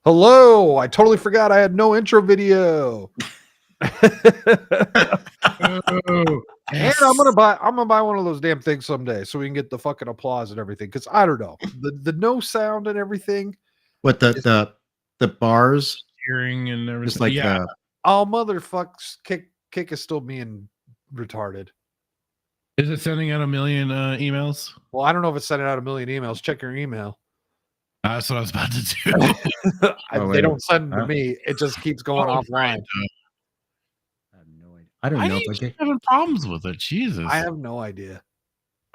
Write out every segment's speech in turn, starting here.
Hello, I totally forgot I had no intro video. Oh, And I'm gonna buy one of those damn things someday so we can get the fucking applause and everything. Because I don't know. The no sound and everything. What the bars, hearing and everything. just like yeah. the Oh motherfucks, kick is still being retarded. Is it sending out a million emails? Well, I don't know if it's sending out a million emails. Check your email. That's what I was about to do. They don't send them to me. It just keeps going offline. Right. I have no idea. I don't I know if I keep get. having problems with it. Jesus. I have no idea.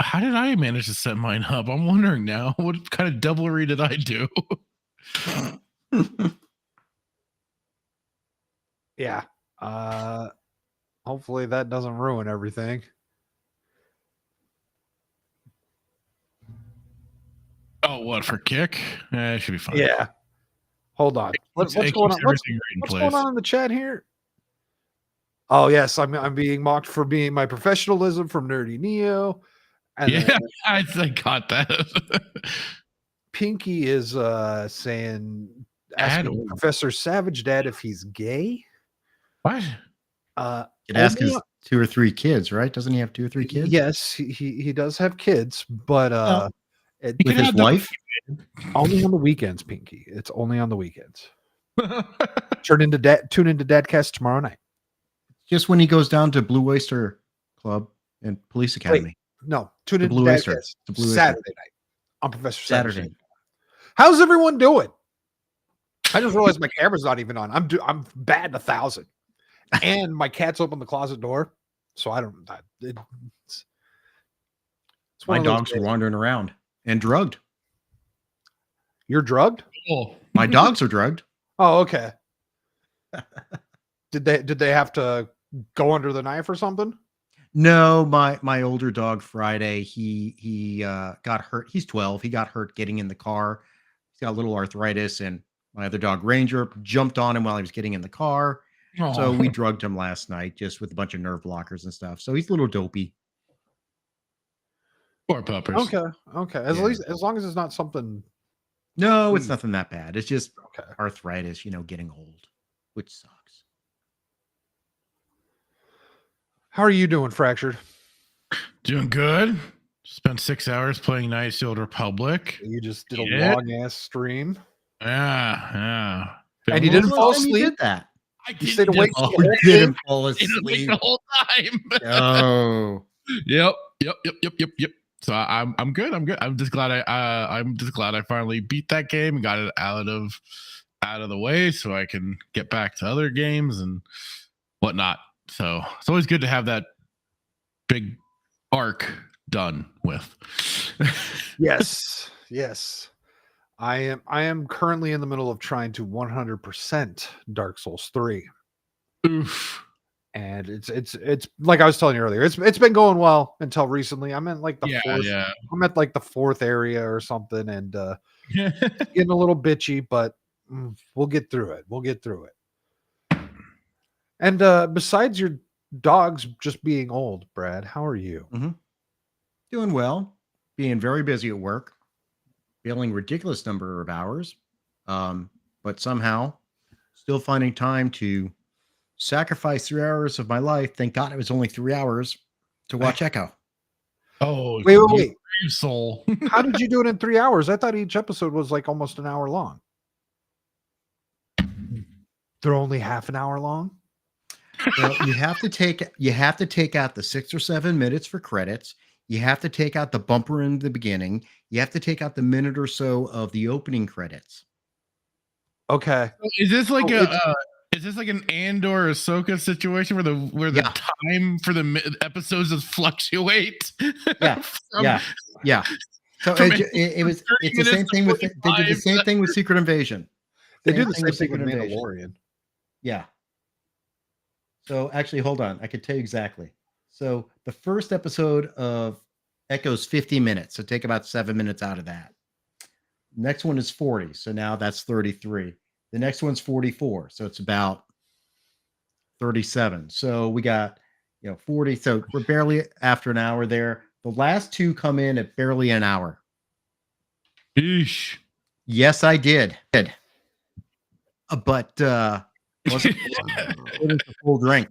How did I manage to set mine up? I'm wondering now. What kind of doublery did I do? Yeah. Hopefully that doesn't ruin everything. Oh, what for kick? It should be fine. Yeah. Hold on. What's going on? What's going on in the chat here? Oh yes, I'm being mocked for being my professionalism from Nerdy Neo. And yeah, I got that. Pinky is saying, asking Professor Savage Dad if he's gay. What? Could ask his 2 or 3 kids, right? Doesn't he have 2 or 3 kids? Yes, he does have kids, but with his wife. Only on the weekends, Pinky. It's only on the weekends. Tune into Dadcast tomorrow night. Just when he goes down to Blue Oyster Club and Police Academy. Wait, no, tune into Blue Oyster. Saturday night on Professor Saturday. How's everyone doing? I just realized my camera's not even on. I'm batting 1,000, and my cat's opened the closet door, so I don't. It's my dogs were wandering around and drugged. You're drugged? Oh. My dogs are drugged. Oh, okay. Did they have to go under the knife or something? No, my older dog Friday, he got hurt. He's 12. He got hurt getting in the car. He's got a little arthritis, and my other dog Ranger jumped on him while he was getting in the car. Oh. So we drugged him last night just with a bunch of nerve blockers and stuff. So he's a little dopey. Poor puppers. Okay. As long as it's not something. No, it's nothing that bad. It's just arthritis, getting old, which sucks. How are you doing, Fractured? Doing good. Spent 6 hours playing Knights of the Old Republic. You just did a long ass stream. Yeah. And you didn't fall asleep. You did that. You stayed awake. Didn't fall asleep the whole time. Oh. Yep. So I'm good. I'm just glad I finally beat that game and got it out of the way so I can get back to other games and whatnot. So it's always good to have that big arc done with. Yes. I am currently in the middle of trying to 100% Dark Souls 3. Oof. And it's like I was telling you earlier, it's been going well until recently. I'm in like the fourth. Yeah. I'm at like the 4th area or something, and getting a little bitchy, but we'll get through it. And besides your dogs just being old, Brad, how are you? Mm-hmm. Doing well. Being very busy at work. Billing ridiculous number of hours, but somehow still finding time to sacrifice 3 hours of my life. Thank God it was only 3 hours to watch Echo. Oh, wait. Soul. How did you do it in 3 hours? I thought each episode was like almost an hour long. They're only half an hour long. Well, you have to take out the 6 or 7 minutes for credits. You have to take out the bumper in the beginning. You have to take out the minute or so of the opening credits. Okay. Is this like an Andor Ahsoka situation where the time for the episodes just fluctuate? Yeah. So it's the same thing with they did the same thing with Secret Invasion. They did the same thing with Mandalorian. Yeah. So actually, hold on. I could tell you exactly. So the first episode of Echo's 50 minutes. So take about 7 minutes out of that. Next one is 40. So now that's 33. The next one's 44. So it's about 37. So we got, 40. So we're barely after an hour there. The last 2 come in at barely an hour. Eesh. Yes, I did. but wasn't a full drink.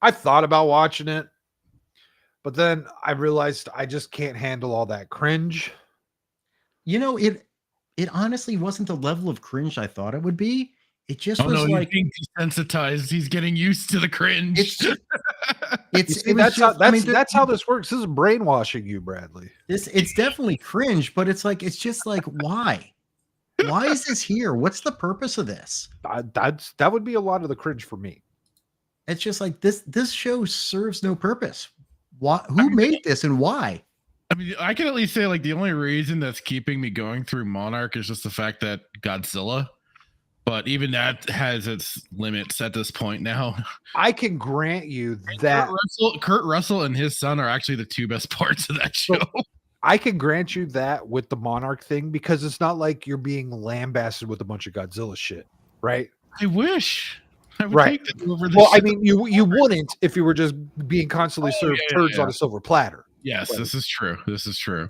I thought about watching it, but then I realized I just can't handle all that cringe. It honestly wasn't the level of cringe I thought it would be. It just was he's like being desensitized. He's getting used to the cringe. That's how this works. This is brainwashing you, Bradley. It's definitely cringe, but it's just like why? Why is this here? What's the purpose of this? That would be a lot of the cringe for me. It's just like this show serves no purpose. Who made this and why? I mean, I can at least say like the only reason that's keeping me going through Monarch is just the fact that Godzilla. But even that has its limits at this point now. I can grant you that Kurt Russell and his son are actually the two best parts of that show. I can grant you that with the Monarch thing because it's not like you're being lambasted with a bunch of Godzilla shit, right? I wish. I would right. take that over this well, I mean, you wouldn't if you were just being constantly served turds on a silver platter. Yes, this is true. This is true.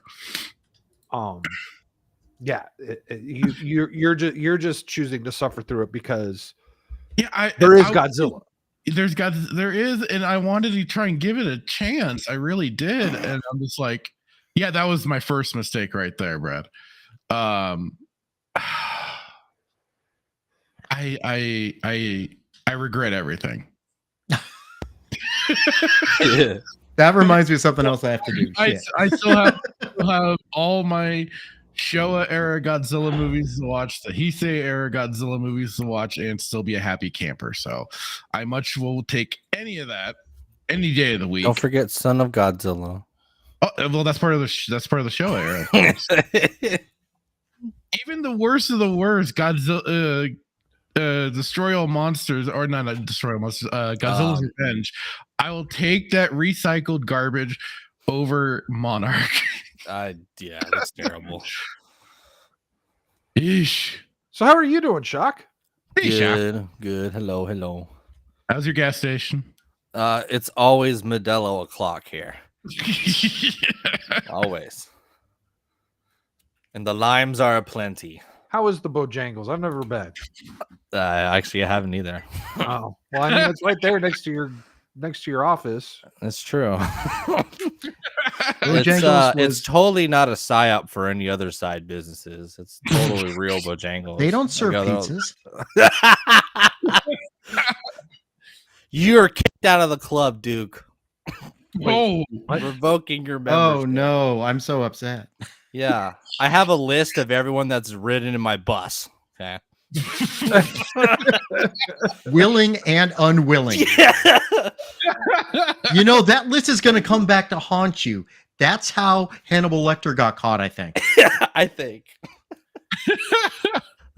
Yeah, you're just choosing to suffer through it because there is Godzilla. There is, and I wanted to try and give it a chance. I really did, and I'm just like, yeah, that was my first mistake right there, Brad. I regret everything. That reminds me of something else I have to do. I still have all my Showa era Godzilla movies to watch, the Heisei era Godzilla movies to watch, and still be a happy camper. So I much will take any of that any day of the week. Don't forget Son of Godzilla. Oh, well, that's part of the Showa era. Even the worst of the worst, Godzilla, Destroy All Monsters, or not Destroy All Monsters, Godzilla's Revenge. I will take that recycled garbage over Monarch. Yeah, that's terrible. Eesh. So how are you doing, Shock? Hey, Good. Hello. How's your gas station? It's always Modelo o'clock here. Always. And the limes are aplenty. How is the Bojangles? I've never been. Actually, I haven't either. Oh, well, I mean, it's right there next to your office. That's true. It's totally not a psyop for any other side businesses. It's totally real Bojangles. They don't serve pizzas. You're kicked out of the club, Duke. Oh, revoking your membership. Oh no, I'm so upset. Yeah, I have a list of everyone that's ridden in my bus. Okay. Willing and unwilling. Yeah. That list is going to come back to haunt you. That's how Hannibal Lecter got caught, I think. I think.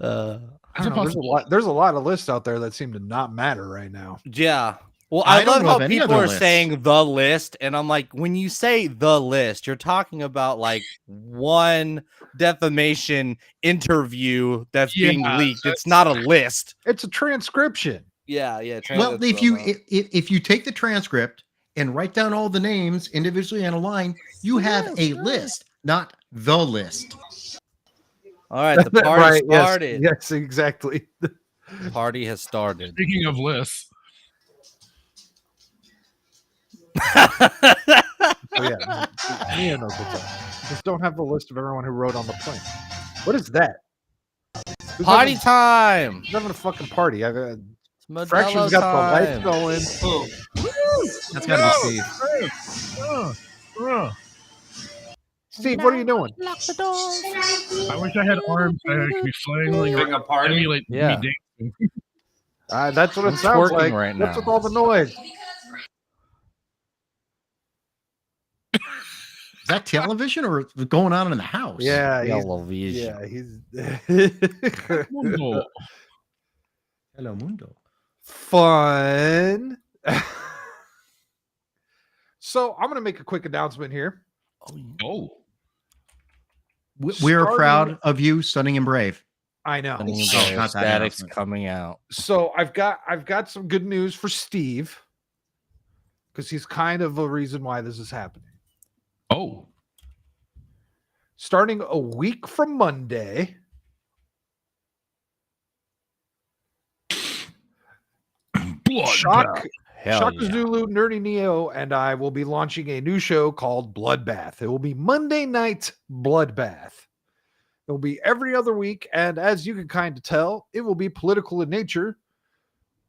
I don't know, there's a lot of lists out there that seem to not matter right now. Yeah. Well, I love how people are saying the list, and I'm like, when you say the list, you're talking about like one defamation interview that's being leaked. It's not a list. It's a transcription. Yeah. Well, if you take the transcript and write down all the names individually on a line, you have a list, not the list. All right, the party started. Yes, exactly. The party has started. Speaking of lists. Just don't have the list of everyone who rode on the plane. What is that? Party time! Who's having a fucking party? Fraction's got the lights going. Oh. That's gotta be Steve. Steve, what are you doing? Lock the door. I wish I had arms that I could be flailing or emulate me dancing. That's what it sounds like. Right now. What's with all the noise? Is that television or going on in the house? Yeah, television. Yeah, he's Hello, Mundo. Fun. So I'm gonna make a quick announcement here. Oh. We're proud of you, Stunning and Brave. I know. Static's coming out. So I've got some good news for Steve because he's kind of a reason why this is happening. Oh. Starting a week from Monday, Shock Hell yeah. Zulu, Nerdy Neo, and I will be launching a new show called Bloodbath. It will be Monday Night Bloodbath. It will be every other week, and as you can kind of tell, it will be political in nature,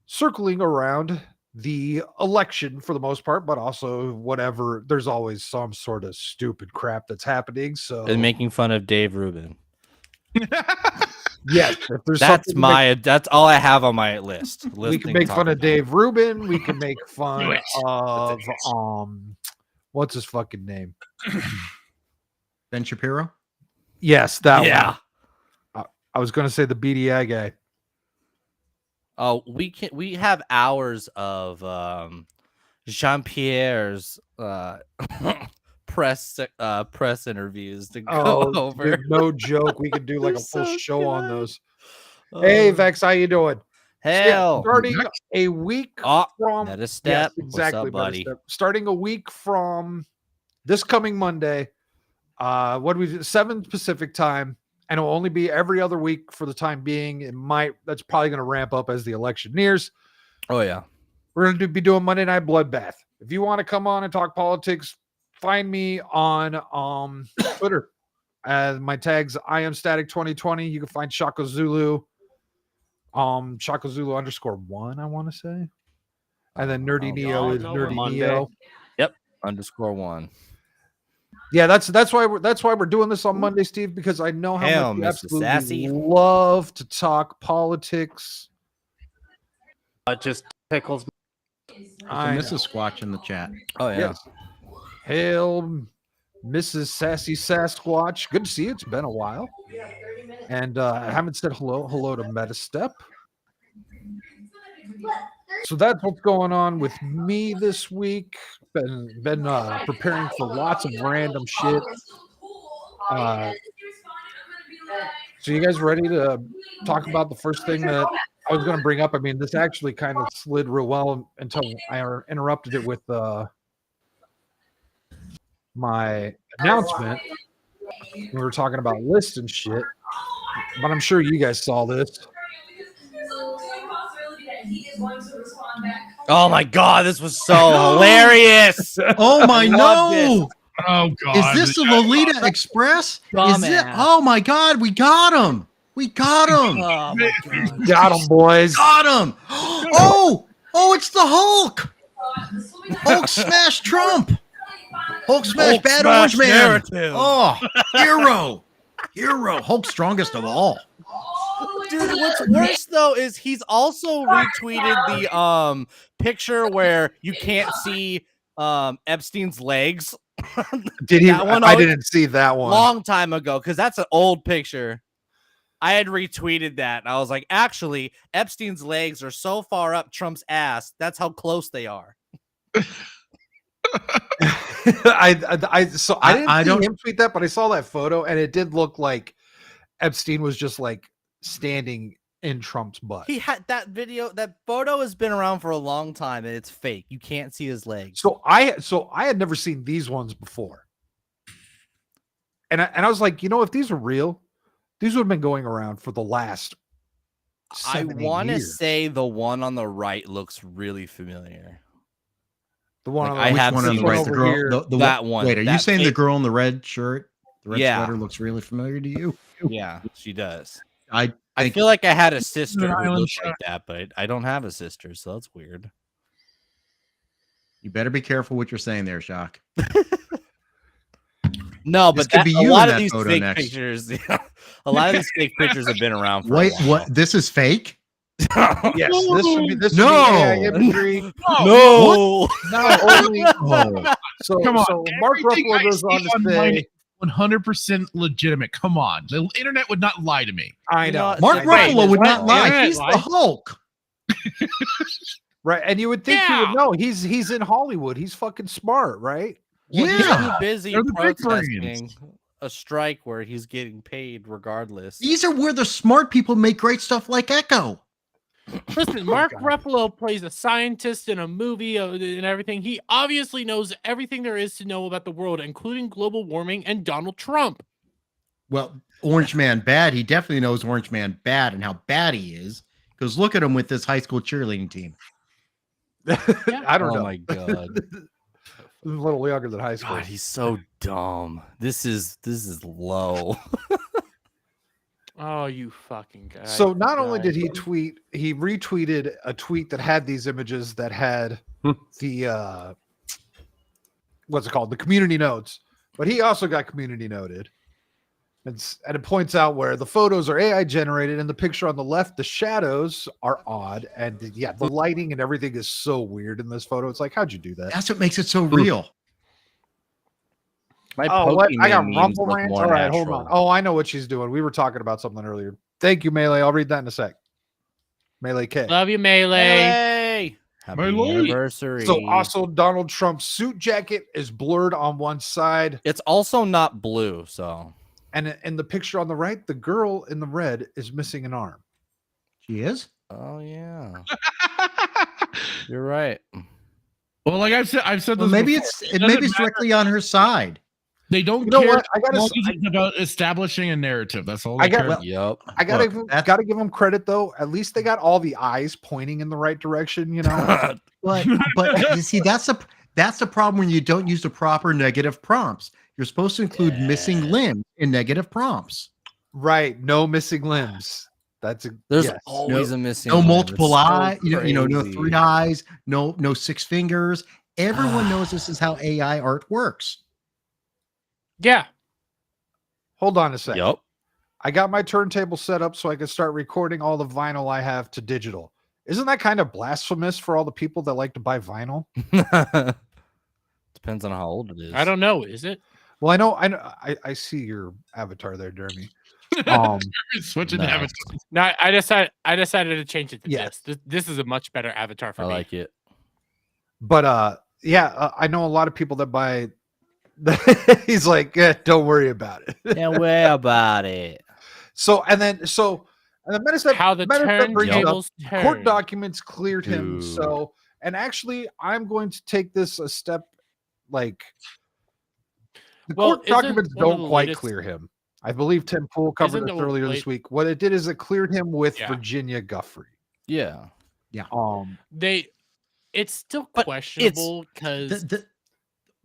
circling around the election for the most part, but also whatever. There's always some sort of stupid crap that's happening. So, And making fun of Dave Rubin. yes, if there's that's all I have on my list. We can make fun of Dave Rubin. We can make fun of what's his fucking name? Ben Shapiro. Yes, that one. I was going to say the BDI guy. Oh, we have hours of Jean-Pierre's press interviews to go over. Dude, no joke. We could do like a full show on those. Hey, Vex, how you doing? Hell, starting a week from that is step. Yes, exactly, what's up, buddy? Starting a week from this coming Monday. What do we do? 7 Pacific time, and it will only be every other week for the time being. That's probably going to ramp up as the election nears. Oh yeah, we're going to be doing Monday Night Bloodbath. If you want to come on and talk politics, find me on Twitter. My tags I am static 2020. You can find Shaka Zulu. Shaka Zulu _1, I want to say. And then Nerdy Neo is Nerdy Neo. Yep, _1. Yeah, that's why we're doing this on Monday, Steve, because I know how much you absolutely Sassy. love to talk politics. It just tickles me. Mrs. Squatch in the chat. Oh yeah. Yes. Hail, Mrs. Sassy Sasquatch. Good to see you. It's been a while. And I haven't said hello to Metastep. So that's what's going on with me this week. Been preparing for lots of random shit. So you guys ready to talk about the first thing that I was going to bring up? I mean, this actually kind of slid real well until I interrupted it with my announcement. We were talking about lists and shit, but I'm sure you guys saw this. Oh my god, this was so hilarious! Oh my no! Oh god, is this the Lolita Express? Dumbass. Is it? Oh my god, we got him! We got him! Oh my God. Got him, boys! Got him! Oh, it's the Hulk! Hulk smash Trump! Hulk smash Bad Orange Man! Narrative. Oh, hero! Hulk strongest of all. Dude, what's worse though is he's also retweeted the picture where you can't see Epstein's legs. Did he? I didn't see that one. Long time ago, because that's an old picture. I had retweeted that, and I was like, actually, Epstein's legs are so far up Trump's ass. That's how close they are. I didn't see him tweet that, but I saw that photo, and it did look like Epstein was just like standing in Trump's butt. He had that video. That photo has been around for a long time, and it's fake. You can't see his legs. So I had never seen these ones before, and I was like, if these were real, these would have been going around for the last 7, 8 want to years. say the one on the right looks really familiar. The one Like, on I the have one on seen the right. over The girl, here. That one. Wait, are you That saying the pic- girl in the red shirt, the red Yeah. sweater looks really familiar to you? Yeah, she does. I I think feel like I had a sister who Island looked shot. like that, but I don't have a sister, so that's weird. you better be careful what you're saying there, Shock. No, This but could be a you lot in of that these photo fake next. pictures, a lot of these fake pictures have been around for Wait, a while. what? This is fake? Yes, this would be No. AI imagery. No, Not only Oh, so Come on, so Mark everything Ruffalo I goes see on to online say, 100% legitimate. Come on, the internet would not lie to me. I You know know, Mark Wait, Ruffalo would what? not lie. Internet He's lies? the Hulk. right, and you would think he would know. He's in Hollywood. He's fucking smart, right? Well, he's Yeah. too busy They're the big protesting brains. a strike where he's getting paid regardless. These are where the smart people make great stuff like Echo. Listen, Mark Ruffalo plays a scientist in a movie and everything. He obviously knows everything there is to know about the world, including global warming and Donald Trump. Well, Orange Man Bad, he definitely knows Orange Man Bad and how bad he is. Because look at him with this high school cheerleading team. I don't know. Oh my god. A little younger than high school. God, he's so dumb. This is low. Oh, you fucking guy. So not only did he tweet, he retweeted a tweet that had these images that had the what's it called? The community notes. But he also got community noted. And it points out where the photos are AI generated, and the picture on the left, the shadows are odd, and the lighting and everything is so weird in this photo. It's like, how'd you do that? That's what makes it so real. My what? I got memes Rumble look rants. more All right, natural. hold on. Oh, I know what she's doing. We were talking about something earlier. Thank you, Melee. I'll read that in a sec. Melee K. Love you, Melee. Happy anniversary. So also Donald Trump's suit jacket is blurred on one side. It's also not blue, so. And in the picture on the right, the girl in the red is missing an arm. She is? Oh yeah. You're right. Well, like I've said this Maybe before. it's directly on her side. They don't know care what? it's about establishing a narrative. That's all. I They got- care well, about. Yep. I gotta give them credit though. At least they got all the eyes pointing in the right direction, you know. But you see, that's the problem when you don't use the proper negative prompts. You're supposed to include missing limbs in negative prompts. Right. No missing limbs. There's always a missing. No limb. multiple It's so eye, no crazy. 3 eyes, no 6 fingers. Everyone knows this is how AI art works. Yeah. Hold on a second. Yep. I got my turntable set up so I can start recording all the vinyl I have to digital. Isn't that kind of blasphemous for all the people that like to buy vinyl? Depends on how old it is. I don't know. Is it? Well, I see your avatar there, Jeremy. Switching No. avatars. No, I decided to change it to Yes. this. This is a much better avatar for I me. like it. But I know a lot of people that buy. He's like, don't worry about it. Don't worry about it. So the medicine How the turntables turn. court documents cleared him. Dude. So, and actually, I'm going to take this a step. Like, the Well, court isn't documents one of don't the quite latest- clear him. I believe Tim Pool covered Isn't this the earlier this week. What it did is it cleared him with Yeah. Virginia Guffrey. Yeah. It's still But questionable because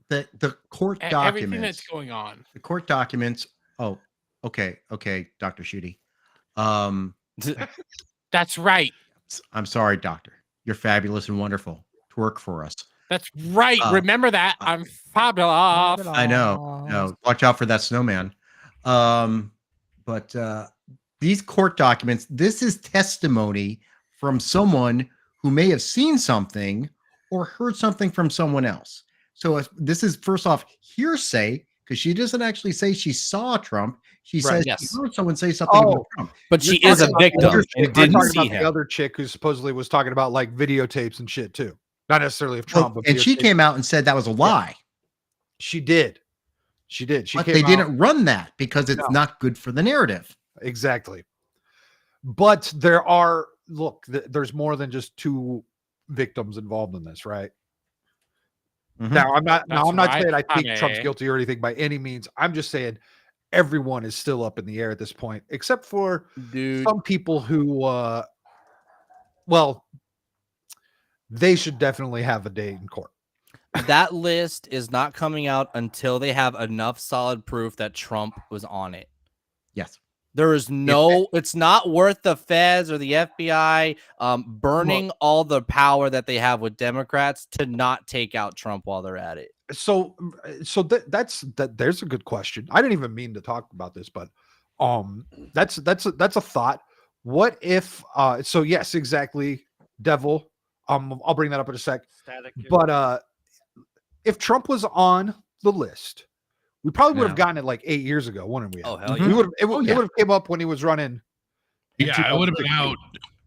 The court everything that's documents. going on. The court documents. Oh, okay, Dr. Shooty. That's right. I'm sorry, Doctor. You're fabulous and wonderful to work for us. That's right. Remember that. I'm fabulous. I know. No, watch out for that snowman. But these court documents, this is testimony from someone who may have seen something or heard something from someone else. So if this is first off hearsay, because she doesn't actually say she saw Trump. She says she heard someone say something about Trump. But she is a victim and didn't see him. The other chick who supposedly was talking about like videotapes and shit too. Not necessarily of Trump, but and she videotapes. came out and said that was a lie. She did. She did. But they didn't run that because it's not good for the narrative. Exactly. But there's more than just 2 victims involved in this, right? Mhm. Now I'm not right, saying I think honey. Trump's guilty or anything by any means. I'm just saying everyone is still up in the air at this point, except for some people who they should definitely have a day in court. That list is not coming out until they have enough solid proof that Trump was on it. Yes. There is it's not worth the feds or the FBI burning all the power that they have with Democrats to not take out Trump while they're at it. So there's a good question. I didn't even mean to talk about this, but that's a thought. What if so yes, exactly, Devil. I'll bring that up in a sec. But if Trump was on the list, we probably would have gotten it like 8 years ago, wouldn't we? Oh hell We yeah! would. It would have came up when he was running. Yeah, it would have been out.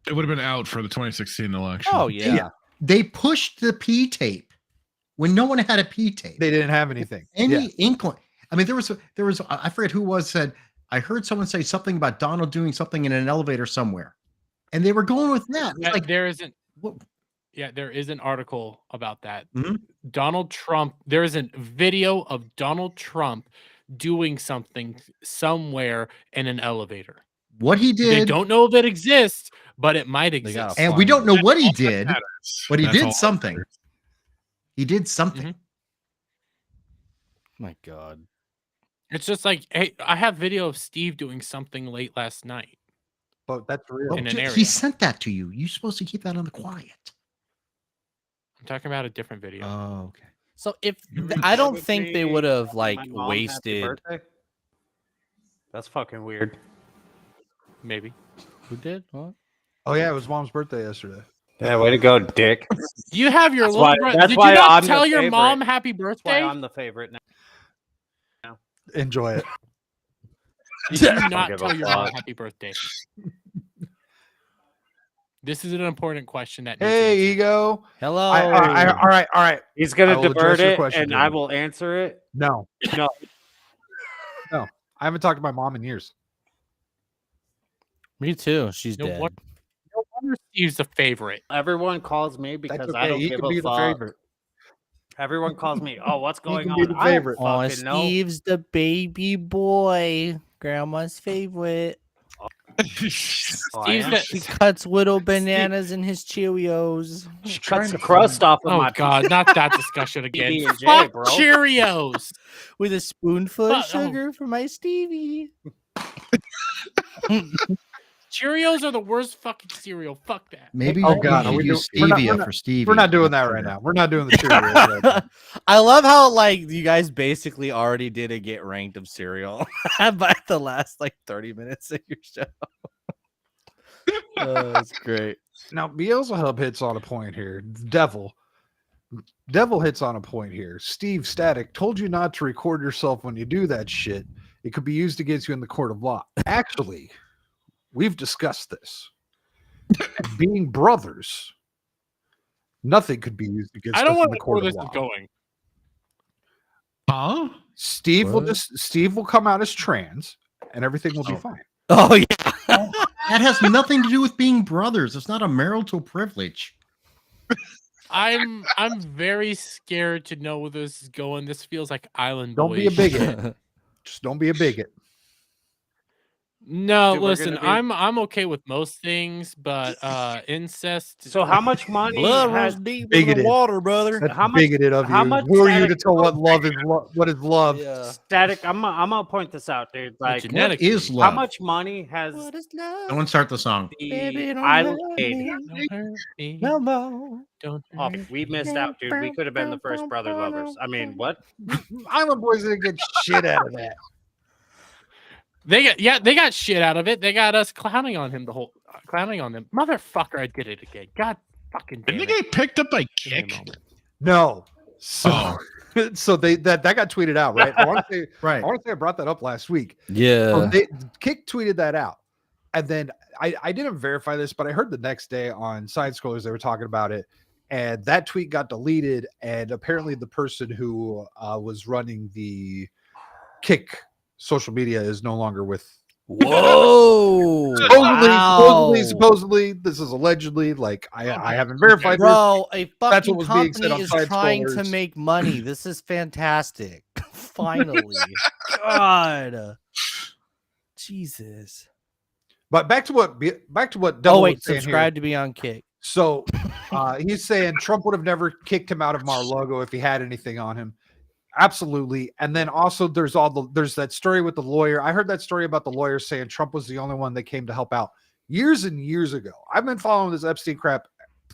It would have been out for the 2016 election. Oh yeah. They pushed the P tape when no one had a P tape. They didn't have anything. Inkling. I mean, there was I forget who said I heard someone say something about Donald doing something in an elevator somewhere, and they were going with that. It's like there isn't. what, Yeah, there is an article about that. Mhm. Donald Trump. There is a video of Donald Trump doing something somewhere in an elevator. what he did. They don't know if it exists, but it might exist. And we don't know what he did, but he That's did all something. that He did something. My God. It's just like, hey, I have video of Steve doing something late last night. But that's real. In an area. He sent that to you. You're supposed to keep that on the quiet. I'm talking about a different video. Oh, okay. So if I don't think they would have like wasted. That's fucking weird. Maybe. Who did? What? Oh yeah, it was Mom's birthday yesterday. Yeah, way to go, dick. You have your That's little why- brother. that's Did why you not I'm the tell your favorite. mom happy That's why birthday? I'm the favorite now. Enjoy it. Did you Don't not give tell a your mom fuck. happy birthday? This is an important question that needs Hey, answered. Ego. Oh. All right. He's I gonna will divert address your it, question, and I David. will answer it. No, No, I haven't talked to my mom in years. Me too. She's No dead. wonder- No wonder Steve's the favorite. everyone calls me because That's I okay. don't He give can be a the fuck. favorite. Everyone calls me. Oh, what's going can on? be the I favorite. don't Oh, fucking know. Steve's the baby boy. Grandma's favorite. Oh, I Steve's am? the, He cuts little bananas in his Cheerios. She cuts the crust off of oh my God, not that discussion again. PB&J, Fuck bro. Cheerios. With a spoonful of But- oh. sugar for my Stevie. Cheerios are the worst fucking cereal. Fuck that. Maybe Oh, you God, should are we use we're not- stevia we're not- for Stevie. We're not doing not that sugar. right now. We're not doing the Cheerios right now. I love how like you guys basically already did a get ranked of cereal by the last like 30 minutes of your show. That's great. Now, Beelzebub hits on a point here. Devil hits on a point here. Steve Static told you not to record yourself when you do that shit. It could be used against you in the court of law. Actually, we've discussed this. And being brothers, nothing could be used against I don't us in want the to know court where of this law. is going. Huh? Steve will come out as trans, and everything will be fine. Oh yeah. That has nothing to do with being brothers. It's not a marital privilege. I'm very scared to know where this is going. This feels like Island Don't Boy be a shit. bigot. Just don't be a bigot. No, Dude, we're listen, gonna be- I'm okay with most things, but incest. So how much money Blood has runs deep in bigoted. the water, brother. That's How much- bigoted of how you. much Who are you to static- tell what love is? What is love? Yeah. Static? I'm gonna point this out, dude. Like, What What is how love? much money has What is love? Someone start the song. Baby, the don't island hurt made? me. Don't hurt me. No more. Don't Oh, hurt we missed out, dude. We could have been the first brother lovers. I mean, what? Island Boys didn't get shit out of that. They got shit out of it. They got us clowning on him clowning on them. Motherfucker, I did it again. God fucking damn Didn't it. they get picked up by Give me a Kick? moment. No. So, Oh. so that got tweeted out, right? I want to Right. say I brought that up last week. Yeah. Kick tweeted that out, and then I didn't verify this, but I heard the next day on Side Scrollers they were talking about it, and that tweet got deleted. And apparently, the person who was running the Kick social media is no longer with. Whoa. Supposedly, this is allegedly. Like I haven't verified this. Bro, a That's what fucking was being said company on is Side trying to Scrollers. make money. This is fantastic. Finally. God. Jesus. But back to what Oh Devil wait, was saying here. subscribe to be on Kick. So he's saying Trump would have never kicked him out of Mar-a-Lago if he had anything on him. Absolutely. And then also there's that story with the lawyer. I heard that story about the lawyer saying Trump was the only one that came to help out years and years ago. I've been following this Epstein crap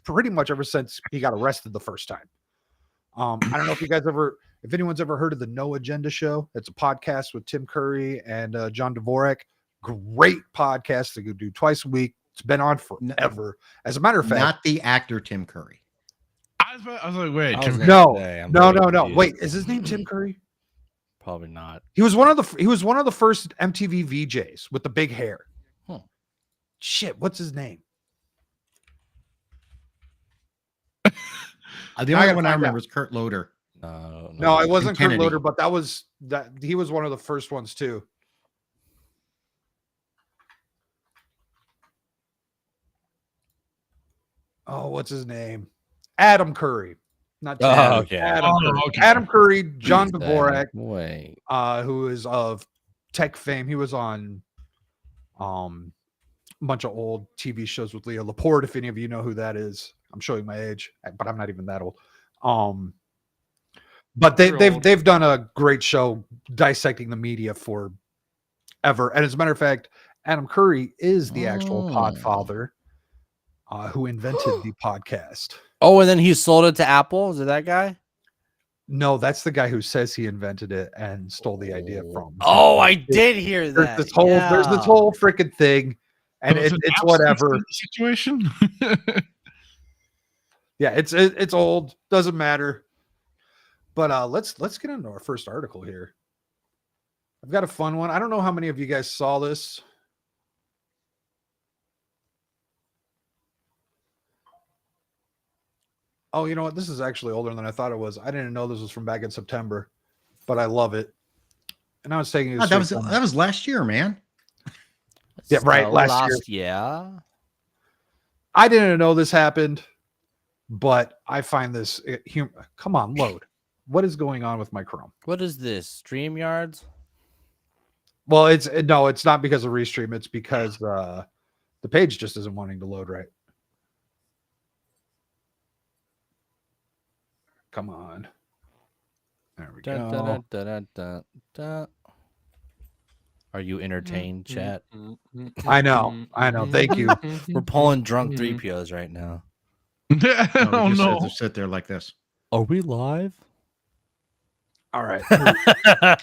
pretty much ever since he got arrested the first time. I don't know if anyone's ever heard of the No Agenda Show. It's a podcast with Tim Curry and John Dvorak. Great podcast to go do twice a week. It's been on forever. As a matter of fact, Not the actor Tim Curry. I was like, wait. I was Tim- gonna no, say, I'm no. very confused. Wait, is his name Tim Curry? Probably not. He was one of the first MTV VJs with the big hair. Huh. Shit, what's his name? The I only gotta one I find remember out. is Kurt Loder. No, it wasn't Kurt Kennedy. Loder, but he was one of the first ones too. Oh, what's his name? Adam Curry. Not Oh, Chad. okay. Adam, Oh, Curry. okay. Adam Curry, John Who's that? Dvorak, Wait. who is of tech fame. He was on bunch of old TV shows with Leo Laporte. If any of you know who that is, I'm showing my age, but I'm not even that old. But they've done a great show dissecting the media for ever. And as a matter of fact, Adam Curry is the actual podfather who invented the podcast. Oh, and then he sold it to Apple. Is it that guy? No, that's the guy who says he invented it and stole the idea from. Oh, I did hear that. There's this whole freaking thing, and it's whatever situation. Yeah, it's old. Doesn't matter. But let's get into our first article here. I've got a fun one. I don't know how many of you guys saw this. Oh, you know what? This is actually older than I thought it was. I didn't know this was from back in September, but I love it. And I was taking that was last year, man. Yeah, right. Last year. Yeah. I didn't know this happened, but I find this come on, load. What is going on with my Chrome? What is this? StreamYards? Well, it's not because of Restream. It's because the page just isn't wanting to load right. Come on. There we go. Are you entertained, chat? I know. Thank you. We're pulling drunk 3POs right now. Oh, no. Just sit there like this. Are we live? All right.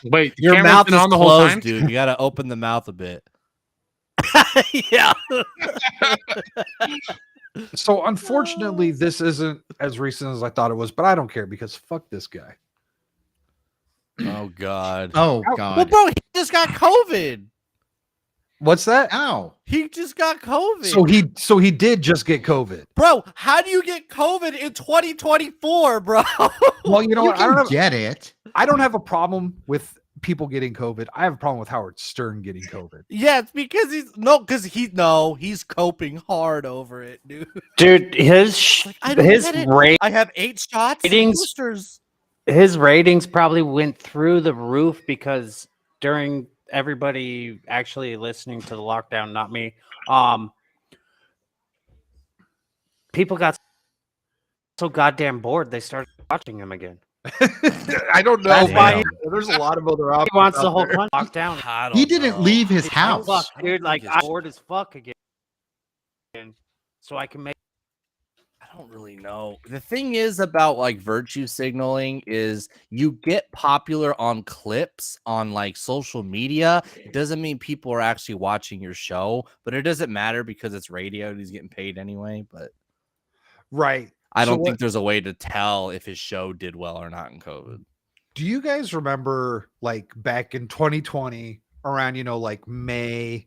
Wait, your mouth is on the whole time, dude. You got to open the mouth a bit. Yeah. So unfortunately, this isn't as recent as I thought it was, but I don't care because fuck this guy. Oh God. Oh God. Well, bro, he just got COVID. What's that? Ow. He just got COVID. So he did just get COVID. Bro, how do you get COVID in 2024, bro? Well, you know what? I don't get it. I don't have a problem with people getting COVID. I have a problem with Howard Stern getting COVID. Yeah, it's because he's coping hard over it, dude. Dude, his rate. I have 8 shots. Boosters. His ratings probably went through the roof because during everybody actually listening to the lockdown, not me, people got so goddamn bored they started watching him again. I don't know. There's a lot of other options. He wants the whole country locked down. He didn't leave his house. Fuck, dude, like I'm bored as fuck again. So I can make. I don't really know. The thing is about like virtue signaling is you get popular on clips on like social media. It doesn't mean people are actually watching your show, but it doesn't matter because it's radio and he's getting paid anyway. But right. I don't think there's a way to tell if his show did well or not in COVID. Do you guys remember like back in 2020 around, like May,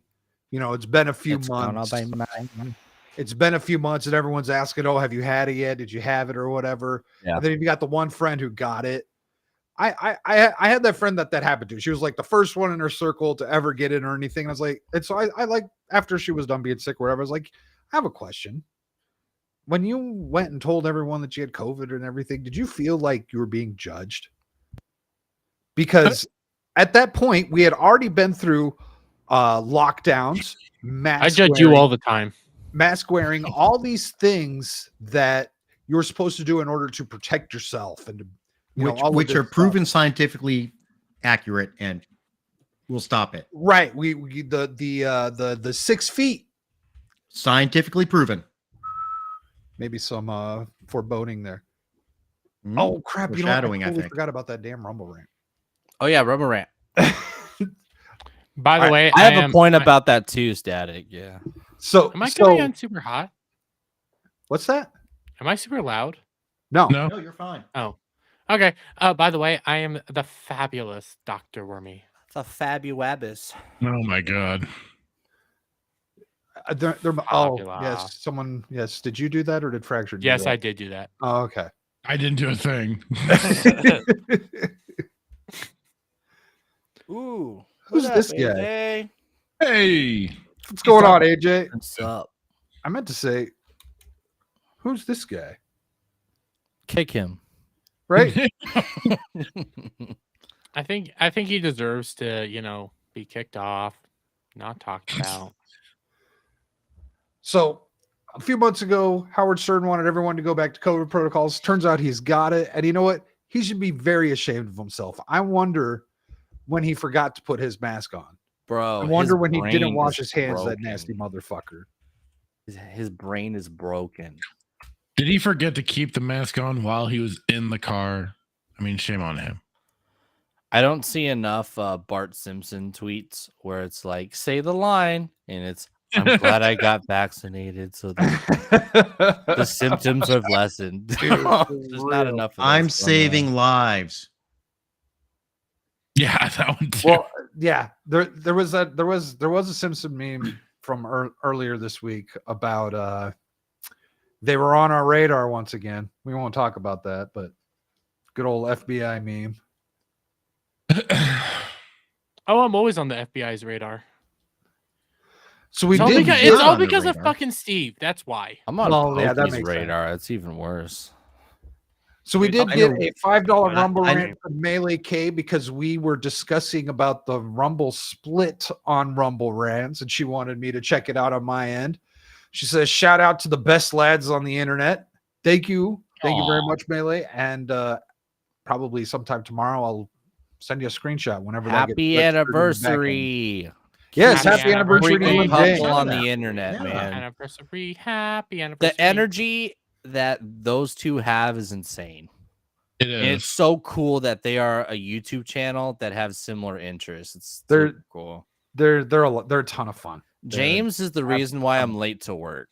it's been a few months. It's been a few months and everyone's asking, oh, have you had it yet? Did you have it or whatever? Yeah. And then you got the one friend who got it. I had that friend that happened to. She was like the first one in her circle to ever get it or anything. And I was like, and so I like after she was done being sick or whatever, I was like, I have a question. When you went and told everyone that you had COVID and everything, did you feel like you were being judged? Because at that point, we had already been through lockdowns, I judge you all the time. Mask wearing, all these things that you're supposed to do in order to protect yourself, and which are proven scientifically accurate, and we'll stop it. Right. We the 6 feet, scientifically proven. Maybe some foreboding there. Oh crap! Foreshadowing. I totally forgot about that damn Rumble rant. Oh yeah, Rumble rant. By the way, I have a point about that too, Static. Yeah. So am I coming on super hot? What's that? Am I super loud? No, you're fine. Oh, okay. By the way, I am the fabulous Dr. Wormy. The Fabulabus. Oh my God. Yes, someone. Yes, did you do that or did Fracture? Yes, that? I did do that. Oh, okay. I didn't do a thing. Ooh, who's this up, guy? Hey, what's going on, AJ? What's up? I meant to say, who's this guy? Kick him, right? I think he deserves to, be kicked off, not talked about. So a few months ago, Howard Stern wanted everyone to go back to COVID protocols. Turns out he's got it. And you know what? He should be very ashamed of himself. I wonder when he forgot to put his mask on. Bro, I wonder when he didn't brain wash is his hands, broken. that nasty motherfucker. His brain is broken. Did he forget to keep the mask on while he was in the car? I mean, shame on him. I don't see enough Bart Simpson tweets where it's like, say the line, and it's, I'm glad I got vaccinated so the symptoms have lessened. There's not enough of I'm saving lives. Yeah, that one too. Well, yeah, there was a Simpson meme from earlier this week about they were on our radar once again. We won't talk about that, but good old FBI meme. Oh, I'm always on the FBI's radar. So we it's all because of fucking Steve. That's why. I'm on Pokey's radar. It's even worse. So we did get a $5 Rumble rant from Melee K because we were discussing about the Rumble split on Rumble rants, and she wanted me to check it out on my end. She says, "Shout out to the best lads on the internet. Thank you you very much, Melee." And probably sometime tomorrow, I'll send you a screenshot whenever. Happy anniversary! Yes, happy anniversary to you, couple on the internet, man. Happy anniversary! The energy that those two have is insane. It is. And it's so cool that they are a YouTube channel that have similar interests. They're cool. They're a ton of fun. James is the reason why I'm late to work.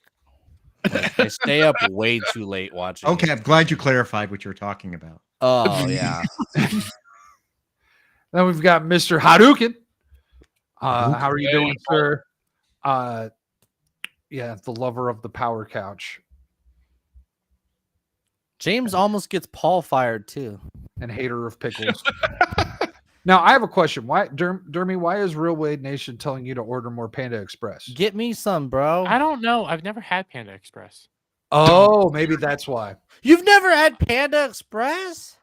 Like, I stay up way too late watching. Okay, I'm glad you clarified what you were talking about. Oh yeah. Then we've got Mr. Hadouken. How are you doing, sir? Yeah, the lover of the power couch. James almost gets Paul fired too. And hater of pickles. Now, I have a question. Why, Dermy, why is Real Wade Nation telling you to order more Panda Express? Get me some, bro. I don't know. I've never had Panda Express. Oh, maybe that's why. You've never had Panda Express?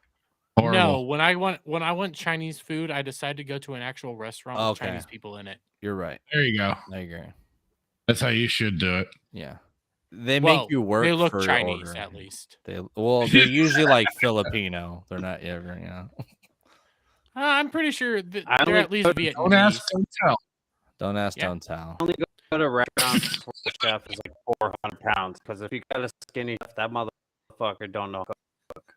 Horrible. No, when I want Chinese food, I decided to go to an actual restaurant with Chinese people in it. You're right. There you go. I agree. That's how you should do it. Yeah. They make you work. They look for Chinese, ordering. at least. They're usually like Filipino. They're not ever, I'm pretty sure they're at least Vietnamese. Don't ask, don't tell. Don't ask, don't tell. Only go to restaurants where the chef is like 400 pounds. Because if you got a skinny chef, that motherfucker don't know how to cook.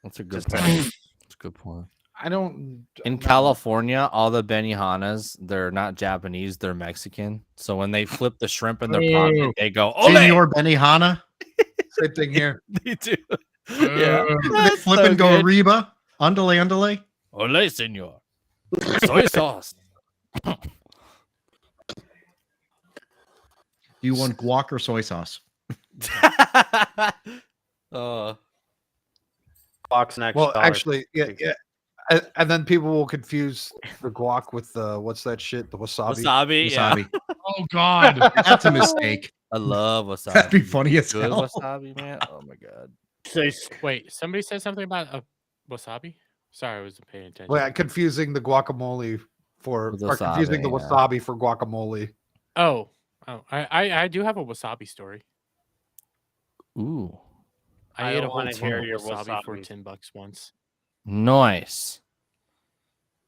That's a good point. That's a good point. In California, all the Benihanas, they're not Japanese, they're Mexican. So when they flip the shrimp in their pocket, they go, "Oh, Senor Benihana." Same thing here. They do. Yeah. They flip and go Reba. Underlay. Ole, senor. Soy sauce. Do you want guac or soy sauce? Box next. Well, actually, yeah. And then people will confuse the guac with what's that shit? The wasabi. Wasabi. Wasabi. Yeah. Oh God, That's a mistake. I love wasabi. That'd be funny as Good hell. wasabi, man. Oh my god. Wait, somebody said something about a wasabi? Sorry, I wasn't paying attention. Well, confusing the guacamole for With or confusing the wasabi, wasabi for guacamole. Oh, I do have a wasabi story. Ooh. I ate a whole ton ton of of your wasabi for wasabi. $10 once. Nice.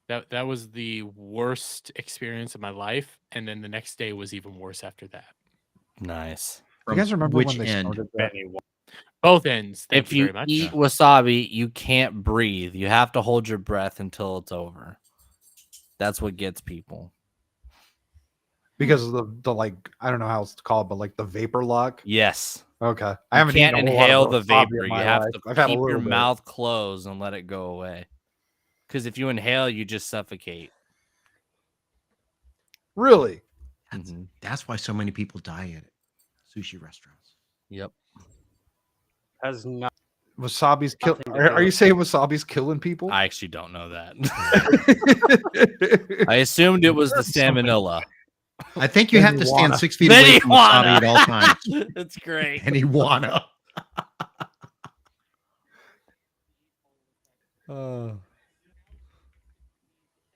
That was the worst experience of my life, and then the next day was even worse after that. Nice. You guys remember which when they end? started that? Both ends. Thank If you you very much. eat wasabi, you can't breathe. You have to hold your breath until it's over. That's what gets people. Because of the like, I don't know how it's called, but like the vapor lock. Yes. Okay, I haven't can't eaten a whole lot inhale of the wasabi vapor. in You my have life. to I've had a keep your little bit. mouth closed and let it go away. Because if you inhale, you just suffocate. Really? Mhm. That's why so many people die at sushi restaurants. Yep. Has not. Wasabi's kill. Nothing to do Are you with saying wasabi's killing people? I actually don't know that. I assumed it was the salmonella. I think you have to stand Beniwana. 6 feet away from wasabi at all times. That's great. Beniwana.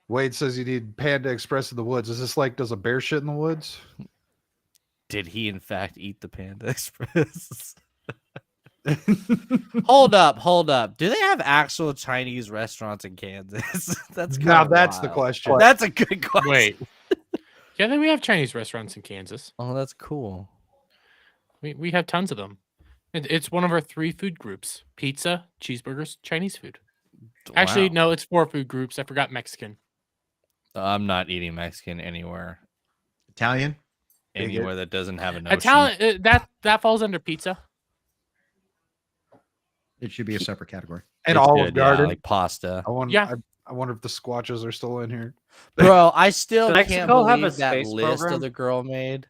Wade says you need Panda Express in the woods. Is this like, does a bear shit in the woods? Did he in fact eat the Panda Express? Hold up. Do they have actual Chinese restaurants in Kansas? That's the question. That's a good question. Wait. Yeah, then we have Chinese restaurants in Kansas. Oh, that's cool. We have tons of them. It's one of our 3 food groups: pizza, cheeseburgers, Chinese food. Actually, no, it's 4 food groups. I forgot Mexican. I'm not eating Mexican anywhere. Italian? Anywhere that doesn't have an ocean. Italian, that falls under pizza. It should be a separate category. And Olive Garden, like pasta. I wonder if the Squatches are still in here. Bro, I still can't Mexico have believe a that space list program? of the girl made.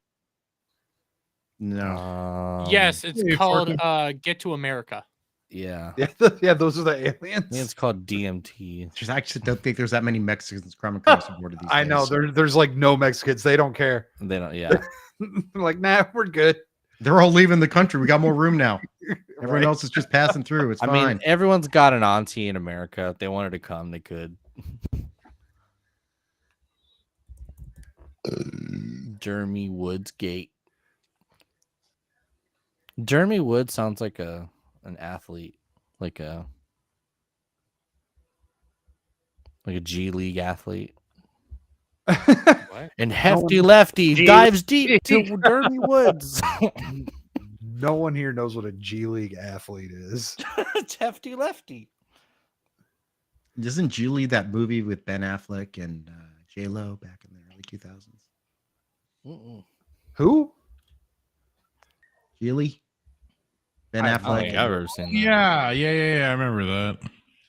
No. Yes, it's called Get to America. Yeah. Yeah, those are the aliens. I think it's called DMT. I actually don't think there's that many Mexicans coming across the border these days. I know there's like no Mexicans. They don't care. They don't. Yeah. They're like, nah, we're good. They're all leaving the country. We got more room now. Everyone Right. else is just passing through. It's I fine. mean, everyone's got an auntie in America. If they wanted to come, they could. Jeremy Woods Gate. Jeremy Woods sounds like an athlete, like a G League athlete. What? And Hefty Lefty dives deep to Jeremy Woods. No one here knows what a G League athlete is. It's Hefty Lefty. Isn't Julie that movie with Ben Affleck and J-Lo back in the early 2000s? Who? Julie? Ben I don't Affleck. think I've ever seen that. Yeah. I remember that.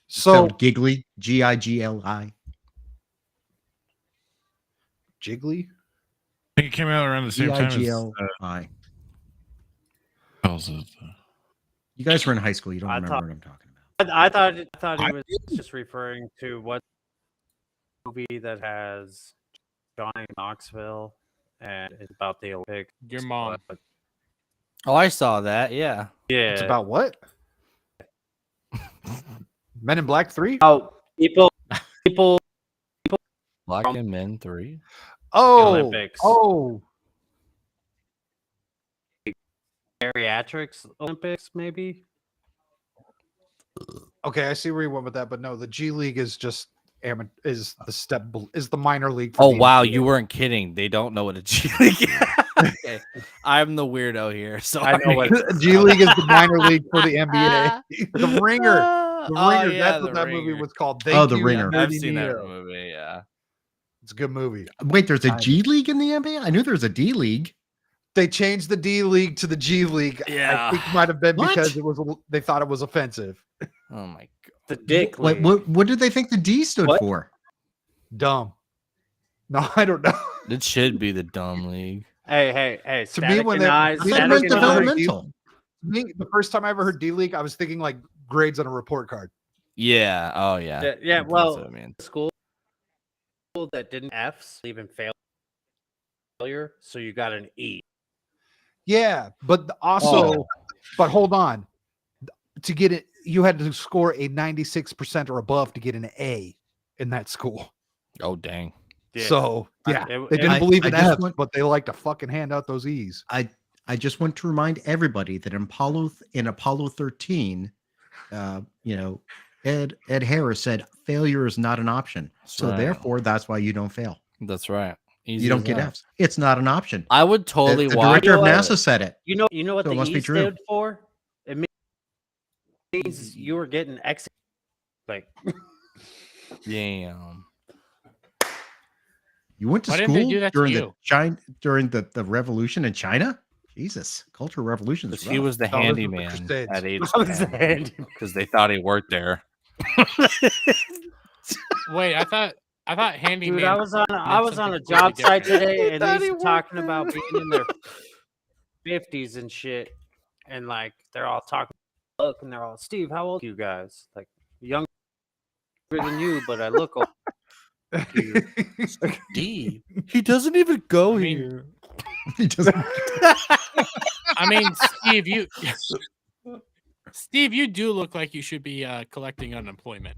So Spelled Giggly. Gigli. Jiggly? I think it came out around the same time as Gigli. How's it? You guys were in high school. You don't remember what I'm talking about. I thought he was just referring to what movie that has Johnny Knoxville and it's about the Olympics. Your mom. Oh, I saw that. Yeah. Yeah. It's about what? Men in Black 3? Oh, people. Black and Men 3. Oh, Olympics. oh, Geriatrics Olympics, maybe. okay. I see where you went with that, but no, the G League is just is the minor league. For Oh the wow, NBA. you weren't kidding. They don't know what a G League is. Okay. I'm the weirdo here. So I know what G League is the minor league for the NBA. The Ringer. The Oh, Ringer. yeah, That's what The that movie Ringer. was called. The Ringer. I've Rudy seen that Nero. movie. Yeah. It's a good movie. Wait, there's a G League in the NBA? I knew there was a D League. They changed the D League to the G League. Yeah. I think it might have been What? because they thought it was offensive. Oh my god. the Dick Wait, League. what did they think the D stood What? for? Dumb. No, I don't know. It should be the dumb league. Hey! To me, when they I thought it meant developmental. Me, the first time I ever heard D League, I was thinking like grades on a report card. Yeah. Oh yeah. Yeah, That's well, what I mean. school that didn't F's even failure, so you got an E. Yeah, but also, but hold on. To get it, you had to score a 96% or above to get an A in that school. Oh dang. Yeah. So yeah, It- they didn't I- believe I in just F, want- but they like to fucking hand out those E's. I just want to remind everybody that in Apollo 13, Ed Harris said failure is not an option. So Right. therefore, that's why you don't fail. That's right. Easy You don't as get that. Fs. It's not an option. I would totally the watch. director of You know NASA said it. You know what So it the must E be true. stood for? It means you were getting X. Like Damn. You went to Why didn't they school do that to during you? during the revolution in China? Jesus, cultural revolution is Because he rough. was the No, this was the handyman Crusades. at age I was 10 because they thought he worked there. Wait, I thought handyman. dude, I was on a something job completely site different. today, and Thought these he are worked talking there. about being in their 50s and shit, and like they're all talking, look, and they're all, Steve, how old are you guys? Like younger than you, but I look old. to you. Steve, he doesn't even go I mean- here. He doesn't- I mean, Steve, you do look like you should be collecting unemployment.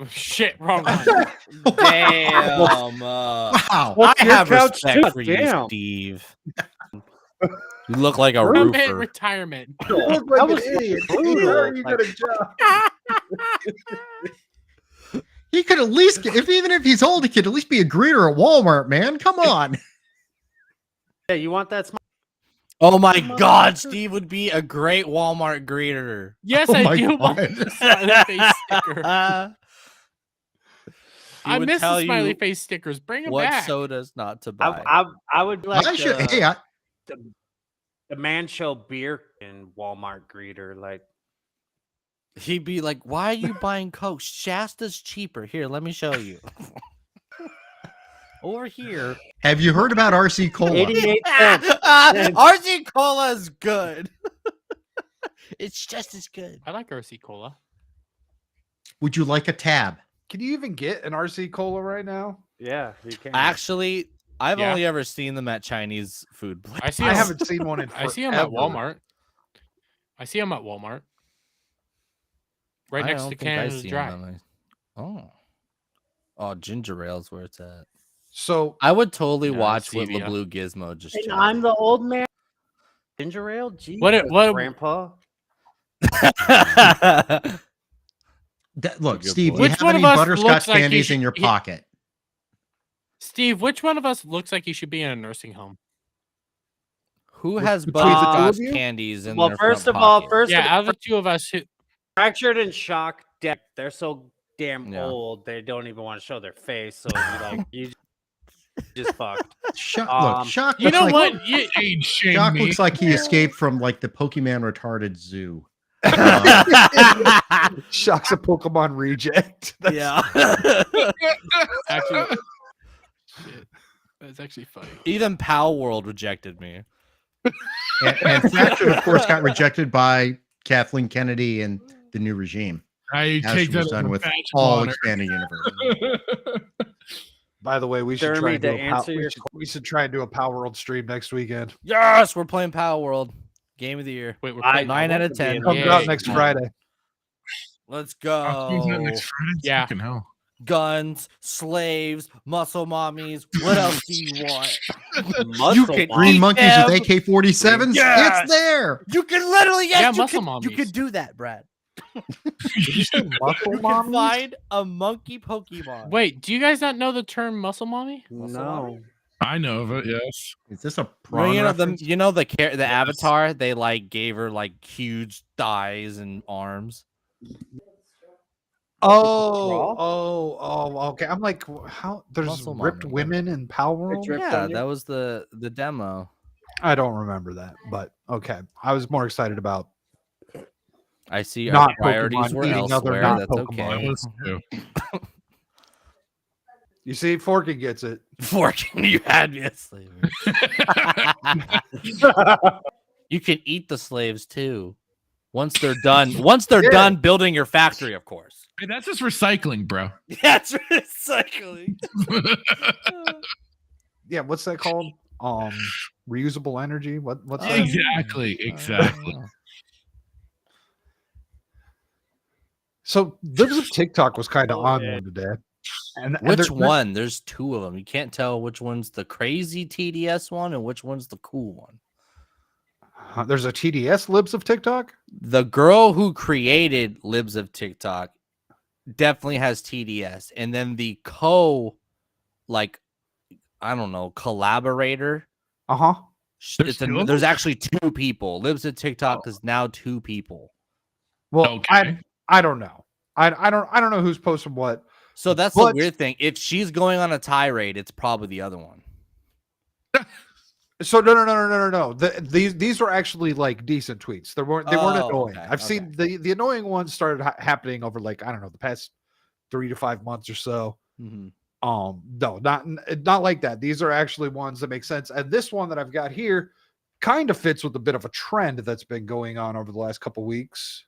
Shit, wrong one. Damn. Wow. What's I your have couch respect too? for you, Damn. Steve. You look like a permanent roofer. retirement. You look like an idiot. Where are you gonna jump? He could at least get, even if he's old, he could at least be a greeter at Walmart, man. Come on. Yeah, you want that smile? Oh my God, Steve would be a great Walmart greeter. Yes, Oh I my do want God. the smiley face sticker. He I would miss tell the smiley you face stickers. Bring them what back. sodas not to buy. I would like I should, hey, the man show beer in Walmart greeter. Like, He'd be like, "Why are you buying Coke? Shasta's cheaper. Here, let me show you." Over here. have you heard about RC Cola? 88 cents. RC Cola is good. It's just as good. I like RC Cola. Would you like a tab? Can you even get an RC Cola right now? Yeah, you can. Actually, I've Yeah. only ever seen them at Chinese food places. I haven't seen one in I see them at forever. Walmart. Right next to Canada's Dry. Oh, ginger ale's where it's at. So I would totally Yeah, watch what stevia. LeBlue Gizmo just. And tried. I'm the old man. Ginger ale? Jesus, What- Grandpa? Look, Good Steve, point. do you Which have one any of us butterscotch looks like he candies in should- your he- pocket? Steve, which one of us looks like he should be in a nursing home? Who has between the two of butterscotch you? candies in Well, their first front of all, pocket? Yeah, out of the two of us, who, fractured and shock deck. They're so damn Yeah. old, they don't even want to show their face. So you just fucked. Look, Shock. you looks know like, what? You, Age shame Shock me. looks like he escaped from like the Pokemon retarded zoo. Shock's a Pokemon reject. That's- Yeah. actually, shit, that's actually funny. Even Pow World rejected me. And Fractured, of course, got rejected by Kathleen Kennedy and the new regime. I As take she that was as done a with badge of all honor. expanded universe. By the way, we should try Jeremy, and do to a answer your we should try and do a Power World stream next weekend. Yes, we're playing Pow World. Game of the year. Wait, we're I- playing 9 out of want to be 10. in Comes Yeah. out next Friday. Let's Oh, who's that go. next Friday? Yeah. Fucking hell. Guns, slaves, muscle mommies. What else do you want? Muscle can Mom. Green eat monkeys them. with AK-47s. Yes! It's there. You can literally, yes, Yeah, you muscle can, you mommies. can do that, Brad. Did you say muscle You can mommies? find a monkey Pokemon. Wait, do you guys not know the term muscle mommy? No. I know of it, yes. Is this a Well, prawn you know the reference? the avatar, they like gave her like huge thighs and arms. Okay. I'm like, how? There's Muscle ripped mommy. women in Power World. Ripped Yeah, on you? that was the demo. I don't remember that, but okay. I was more excited about. I see Not our priorities Pokemon were eating other elsewhere. not That's Pokemon. That okay. was too. You see, Forky gets it. Forking, you had me a slave. You can eat the slaves too. Once they're done. Once they're Yeah. done building your factory, of course. Hey, that's just recycling, bro. That's recycling. Yeah, what's that called? Reusable energy. What's Oh, that? Exactly, exactly. So Libs of TikTok was kind of Oh, on yeah. one today. And Which they're- one? There's two of them. You can't tell which one's the crazy TDS one and which one's the cool one. There's a TDS Libs of TikTok. The girl who created Libs of TikTok definitely has TDS. And then the I don't know, collaborator. Uh-huh. There's two of There's actually two people. Libs of TikTok is now two people. Well, Okay. I don't know. I don't know who's posting what. So that's But- the weird thing. If she's going on a tirade, it's probably the other one. So no. These were actually like decent tweets. They weren't Oh, annoying. okay, I've seen the annoying ones started happening over like I don't know the past 3 to 5 months or so. Mhm. No, not like that. These are actually ones that make sense. And this one that I've got here kind of fits with a bit of a trend that's been going on over the last couple weeks.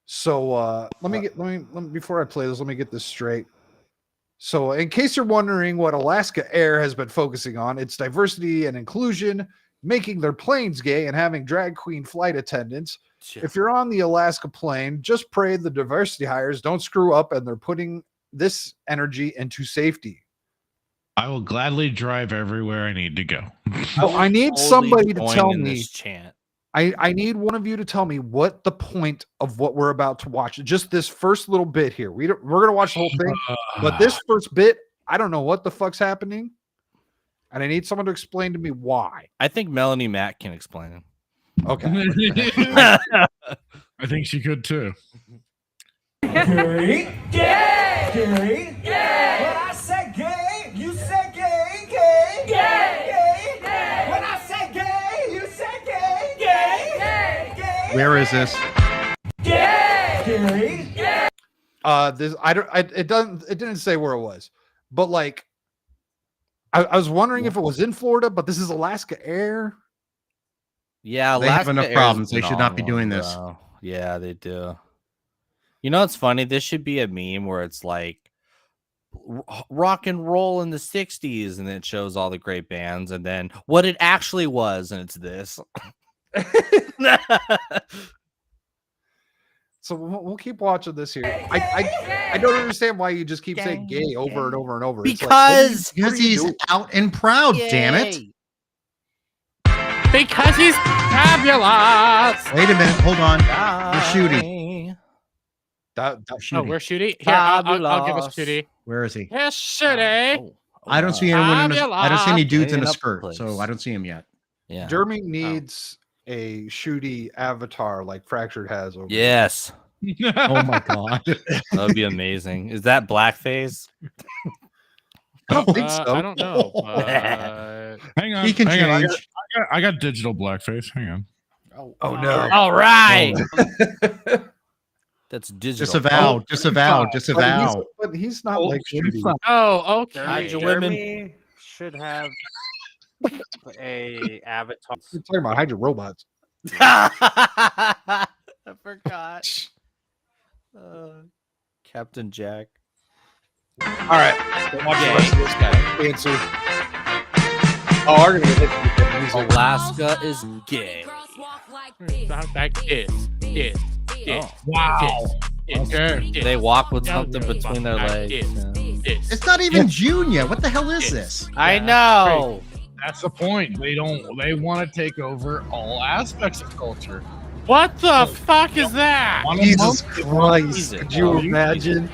So let me before I play this, let me get this straight. So in case you're wondering what Alaska Air has been focusing on, it's diversity and inclusion, making their planes gay and having drag queen flight attendants. If you're on the Alaska plane, just pray the diversity hires don't screw up and they're putting this energy into safety. I will gladly drive everywhere I need to go. Well, I need somebody to tell me. This chant. I need one of you to tell me what the point of what we're about to watch. Just this first little bit here. We're gonna watch the whole thing, but this first bit, I don't know what the fuck's happening, and I need someone to explain to me why. I think Melanie Matt can explain it. Okay. I think she could too. Gay, gay, gay, gay. When I say gay, you say gay, gay, gay, gay. When I say gay, you say gay, gay, gay. Where is this? Gay, gay, gay. This it didn't say where it was, but like I was wondering if it was in Florida, but this is Alaska Air. Yeah, They have enough problems. They should not be doing this. Yeah, they do. You know what's funny? This should be a meme where it's like rock and roll in the 60s, and it shows all the great bands, and then what it actually was, and it's this. So we'll keep watching this here. I don't understand why you just keep saying gay over and over and over. Because he's out and proud, damn it. Because he's fabulous. Wait a minute, hold on. We're shooting. That Oh, we're shooting. Here, I'll give us Shooty. Where is he? Yes, Shooty. I don't see anyone. I don't see any dudes in a Enough skirt, place. so I don't see him yet. Yeah. Jeremy needs a Shooty avatar like Fractured has over. Yes. Oh my god, that would be amazing. Is that blackface? I don't think so. I don't know. Hang on. He can hang on. change. I got digital blackface. Hang on. Oh no. All right. That's digital. Disavow. But he's not like Shooty. Oh, okay. Hide your women. Jeremy should have a avatar. You're talking about hide your robots. I forgot. Captain Jack. All right. Watch the rest of this guy. Answer. Oh, I'm gonna hit the music. Alaska is gay. That is. Wow. Okay. They walk with something between their legs. It's not even June yet. What the hell is this? I know. That's the point. They want to take over all aspects of culture. What the fuck is that? Jesus Christ. Could you imagine?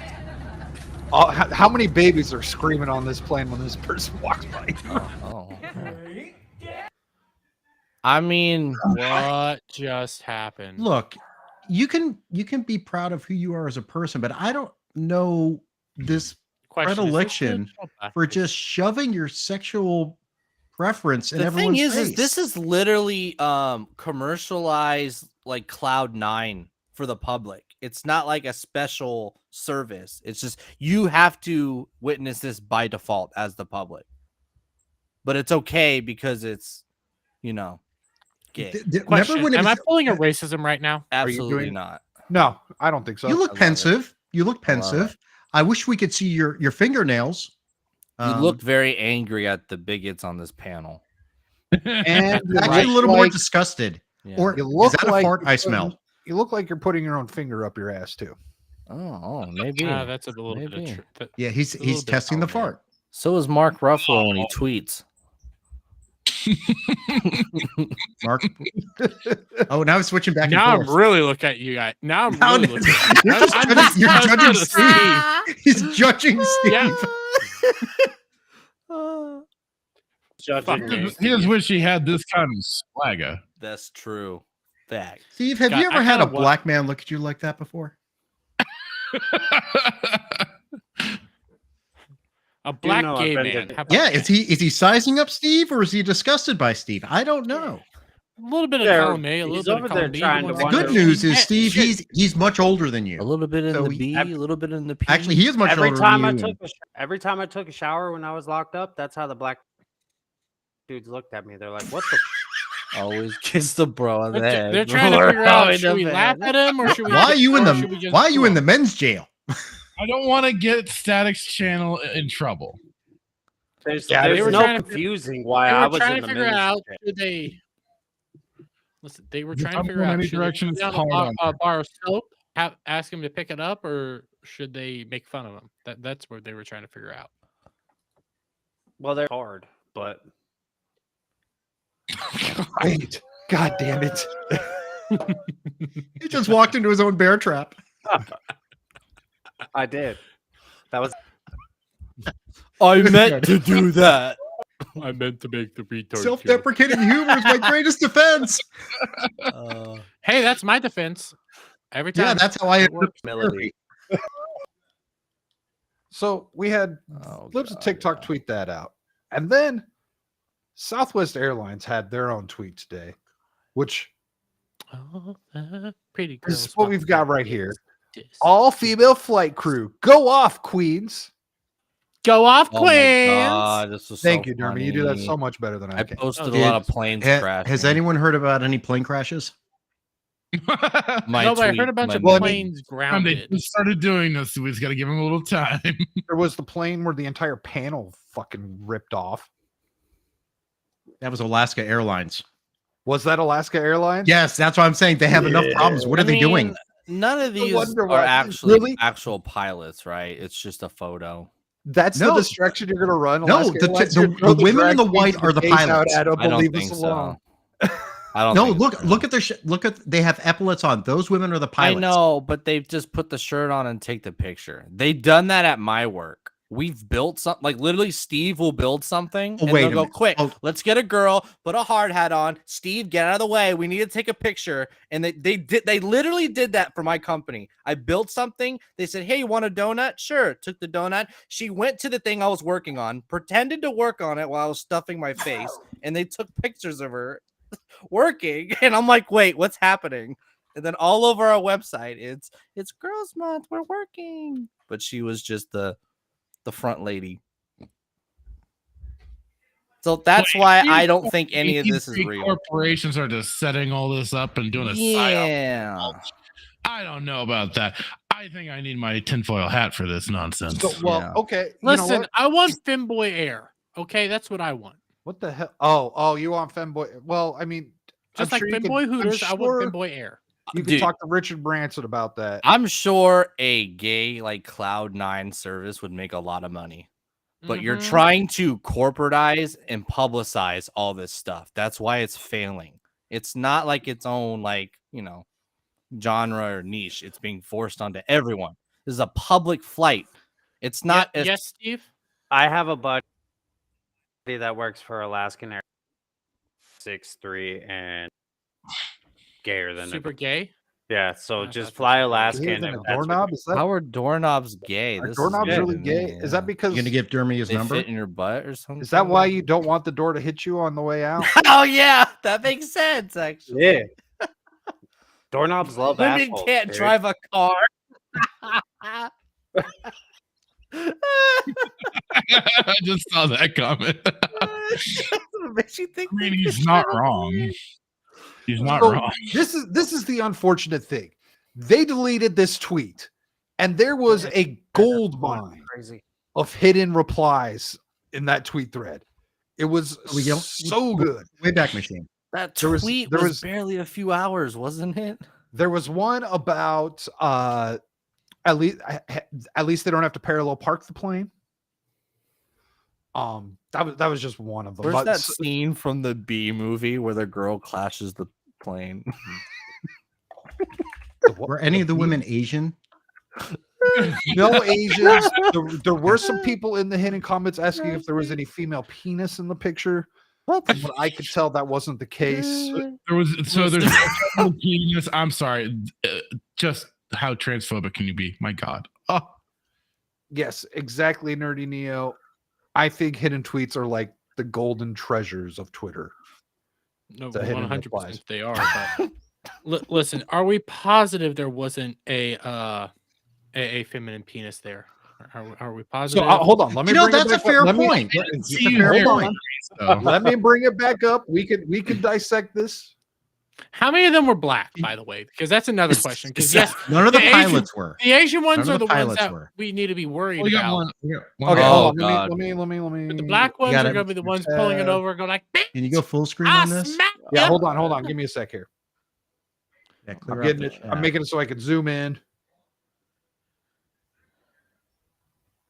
How many babies are screaming on this plane when this person walks by? Oh. I mean, What just happened? Look, you can be proud of who you are as a person, but I don't know this Question, predilection is this for just shoving your sexual preference in the everyone's thing face. is this is literally commercialized like Cloud9 for the public. It's not like a special service. It's just you have to witness this by default as the public. But it's okay because it's, gay. Question, when it am was- I pulling a racism right now? Absolutely doing- not. No, I don't think so. You look I love pensive. You look I love pensive. I wish we could see your fingernails. You look very angry at the bigots on this panel. and actually you a look little more like- disgusted. Yeah. Or You look is that like a fart you're I putting- smell? You look like you're putting your own finger up your ass too. Oh, maybe. That's a little bit Maybe. of truth. Yeah, he's a little bit testing the of color. fart. So is Mark Ruffalo when he tweets. Mark. Oh, now he's switching back Now and I'm forth. really looking at you guys. Now I'm Now- really looking at you. You're just I'm judging just Steve. He's judging Steve. Yeah. Judging me. He just wish he had this kind of swagger. That's true. Fact. Steve, have God, you ever I had a kinda black man look at you like that before? A black know gay I've been man. to- How about Yeah, that? is he sizing up Steve or is he disgusted by Steve? I don't know. A little bit of There- column A, a he's little bit over of there column B. trying to The wonder- good news is Yeah, Steve, shit. he's much older than A you. little bit in So the he- B, a little bit in the P. Actually, he is much Every older time than I you. took a shower when I was locked up, that's how the black dudes looked at me. They're like, "What the?" Always kiss the bro on the head. They're trying to figure out should we laugh at him or should we? Why are you in or should we the just Why are you in go? the men's jail? I don't want to get Static's channel in trouble. There's, Yeah, they there's were no trying to- confusing why They I were was trying in to the figure men's out jail. should they. Listen, they were If trying to I'm figure going out any should direction, they it's put down hard a on bar of soap, ask him to pick it up, or should they make fun of him? That's what they were trying to figure out. Well, they're hard, but Wait, god damn it! He just walked into his own bear trap. I did. That was I meant to do that. I meant to make the retard. Self-deprecating humor is my greatest defense. Hey, that's my defense. Every time. Yeah, that's how I melody. So we had Flips of TikTok tweet that out, and then Southwest Airlines had their own tweet today, which pretty is girls what we've got right here. this. All female flight crew, go off, queens. Go off, Oh Queens. my God, this was Thank so you, Dermy. You do that funny. so much better than I I can. posted a lot of planes crashing. Has anyone heard about any plane crashes? My No, but I tweet, heard a bunch my of meme. planes They grounded. just started doing this, so we just got to give them a little time. There was the plane where the entire panel fucking ripped off. That was Alaska Airlines. Was that Alaska Airlines? Yes, that's what I'm saying. They have enough problems. What are they doing? None of these wonder are why. actually Really? actual pilots, right? It's just a photo. That's No. the distraction you're going to run. No, Alaska Airlines, the you're gonna throw women in the drag white queens are the face out pilots. at 'em, I don't leave think us alone. so. I don't. No, think look, so. look at their look at. They have epaulets on. Those women are the pilots. I know, but they've just put the shirt on and take the picture. They've done that at my work. We've built something, like literally Steve will build something Oh, and wait they'll a go, minute. quick, Oh. let's get a girl, put a hard hat on. Steve, get out of the way. We need to take a picture. And they literally did that for my company. I built something. They said, hey, you want a donut? Sure. Took the donut. She went to the thing I was working on, pretended to work on it while I was stuffing my face, and they took pictures of her working. And I'm like, wait, what's happening? And then all over our website, it's Girls Month, we're working. But she was just the front lady. So that's why I don't think any of this is Big real. Corporations are just setting all this up and doing a Yeah. I don't know about that. I think I need my tinfoil hat for this nonsense. So, well, Yeah. okay. You know Listen, what? I want Femboy Air. Okay, that's what I want. What the hell? Oh, you want Femboy? Well, I mean, Just I'm like sure you Femboy could- I'm Hooters, I want sure Femboy Air. You can Dude. talk to Richard Branson about that. I'm sure a gay like Cloud9 service would make a lot of money. But you're Mhm. trying to corporatize and publicize all this stuff. That's why it's failing. It's not like its own genre or niche. It's being forced onto everyone. This is a public flight. It's not Yes, Steve. I have a buddy that works for Alaskan Air 6'3" and gayer than Super gay. Yeah, so I just thought fly that's Alaska. Gayer and than a that's what- doorknob? Is that how are doorknobs gay? are This doorknobs is really new to gay? me, Is that yeah. because You gonna give Dermy his they number? fit in your butt or something? is that why you don't want the door to hit you on the way out? Oh yeah, that makes sense actually. Yeah. Doorknobs love Women assholes. can't dude. drive a car. I just saw that comment. What makes you think I mean, they he's can not drive a wrong. He's not So, wrong. This is the unfortunate thing. They deleted this tweet, and there was a gold mine Crazy. of hidden replies in that tweet thread. It was We go- so good. Wayback Machine. That There was- tweet there was was- barely a few hours, wasn't it? There was one about at least they don't have to parallel park the plane. That was just one of them. Where's But that scene from the B movie where the girl clashes the plane? Were any of the women Asian? no Asians. There were some people in the hidden comments asking if there was any female penis in the picture. From what I could tell, that wasn't the case. There's no penis. I'm sorry. Just how transphobic can you be? My God. Oh, Yes, exactly, Nerdy Neo. I think hidden tweets are like the golden treasures of Twitter. No, The hidden 100% replies. they are. But listen, are we positive there wasn't a feminine penis there? Are we So positive? hold on. Let me. You know, bring it that's a back up. fair Let me- point. It's see a you fair here. point. so. Let me bring it back up. We could dissect this. How many of them were black, by the way? Because that's another question. Because yes, None of the The Asian- pilots were. the Asian ones None are of the the ones pilots that were. we need to be worried We got about. one. we got one. Okay, Oh, hold on. God. Let me. But the black ones gotta- are going to be the ones pulling it over, go like, "Bitch, Can you go full screen I on this? smacked Yeah, ya." hold on. Give me a sec here. Yeah, clear I'm up getting the it. I'm chat. making it so I can zoom in.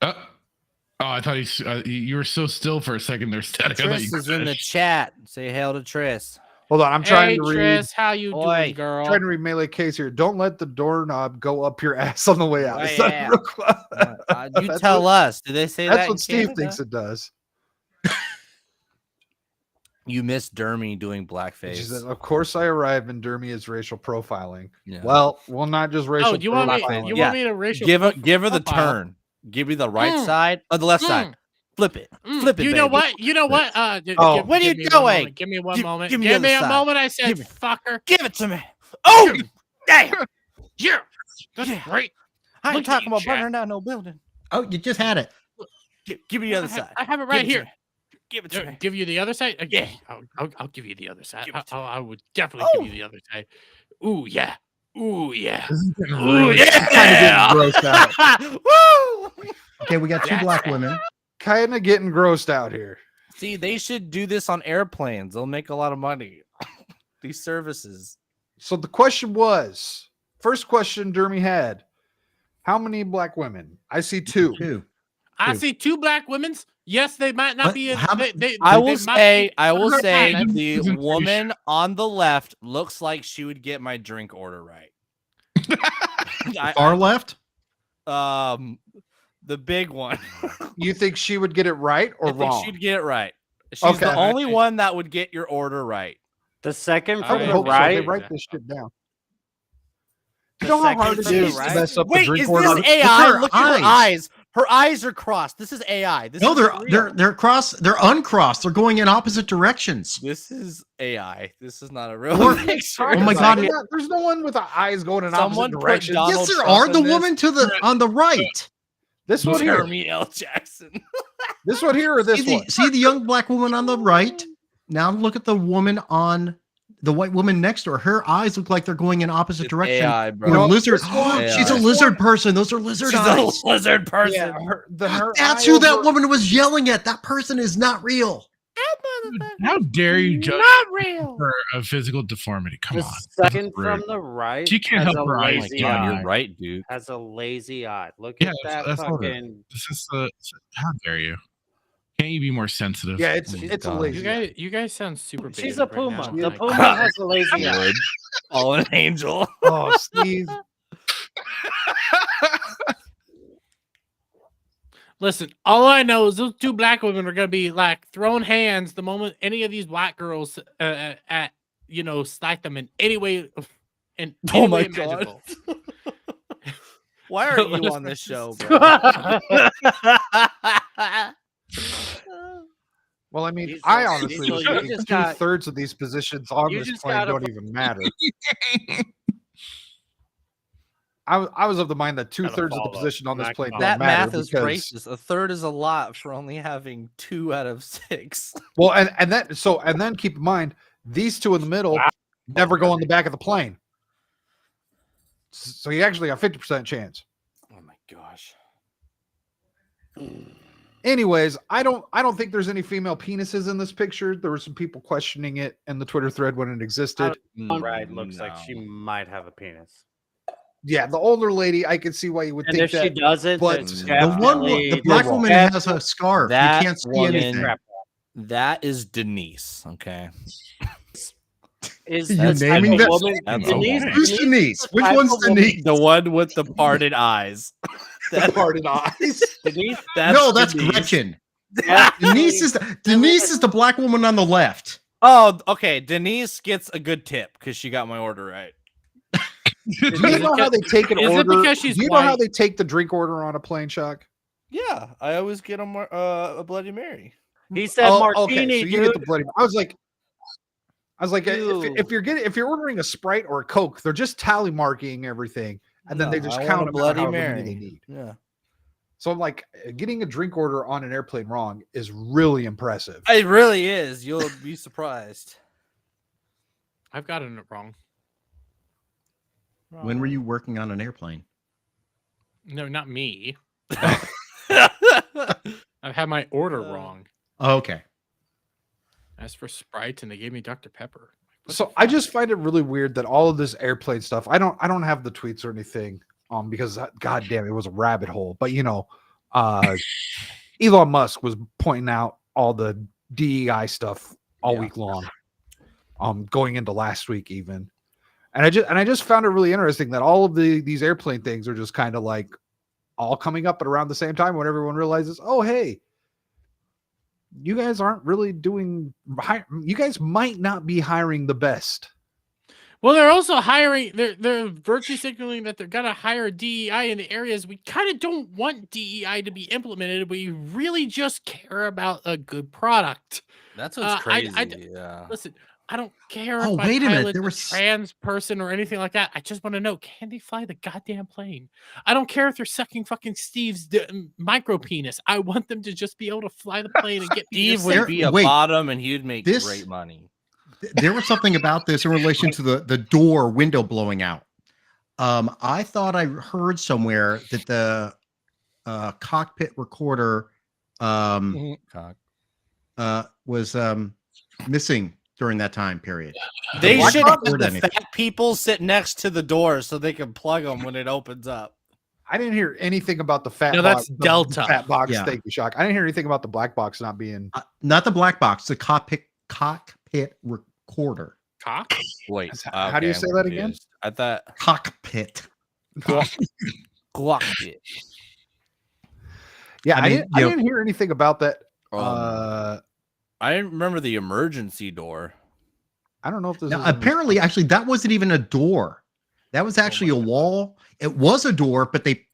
Oh, Oh, I thought you were so still for a second there, Static. Tris is in the chat. Say hail to Tris. Hold on, I'm trying to read. Tris, how you doing, girl? Trying to read Melee Case here. Don't let the doorknob go up your ass on the way out. Is that you tell us. Do they say that? That's what Steve thinks it does. You miss Dermy doing blackface. She said, of course, I arrive and Dermy is racial profiling. Yeah. Well, not just racial. Oh, you want me? You want me to racial? Give her the turn. Give me the right side or the left side. Flip it. Flip it. You know what? You know what? What are you doing? Give me one moment. Give me a moment. I said, fucker. Give it to me. Oh, damn. Yeah. That's great. I ain't talking about burning down no building. Oh, you just had it. Give me the other side. I have it right here. Give it to me. Give you the other side? Yeah. I'll give you the other side. I would definitely give you the other side. Ooh, yeah. Ooh, yeah. Ooh, yeah. Kind of getting grossed out. Woo! Okay, we got 2 black women. Kind of getting grossed out here. See, they should do this on airplanes. They'll make a lot of money. These services. So the question was, first question Dermy had, how many black women? I see 2. I see 2 black women's. Yes, they might not be. I will say the woman on the left looks like she would get my drink order right. Far left? The big one. You think she would get it right or wrong? I think she'd get it right. She's the only one that would get your order right. The second from the right. So they write this shit down. You know how hard it is to mess up the drink order? Is this AI? Look at her eyes. Her eyes are crossed. This is AI. They're crossed. They're uncrossed. They're going in opposite directions. This is AI. This is not a real picture. Oh my god! There's no one with the eyes going in opposite directions. Yes, there are. The woman on the right. This one here. Jeremy L. Jackson. This one here or this one? See the young black woman on the right. Now look at the woman on the white woman next to her. Her eyes look like they're going in opposite direction. AI, bro. Lizard. She's a lizard person. Those are lizard eyes. She's a lizard person. Yeah, that's who that woman was yelling at. That person is not real. How dare you judge for a physical deformity? Come on. Second from the right. She can't help her eyes. You're right, dude. Has a lazy eye. Look at that fucking. This is how dare you? Can't you be more sensitive? Yeah, it's a lazy. You guys sound super. She's a puma. Right the puma has a lazy eye. Oh, an angel. Oh, Steve. Listen, all I know is those 2 black women are gonna be like throwing hands the moment any of these black girls slight them in any way. Oh my god! Why are you on this show, bro? Well, I mean, I honestly think 2/3 of these positions on this plane don't even matter. I was of the mind that 2/3 of the position on this plane don't matter. That math is racist. 1/3 is a lot for only having 2 out of 6. Well, and then keep in mind these 2 in the middle never go on the back of the plane. So you actually got 50% chance. Oh my gosh. Anyways, I don't think there's any female penises in this picture. There were some people questioning it in the Twitter thread when it existed. Right, looks like she might have a penis. Yeah, the older lady, I can see why you would think if that. She doesn't, but the black woman has a scarf. You can't see anything. That is Denise. Okay. Is you naming that woman? Denise? Who's Denise? Which one's Denise? The one with the parted eyes. The parted eyes. Denise? That's Gretchen. Denise is the black woman on the left. Oh, okay. Denise gets a good tip because she got my order right. Do you know how they take an order? Because she's Do you know how they take the drink order on a plane, Chuck? Yeah, I always get a Bloody Mary. He said martini. Okay, so you get the Bloody Mary. I was like, if you're ordering a Sprite or a Coke, they're just tally marking everything, and then they just count a Bloody Mary they need. Yeah. So I'm like, getting a drink order on an airplane wrong is really impressive. It really is. You'll be surprised. I've gotten it wrong. When were you working on an airplane? No, not me. I've had my order wrong. Oh, okay. As for Sprite, and they gave me Dr. Pepper. So I just find it really weird that all of this airplane stuff. I don't have the tweets or anything because god damn it was a rabbit hole. But Elon Musk was pointing out all the DEI stuff all week long, going into last week even. And I just found it really interesting that all of these airplane things are just kind of like all coming up at around the same time when everyone realizes, oh, hey, you guys aren't really you guys might not be hiring the best. Well, they're also hiring, they're virtue signaling that they're going to hire DEI in the areas we kind of don't want DEI to be implemented. We really just care about a good product. That's what's crazy. Listen, I don't care Oh, if my wait a minute. pilot's There a was trans person or anything like that. I just want to know, can they fly the goddamn plane? I don't care if they're sucking fucking Steve's micro penis. I want them to just be able to fly the plane and get Steve would be a bottom and he'd make great money. There was something about this in relation to the door window blowing out. I thought I heard somewhere that the cockpit recorder was missing during that time period. They should have the fat people sit next to the door so they can plug them when it opens up. I didn't hear anything about the fat box. That's Delta. The fat box. Yeah. Thank you, Shock. I didn't hear anything about the black box not being not the black box, the cockpit recorder. Wait, how do you say that again? I thought cockpit. Cockpit. Yeah, I didn't hear anything about that. I remember the emergency door. I don't know if this now, apparently actually that wasn't even a door. That was actually a wall. It was a door, but they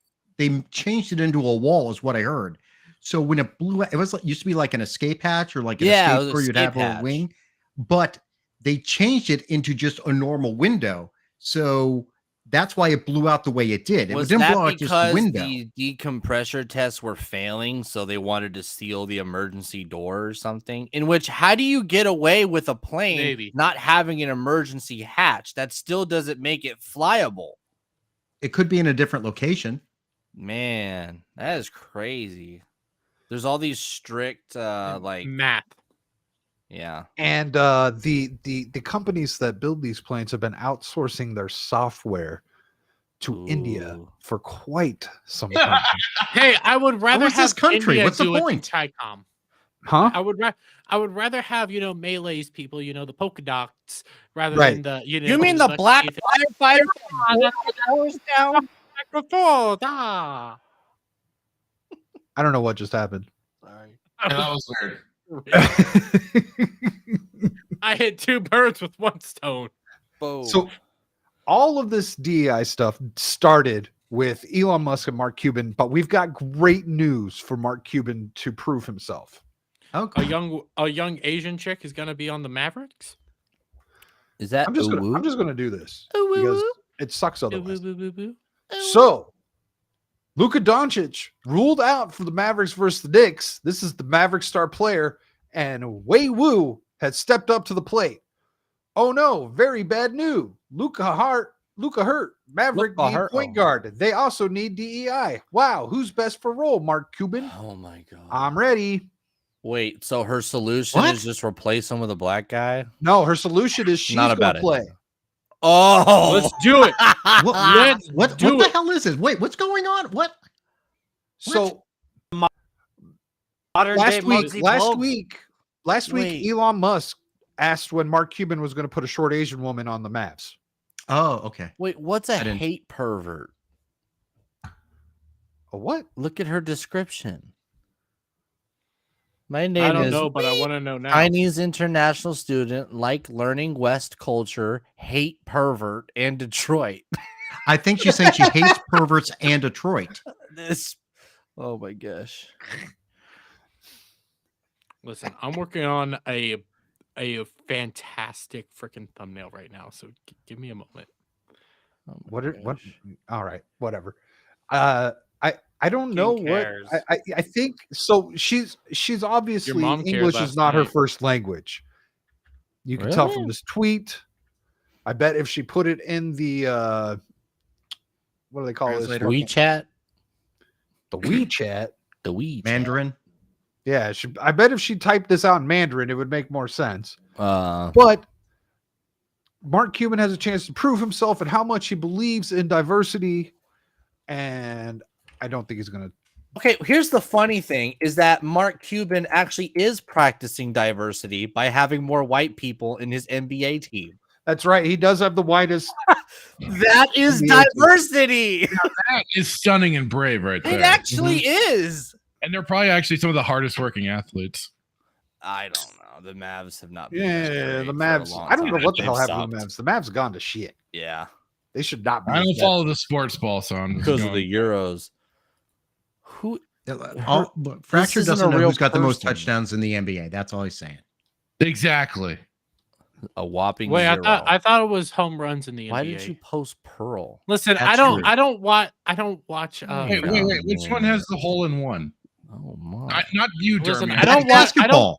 changed it into a wall is what I heard. So when it blew out, it was used to be like an escape hatch or like an escape where you'd have a wing, but they changed it into just a normal window. So that's why it blew out the way it did. It didn't blow out just the window. The decompressor tests were failing, so they wanted to seal the emergency door or something. In which, how do you get away with a plane not having an emergency hatch? That still doesn't make it flyable. It could be in a different location. Man, that is crazy. There's all these strict like math. Yeah. And the companies that build these planes have been outsourcing their software to India for quite some time. Hey, I would rather have this country. India What's the do point? It than Chicom. Huh? I would rather have Malays people, the polka dots, rather than the You mean the black firefighter down? I don't know what just happened. Sorry. That was weird. I hit two birds with one stone. Boom. So all of this DEI stuff started with Elon Musk and Mark Cuban, but we've got great news for Mark Cuban to prove himself. Okay. A young Asian chick is gonna be on the Mavericks. Is that I'm just gonna do this because it sucks otherwise. So Luka Doncic ruled out for the Mavericks versus the Knicks. This is the Mavericks star player, and Wei Wu had stepped up to the plate. Oh no, very bad news. Luka hurt. Maverick need point guard. They also need DEI. Wow, who's best for role? Mark Cuban. Oh my god. I'm ready. Wait, so her solution is just replace him with a black guy? No, her solution is she's going to play. Oh, let's do it. What the hell is this? Wait, what's going on? What? So last week, Elon Musk asked when Mark Cuban was going to put a short Asian woman on the Mavs. Oh, okay. Wait, what's a hate pervert? A what? Look at her description. My name is I don't know, but I want to know now. Chinese international student, like learning West culture, hate pervert, and Detroit. I think she's saying she hates perverts and Detroit. Oh my gosh. Listen, I'm working on a fantastic freaking thumbnail right now, so give me a moment. What? All right, whatever. I don't know what I think. So she's obviously English is not her first language. You can tell from this tweet. I bet if she put it in the what do they call this? WeChat. The WeChat. The WeChat. Mandarin. Yeah, I bet if she typed this out in Mandarin, it would make more sense. But Mark Cuban has a chance to prove himself and how much he believes in diversity, and I don't think he's going to Okay, here's the funny thing is that Mark Cuban actually is practicing diversity by having more white people in his NBA team. That's right. He does have the whitest. That is diversity. Now that is stunning and brave right there. It actually is. And they're probably actually some of the hardest working athletes. I don't know. The Mavs have not been the Mavs. I don't know what the hell happened to the Mavs. The Mavs gone to shit. Yeah. They should not be. I don't follow the sports ball, so I'm because of the Euros. Who Fracture doesn't know who's got the most touchdowns in the NBA. That's all he's saying. Exactly. A whopping. Wait, zero. I thought it was home runs in the NBA. Why did you post Pearl? Listen, That's I don't watch. Wait. Which one has the hole in one? Oh my! Not you, Listen, Dermy. I don't basketball.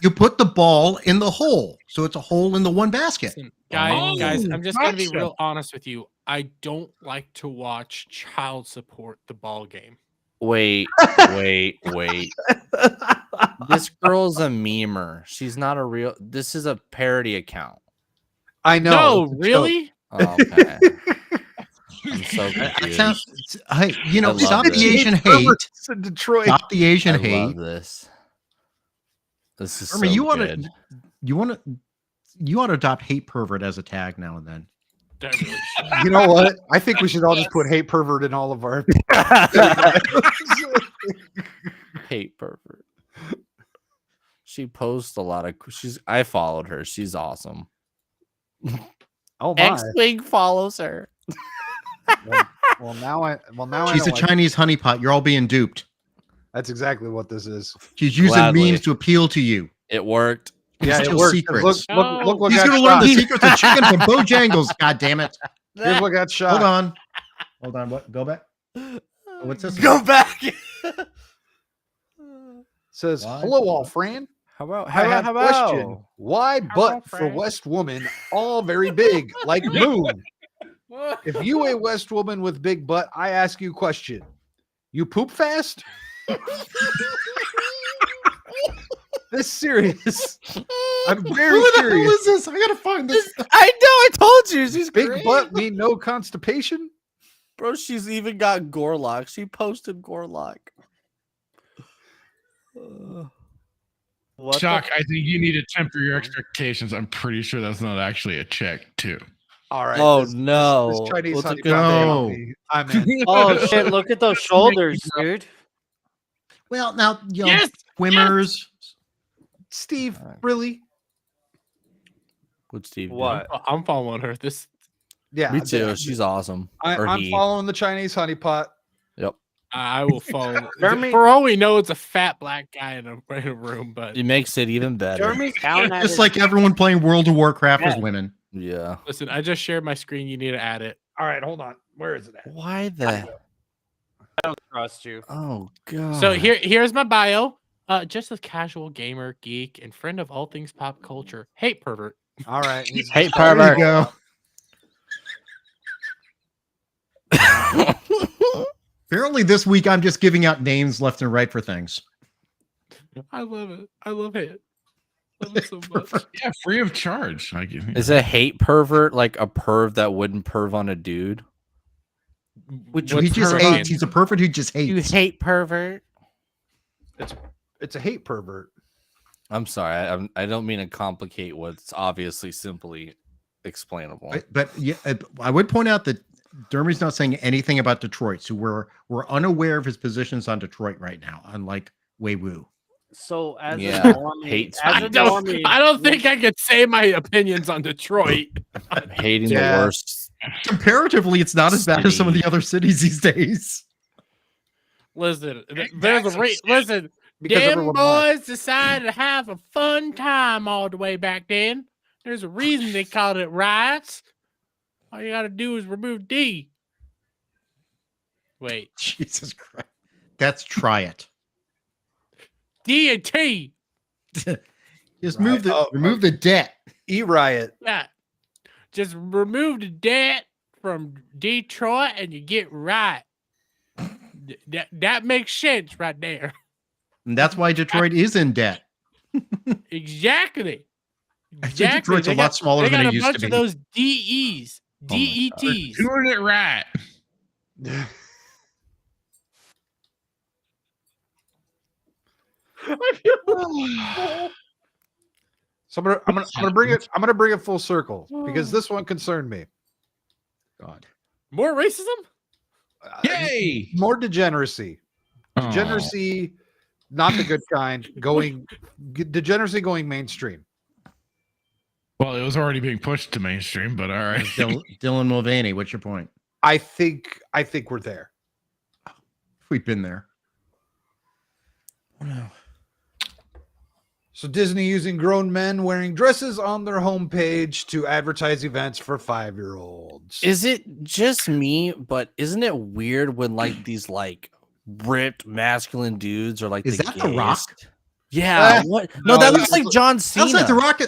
You put the ball in the hole, so it's a hole in the one basket. Listen, guys, I'm just gonna be gotcha. real honest with you. I don't like to watch child support the ball game. Wait. This girl's a memer. She's not a real. This is a parody account. I know. No, really? Okay. I'm so confused. Hey, stop this. the Asian hate. In Detroit. Stop the Asian I hate. love this. This is I mean, so you good. want to adopt hate pervert as a tag now and then. You know what? I think we should all just put hate pervert in all of our. Hate pervert. She posts a lot of. I followed her. She's awesome. Oh my! X-Wing follows her. Well, now she's a Chinese honeypot. You're all being duped. That's exactly what this is. She's using memes to appeal to you. It worked. Yeah, it worked. Secrets. Look what he's got gonna shot. learn the secrets of chicken from Bojangles. God damn it! Here's what got shot. Hold on. What? Go back. What's this? Go back. Says hello, all friend. How about question? Why butt for West woman all very big like moon? If you a West woman with big butt, I ask you question. You poop fast? This serious. I'm very Who the curious. hell is this? I gotta find this. I know. I told you. She's Big great. butt mean no constipation? Bro, she's even got Gorlock. She posted Gorlock. Shock, I think you need to temper your expectations. I'm pretty sure that's not actually a check, too. All right. Oh, this no. Chinese What's a honey good pot name? I'm in. Oh shit! Look at those shoulders, dude. Well, now Yes, swimmers. Steve, really? What's Steve? What? I'm following her. This. Yeah. Me too. She's awesome. I'm following the Chinese honeypot. Yep. I will follow. Jeremy- For all we know, it's a fat black guy in a room, but It makes it even better. Jeremy's down at Just like everyone playing World of Warcraft is women. Yeah. listen, I just shared my screen. You need to add it. All right, hold on. Where is it at? Why the? trust you. Oh god. So here's my bio. Just a casual gamer, geek, and friend of all things pop culture. Hate pervert. All right. Hate There pervert. you go. Apparently, this week I'm just giving out names left and right for things. I love it. I love it. I love it so much. Yeah, free of charge. Is a hate pervert like a perv that wouldn't perv on a dude? Which He just pervert hates. mean? He's a pervert who just You hates. hate pervert? It's a hate pervert. I'm sorry. I don't mean to complicate what's obviously simply explainable. But yeah, I would point out that Dermy's not saying anything about Detroit, so we're unaware of his positions on Detroit right now, unlike Wei Wu. So as Yeah, a normie, hates as a normie, I don't think I could say my opinions on Detroit. Hating Yeah. the worst. Comparatively, it's not as bad as some of the other cities these days. Listen, there's a listen. Because Them everyone lies. boys decided to have a fun time all the way back then. There's a reason they called it riots. All you got to do is remove D. Wait, Jesus Christ, that's try it. D and T. Just Right. remove the debt. E-Riot. Yeah, just remove the debt from Detroit and you get right. That makes sense right there. And that's why Detroit is in debt. Exactly. Actually, Detroit's a lot smaller than it used to They got a bunch be. of those DEs, DETs. Doing it right. So I'm gonna bring it full circle because this one concerned me. God. More racism? Yay! More degeneracy. Degeneracy, not the good kind. Degeneracy going mainstream. Well, it was already being pushed to mainstream, but all right. Dylan Mulvaney, what's your point? I think we're there. We've been there. Oh, no. So Disney using grown men wearing dresses on their homepage to advertise events for 5-year-olds. Is it just me? But isn't it weird when like these like ripped masculine dudes are like Is the that The Rock? Yeah. What? No, that looks like John Cena. That's like The Rock.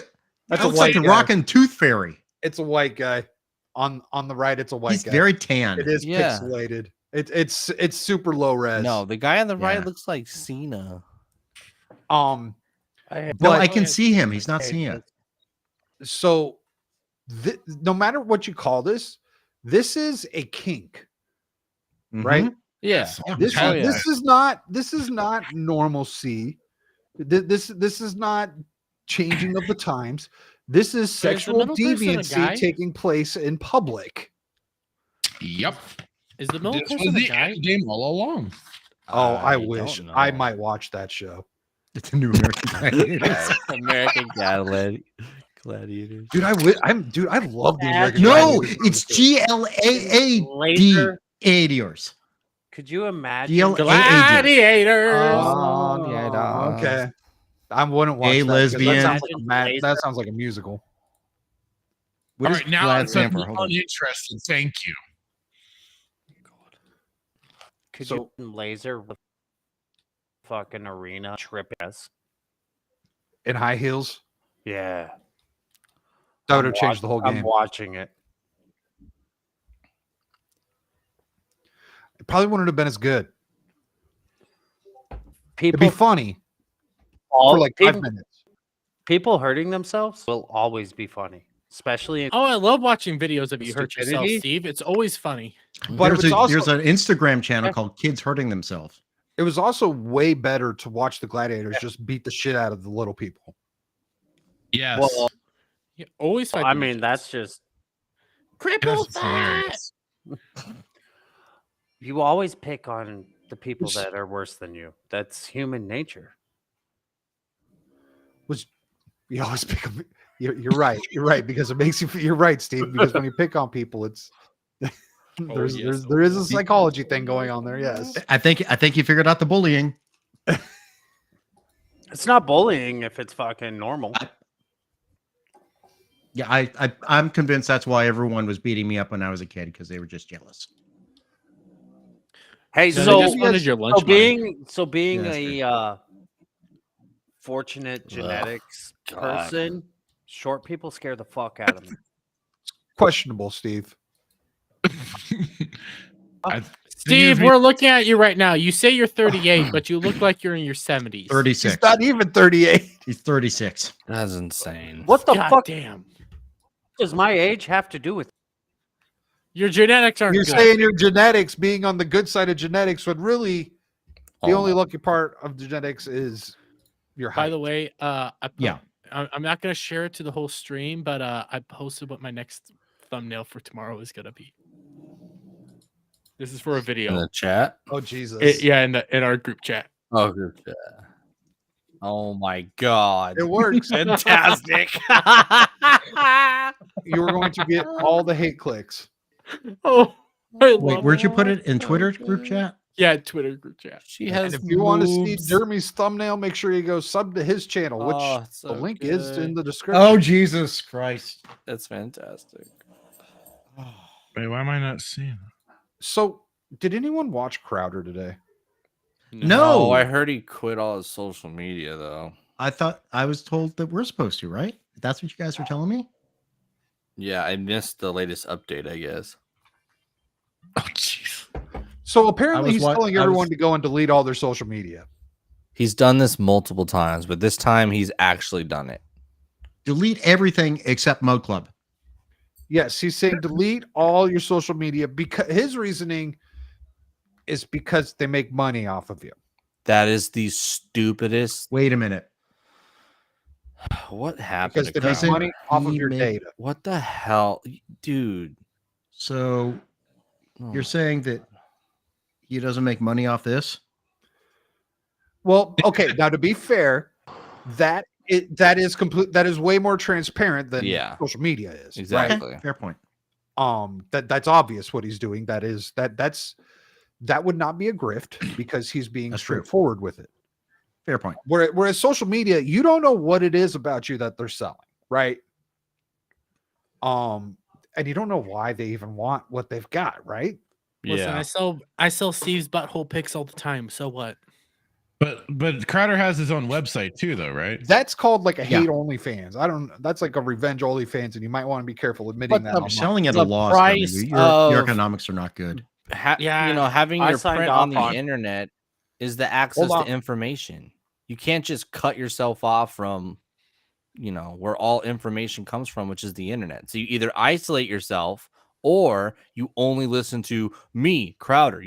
That's looks like the Rock and Tooth Fairy. It's a white guy. On the right, it's a white guy. He's very tan. It is pixelated. It's super low res. No, the guy on the right looks like Cena. I can see him. He's not Cena. So, no matter what you call this is a kink, right? Yeah. This is not normalcy. This is not changing of the times. This is sexual deviancy taking place in public. Yep. Is the middle This person was a the guy? end game all along. Oh, I wish I might watch that show. It's a new American Gladiators. American Gladiators. Dude, I love the American No, Gladiators. it's Gladiators. Could you imagine? Gladiators. Oh, okay. I wouldn't watch that. Lesbian. That sounds like a musical. All right, now I'm uninterested. Thank you. Could you laser with fucking arena trip us? In high heels? Yeah. That would have changed the whole game. I'm watching it. It probably wouldn't have been as good. It'd be funny for like 5 minutes. People hurting themselves will always be funny, especially in I love watching videos of you hurt yourself, Steve. It's always funny. But there's an Instagram channel called Kids Hurting Themselves. It was also way better to watch the gladiators just beat the shit out of the little people. Yes. Well, you always fight. I mean, that's just cripple fat. You always pick on the people that are worse than you. That's human nature. You always pick on. You're right. You're right because it makes you. You're right, Steve. Because when you pick on people, it's there is a psychology thing going on there. Yes, I think you figured out the bullying. It's not bullying if it's fucking normal. I'm convinced that's why everyone was beating me up when I was a kid because they were just jealous. Hey, being a fortunate genetics person, short people scare the fuck out of me. Questionable, Steve. Steve, we're looking at you right now. You say you're 38, but you look like you're in your 70s. 36. He's not even 38. He's 36. That's insane. What the fuck? Damn. Does my age have to do with? Your genetics aren't You're good. saying your genetics being on the good side of genetics when really the only lucky part of genetics is your height. By the way, I'm not going to share it to the whole stream, but I posted what my next thumbnail for tomorrow is going to be. This is for a video. In the chat? Oh, Jesus. In our group chat. Oh, group chat. Oh, my God. It works. Fantastic. You were going to get all the hate clicks. Oh, wait, where'd you put it? In Twitter group chat? Yeah, Twitter group chat. She has. And if you want to see Jeremy's thumbnail, make sure you go sub to his channel, which the link is in the description. Oh, Jesus Christ. That's fantastic. Wait, why am I not seeing it? So, did anyone watch Crowder today? No. I heard he quit all his social media, though. I was told that we're supposed to, right? That's what you guys were telling me? Yeah, I missed the latest update, I guess. Oh, jeez. So apparently he's telling everyone to go and delete all their social media. He's done this multiple times, but this time he's actually done it. Delete everything except Mode Club. Yes, he's saying delete all your social media because his reasoning is because they make money off of you. That is the stupidest. Wait a minute. What happened? Because they make money off of your data. What the hell, dude? So you're saying that he doesn't make money off this? Well, okay. Now, to be fair, that is way more transparent than social media is. Exactly. Right? Fair point. That's obvious what he's doing. That would not be a grift because he's being straightforward with it. Fair point. Whereas social media, you don't know what it is about you that they're selling, right? And you don't know why they even want what they've got, right? Listen, I sell Steve's butthole pics all the time. So what? But Crowder has his own website too, though, right? That's called like a hate OnlyFans. That's like a revenge OnlyFans, and you might want to be careful admitting that. You're selling at a loss. Your economics are not good. Having your print on the internet is the access to information. You can't just cut yourself off from, where all information comes from, which is the internet. So you either isolate yourself or you only listen to me, Crowder.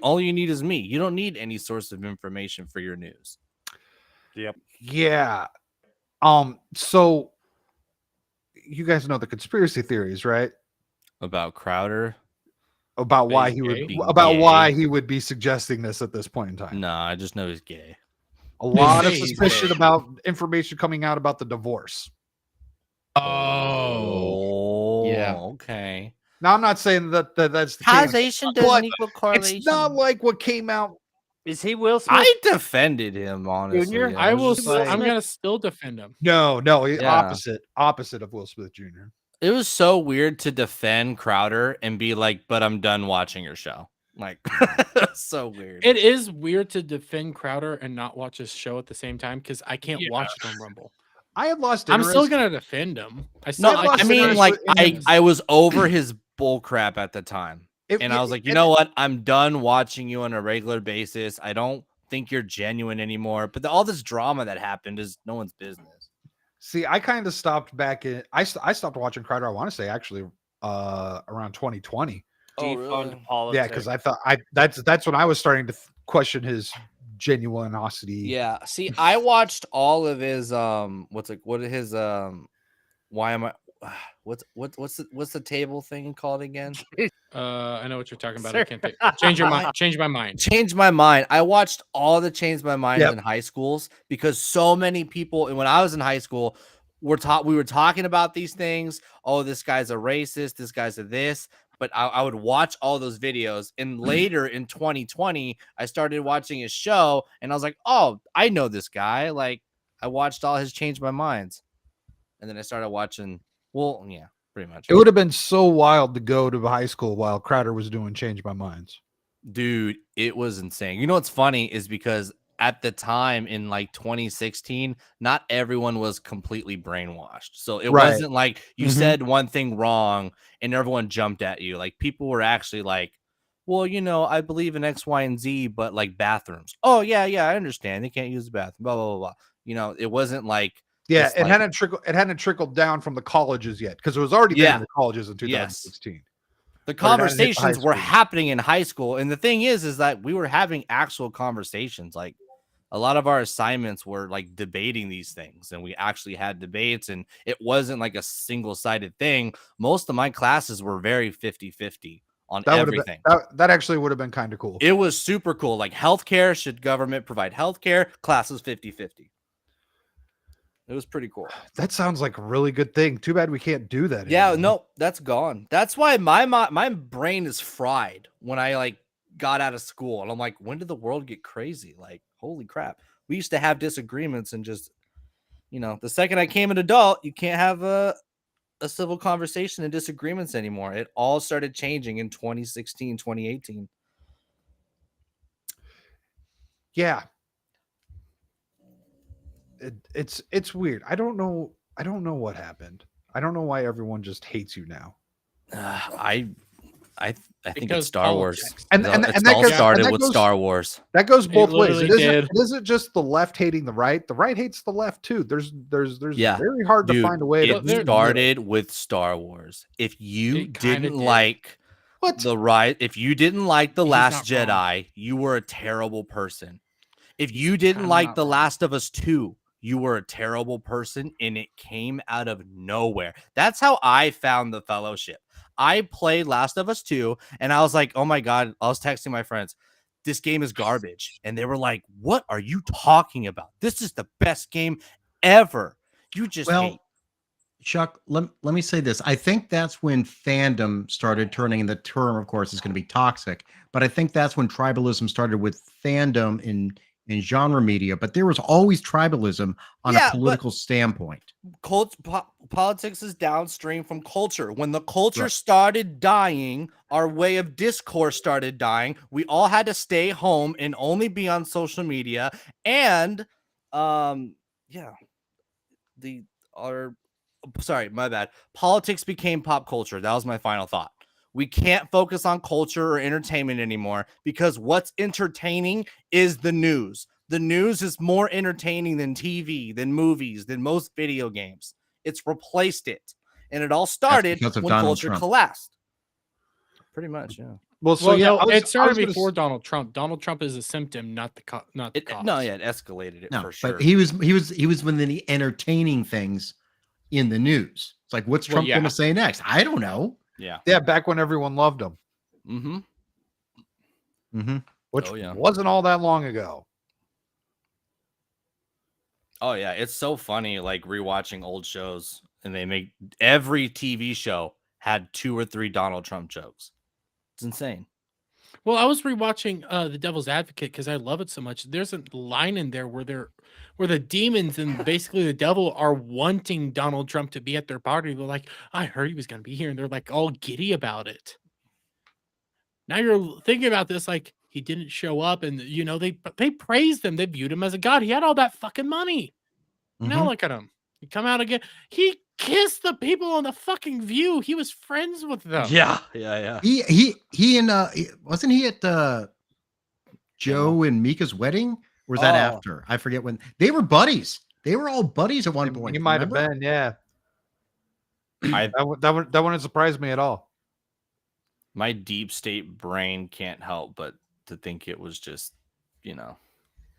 All you need is me. You don't need any source of information for your news. Yep. Yeah. So you guys know the conspiracy theories, right? About Crowder? About why he would be suggesting this at this point in time. No, I just know he's gay. A lot of suspicion about information coming out about the divorce. Oh, yeah. Okay. Now, I'm not saying that's the causation doesn't equal correlation. It's not like what came out. Is he Will Smith? I defended him, honestly. Junior? I'm gonna still defend him. No, opposite of Will Smith Jr. It was so weird to defend Crowder and be like, but I'm done watching your show. Like, so weird. It is weird to defend Crowder and not watch his show at the same time because I can't watch it on Rumble. I had lost interest. I'm still gonna defend him. I was over his bull crap at the time. I was like, you know what? I'm done watching you on a regular basis. I don't think you're genuine anymore. But all this drama that happened is no one's business. See, I kind of stopped back in. I stopped watching Crowder. I want to say actually around 2020. Defund politics. Yeah, because I thought that's when I was starting to question his genuinosity. Yeah. See, I watched all of his what's the table thing called again? I know what you're talking about. I can't think. Change my mind. Change my mind. I watched all the Change My Mind in high schools because so many people, and when I was in high school, we were talking about these things. Oh, this guy's a racist, this guy's a this. But I would watch all those videos. And later in 2020, I started watching his show and I was like, oh, I know this guy. Like, I watched all his Change My Minds. And then I started watching, pretty much. It would have been so wild to go to high school while Crowder was doing Change My Minds. Dude, it was insane. You know what's funny is because at the time in like 2016, not everyone was completely brainwashed. So it wasn't like you said one thing wrong and everyone jumped at you. Like people were actually like, well, I believe in X, Y, and Z, but like bathrooms. Oh, yeah, I understand. They can't use the bathroom, blah, blah, blah, blah. It wasn't like. Yeah, it hadn't trickled down from the colleges yet because it was already there in the colleges in 2016. Yes. The conversations were happening in high school. And the thing is that we were having actual conversations. Like a lot of our assignments were like debating these things and we actually had debates and it wasn't like a single-sided thing. Most of my classes were very 50-50 on everything. That actually would have been kind of cool. It was super cool. Like healthcare, should government provide healthcare? Classes 50-50. It was pretty cool. That sounds like a really good thing. Too bad we can't do that. Yeah, no, that's gone. That's why my brain is fried when I like got out of school. And I'm like, when did the world get crazy? Like, holy crap. We used to have disagreements and just, the second I came an adult, you can't have a civil conversation and disagreements anymore. It all started changing in 2016, 2018. Yeah. It's weird. I don't know what happened. I don't know why everyone just hates you now. I think it's Star Wars. And that all started with Star Wars. That goes both ways. It isn't just the left hating the right. The right hates the left too. There's very hard to find a way. It started with Star Wars. If you didn't like the right, if you didn't like The Last Jedi, you were a terrible person. If you didn't like The Last of Us 2, you were a terrible person, and it came out of nowhere. That's how I found The Fellowship. I played Last of Us 2, and I was like, oh my God, I was texting my friends, this game is garbage. And they were like, what are you talking about? This is the best game ever. You just hate. Chuck, let me say this. I think that's when fandom started turning, and the term, of course, is going to be toxic. But I think that's when tribalism started with fandom in genre media. But there was always tribalism on a political standpoint. Politics is downstream from culture. When the culture started dying, our way of discourse started dying. We all had to stay home and only be on social media. And sorry, my bad. Politics became pop culture. That was my final thought. We can't focus on culture or entertainment anymore because what's entertaining is the news. The news is more entertaining than TV, than movies, than most video games. It's replaced it. And it all started when culture collapsed. Pretty much, yeah. It started before Donald Trump. Donald Trump is a symptom, not the cause. No, yeah, it escalated it for sure. But he was within the entertaining things in the news. It's like, what's Trump going to say next? I don't know. Yeah, back when everyone loved him. Which wasn't all that long ago. Oh yeah, it's so funny, like rewatching old shows, and they make every TV show had 2 or 3 Donald Trump jokes. It's insane. Well, I was rewatching The Devil's Advocate because I love it so much. There's a line in there where the demons and basically the devil are wanting Donald Trump to be at their party. They're like, I heard he was going to be here, and they're like all giddy about it. Now you're thinking about this like he didn't show up, and they praised him. They viewed him as a god. He had all that fucking money. Now look at him. He come out again. He kissed the people on the fucking View. He was friends with them. Yeah. He and wasn't he at Joe and Mika's wedding? Or was that after? I forget when. They were buddies. They were all buddies at one point. He might have been, yeah. That wouldn't surprise me at all. My deep state brain can't help but to think it was just,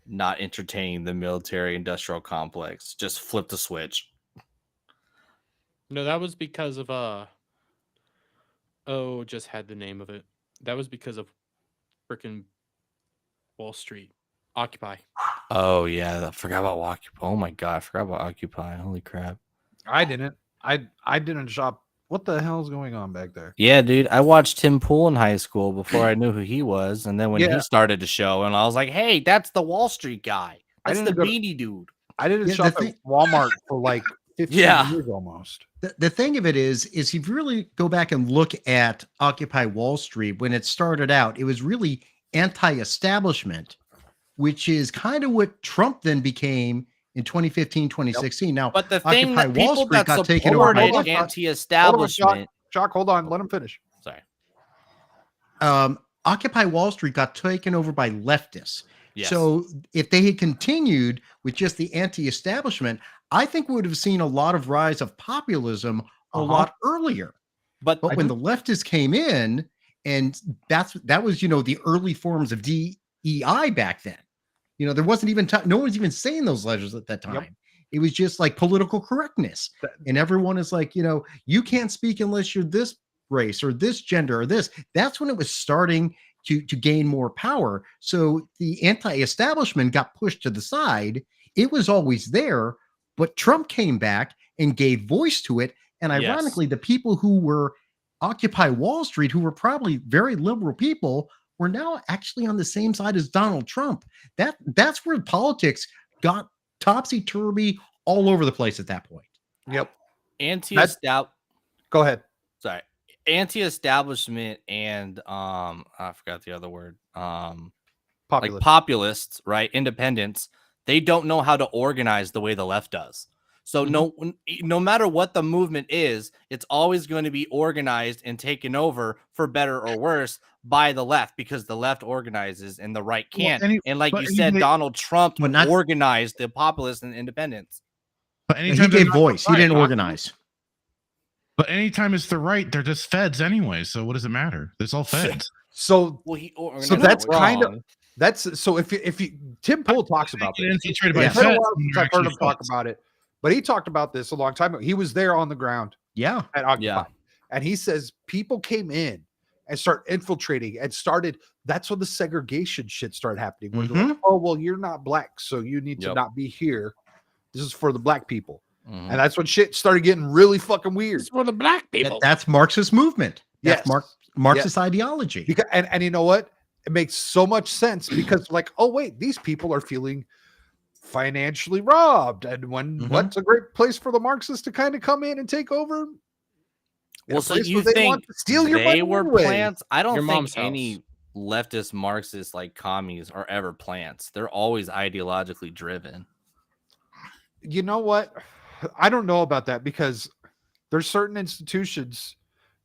not entertaining the military industrial complex. Just flip the switch. No, that was because of just had the name of it. That was because of freaking Wall Street. Occupy. Oh yeah, I forgot about Occupy. Oh my god, I forgot about Occupy. Holy crap. I didn't. I didn't shop. What the hell is going on back there? Yeah, dude. I watched Tim Pool in high school before I knew who he was. And then when he started to show, and I was like, hey, that's the Wall Street guy. That's the beanie dude. I didn't shop at Walmart for like 15 years almost. The thing of it is if you really go back and look at Occupy Wall Street, when it started out, it was really anti-establishment, which is kind of what Trump then became in 2015, 2016. Yep. Now, but the thing that people that supported anti-establishment. Chuck, hold on. Let him finish. Sorry. Occupy Wall Street got taken over by leftists. Yes. So if they had continued with just the anti-establishment, I think we would have seen a lot of rise of populism a lot earlier. But when the leftists came in, and that was, the early forms of DEI back then. There wasn't even no one's even saying those letters at that time. Yep. It was just like political correctness. And everyone is like, you can't speak unless you're this race or this gender or this. That's when it was starting to gain more power. So the anti-establishment got pushed to the side. It was always there, but Trump came back and gave voice to it. And ironically, the people who were Occupy Wall Street, who were probably very liberal people, were now actually on the same side as Donald Trump. That's where politics got topsy-turvy all over the place at that point. Yep. Go ahead. Sorry. Anti-establishment and I forgot the other word. Like populists, right? Independents. They don't know how to organize the way the left does. So no matter what the movement is, it's always going to be organized and taken over for better or worse by the left, because the left organizes and the right can't. And like you said, Donald Trump organized the populists and independents. But he gave voice. He didn't organize. But anytime it's the right, they're just feds anyway. So what does it matter? It's all feds. So that's That's so if you Tim Pool talks about this. It's been a Feds, while since I've heard him talk about it, but he talked about this a long time ago. He was there on the ground. Yeah. At Occupy. And he says people came in and start infiltrating and that's when the segregation shit started happening. Where they're like, oh, well, you're not black, so you need to not be here. This is for the black people. And that's when shit started getting really fucking weird. It's for the black people. That's Marxist movement. That's Marxist ideology. Because, and you know what? It makes so much sense because like, oh wait, these people are feeling financially robbed. And what's a great place for the Marxists to kind of come in and take over? Well, so you think steal your they were plants? I don't think any leftist Marxist like commies are ever plants. They're always ideologically driven. You know what? I don't know about that because there's certain institutions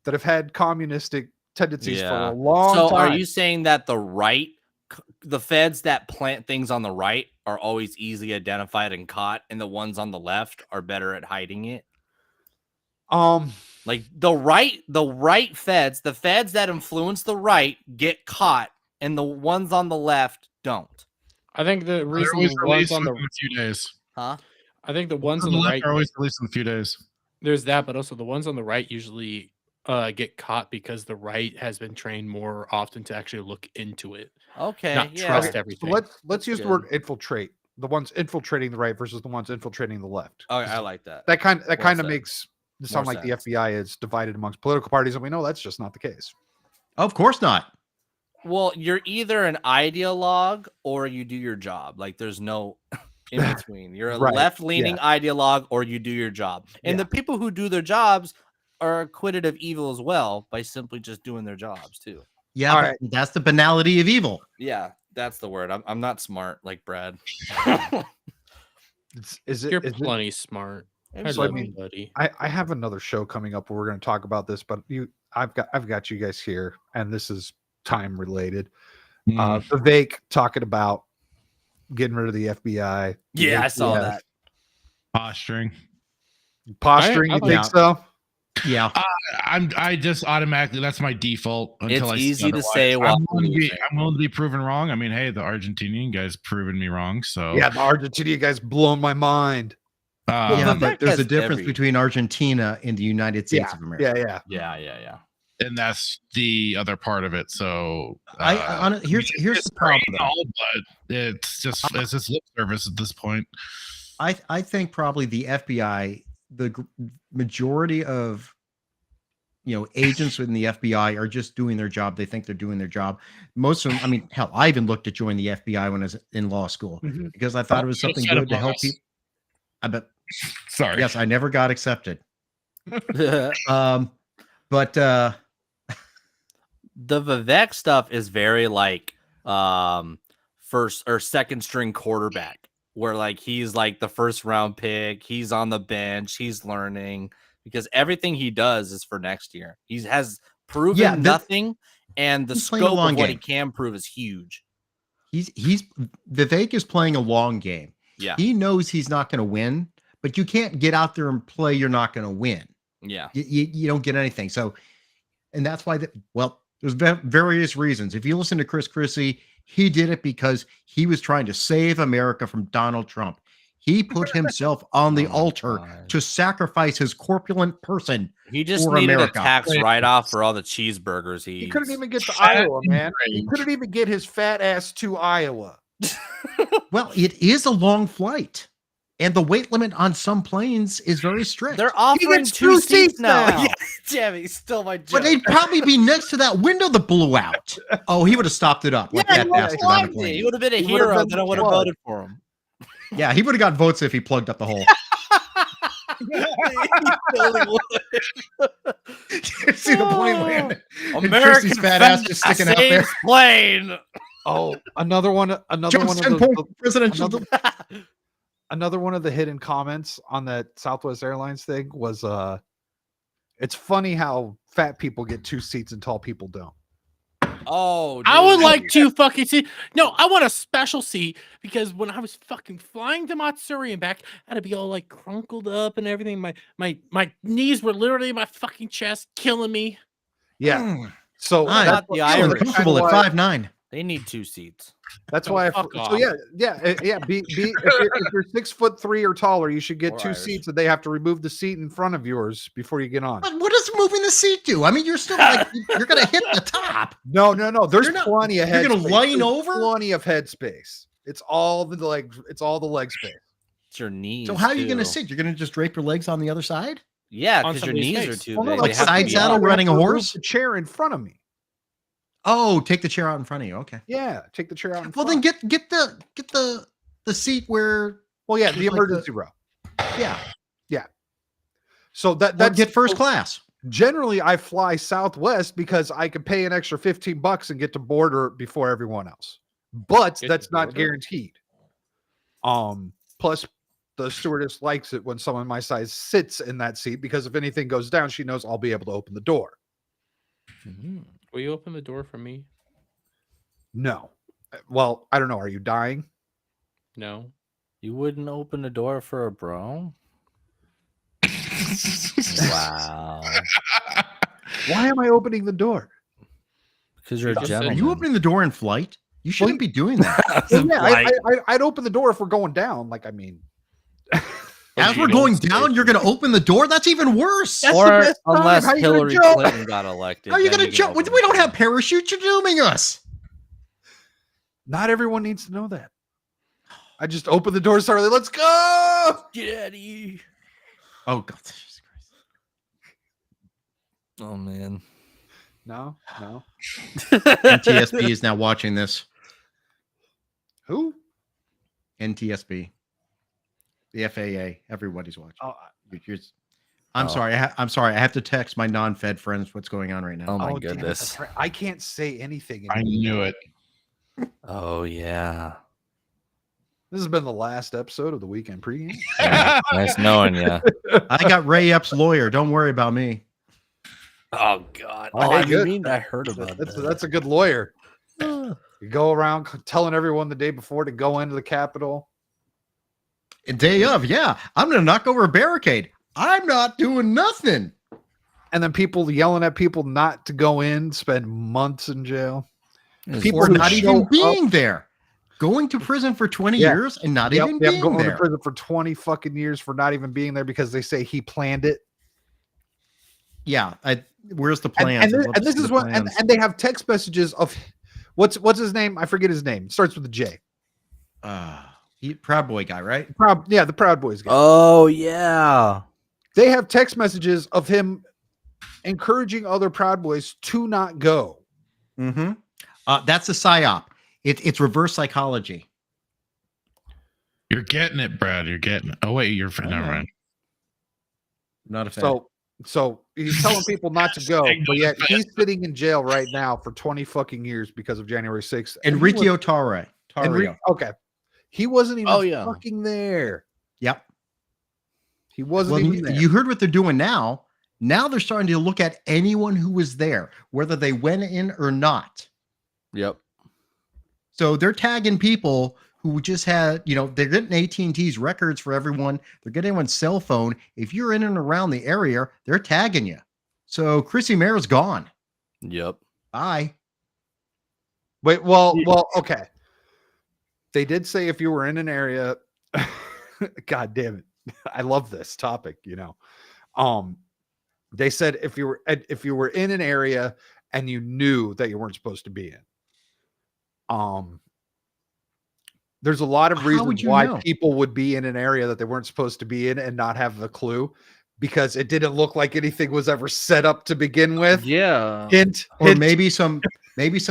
that have had communistic tendencies for a long time. So are you saying that the feds that plant things on the right are always easily identified and caught, and the ones on the left are better at hiding it? Like the right feds, the feds that influence the right get caught, and the ones on the left don't. I think the reason the ones on the a few days. I think the ones on the right are always released in a few days. There's that, but also the ones on the right usually get caught because the right has been trained more often to actually look into it. Okay, not trust everything. So let's use the word infiltrate. The ones infiltrating the right versus the ones infiltrating the left. Oh, I like that. That kind of makes it sound like the FBI is divided amongst political parties, and we know that's just not the case. Of course not. Well, you're either an ideologue or you do your job. Like there's no in between. You're a left-leaning ideologue or you do your job. And the people who do their jobs are acquitted of evil as well by simply just doing their jobs too. Yeah, that's the banality of evil. Yeah, that's the word. I'm not smart like Brad. You're plenty smart. So, I mean, I have another show coming up where we're going to talk about this, but I've got you guys here, and this is time related. Vivek talking about getting rid of the FBI. Yeah, I saw that. Posturing. You think so? Yeah. I just automatically, that's my default. Until it's easy to say. I'm willing to be proven wrong. I mean, hey, the Argentinian guy's proven me wrong. So yeah, the Argentinian guy's blown my mind. But there's a difference between Argentina and the United States of America. Yeah. And that's the other part of it. So here's the problem. But it's just lip service at this point. I think probably the FBI, the majority of agents within the FBI are just doing their job. They think they're doing their job. Most of them, I mean, hell, I even looked at joining the FBI when I was in law school because I thought it was something good to help people. I bet. Sorry. Yes, I never got accepted. But the Vivek stuff is very like first or second string quarterback, where like he's like the first round pick, he's on the bench, he's learning because everything he does is for next year. He has proven nothing, and the scope of what he can prove is huge. Vivek is playing a long game. Yeah, he knows he's not going to win, but you can't get out there and play you're not going to win. Yeah, you don't get anything. So, and that's why there's various reasons. If you listen to Chris Christie, he did it because he was trying to save America from Donald Trump. He put himself on the altar to sacrifice his corpulent person. He just needed a tax write-off for all the cheeseburgers he couldn't even get to Iowa, man. He couldn't even get his fat ass to Iowa. Well, it is a long flight, and the weight limit on some planes is very strict. They're offering 2 seats now. Yeah, damn it, he stole my joke. But they'd probably be next to that window that blew out. Oh, he would have stopped it up. He would have been a hero. Then I would have voted for him. Yeah, he would have got votes if he plugged up the hole. See the plane land. American fat ass just sticking out there. Plane. Oh, another one of the hidden comments on that Southwest Airlines thing was it's funny how fat people get 2 seats and tall people don't. Oh, dude. I would like 2 fucking seats. No, I want a special seat because when I was fucking flying to Matsuri and back, I had to be all like crunkled up and everything. My knees were literally in my fucking chest, killing me. Yeah. So I'm comfortable at 5'9". They need 2 seats. That's why. So yeah. Be if you're 6'3" or taller, you should get 2 seats, and they have to remove the seat in front of yours before you get on. But what does moving the seat do? I mean, you're still like you're gonna hit the top. No. There's plenty of head. You're gonna space. line There's over. Plenty of head space. It's all the legs. It's all the leg space. It's your knees. So how are you gonna sit? You're gonna just drape your legs on the other side? Yeah, because your knees are too big. Like side saddle running a horse. The chair in front of me. Oh, take the chair out in front of you. Okay. Yeah, take the chair out. In well, front. then get the seat where. Well, yeah, the emergency row. Yeah. So that's get first class. Generally, I fly Southwest because I can pay an extra $15 and get to border before everyone else. But that's not guaranteed. Plus, the stewardess likes it when someone my size sits in that seat because if anything goes down, she knows I'll be able to open the door. Mm-hmm. Will you open the door for me? No. Well, I don't know. Are you dying? No. You wouldn't open the door for a bro? Wow. Why am I opening the door? Because you're a gentleman. Are you opening the door in flight? You shouldn't be doing that. Well, yeah, I'd open the door if we're going down. Like, I mean, as we're going down, you're going to open the door? That's even worse. Or unless Hillary Clinton got elected. How are you going to jump? We don't have parachutes. You're dooming us. Not everyone needs to know that. I just open the door, Sarly. Let's go. Get out of here. Oh, God. Jesus Christ. Oh, man. No. NTSB is now watching this. Who? NTSB. The FAA. Everybody's watching. Oh, I'm sorry. I'm sorry. I have to text my non-Fed friends what's going on right now. Oh, my goodness. I can't say anything. I knew it. Oh, yeah. This has been the last episode of the Weekend PreGame. Yeah, nice knowing you. I got Ray Epps' lawyer. Don't worry about me. Oh, God. I heard about that. That's a good lawyer. You go around telling everyone the day before to go into the Capitol. Day of, yeah. I'm going to knock over a barricade. I'm not doing nothing. And then people yelling at people not to go in, spend months in jail. People are not even being there. Going to prison for 20 years and not even being going there. to prison for 20 fucking years for not even being there because they say he planned it. Yeah. Where's the plan? And this is what, and they have text messages of what's his name? I forget his name. It starts with a J. Proud Boy guy, right? The Proud Boys guy. Oh, yeah. They have text messages of him encouraging other Proud Boys to not go. Mm-hmm. That's a psyop. It's reverse psychology. You're getting it, Brad. You're getting it. Oh, wait, you're never mind. Not a fan. So he's telling people not to go, but yet he's sitting in jail right now for 20 fucking years because of January 6th. Enrique Tario. Okay. He wasn't even fucking there. Yep. He wasn't even there. You heard what they're doing now. Now they're starting to look at anyone who was there, whether they went in or not. Yep. So they're tagging people who just had, they're getting AT&T's records for everyone. They're getting everyone's cell phone. If you're in and around the area, they're tagging you. So Chrissy Mayr's gone. Yep. Bye. Wait, well, okay. They did say if you were in an area, God damn it. I love this topic, They said if you were in an area and you knew that you weren't supposed to be in. There's a lot of reasons why people would be in an area that they weren't supposed to be in and not have a clue because it didn't look like anything was ever set up to begin with. Yeah. Hint. Maybe some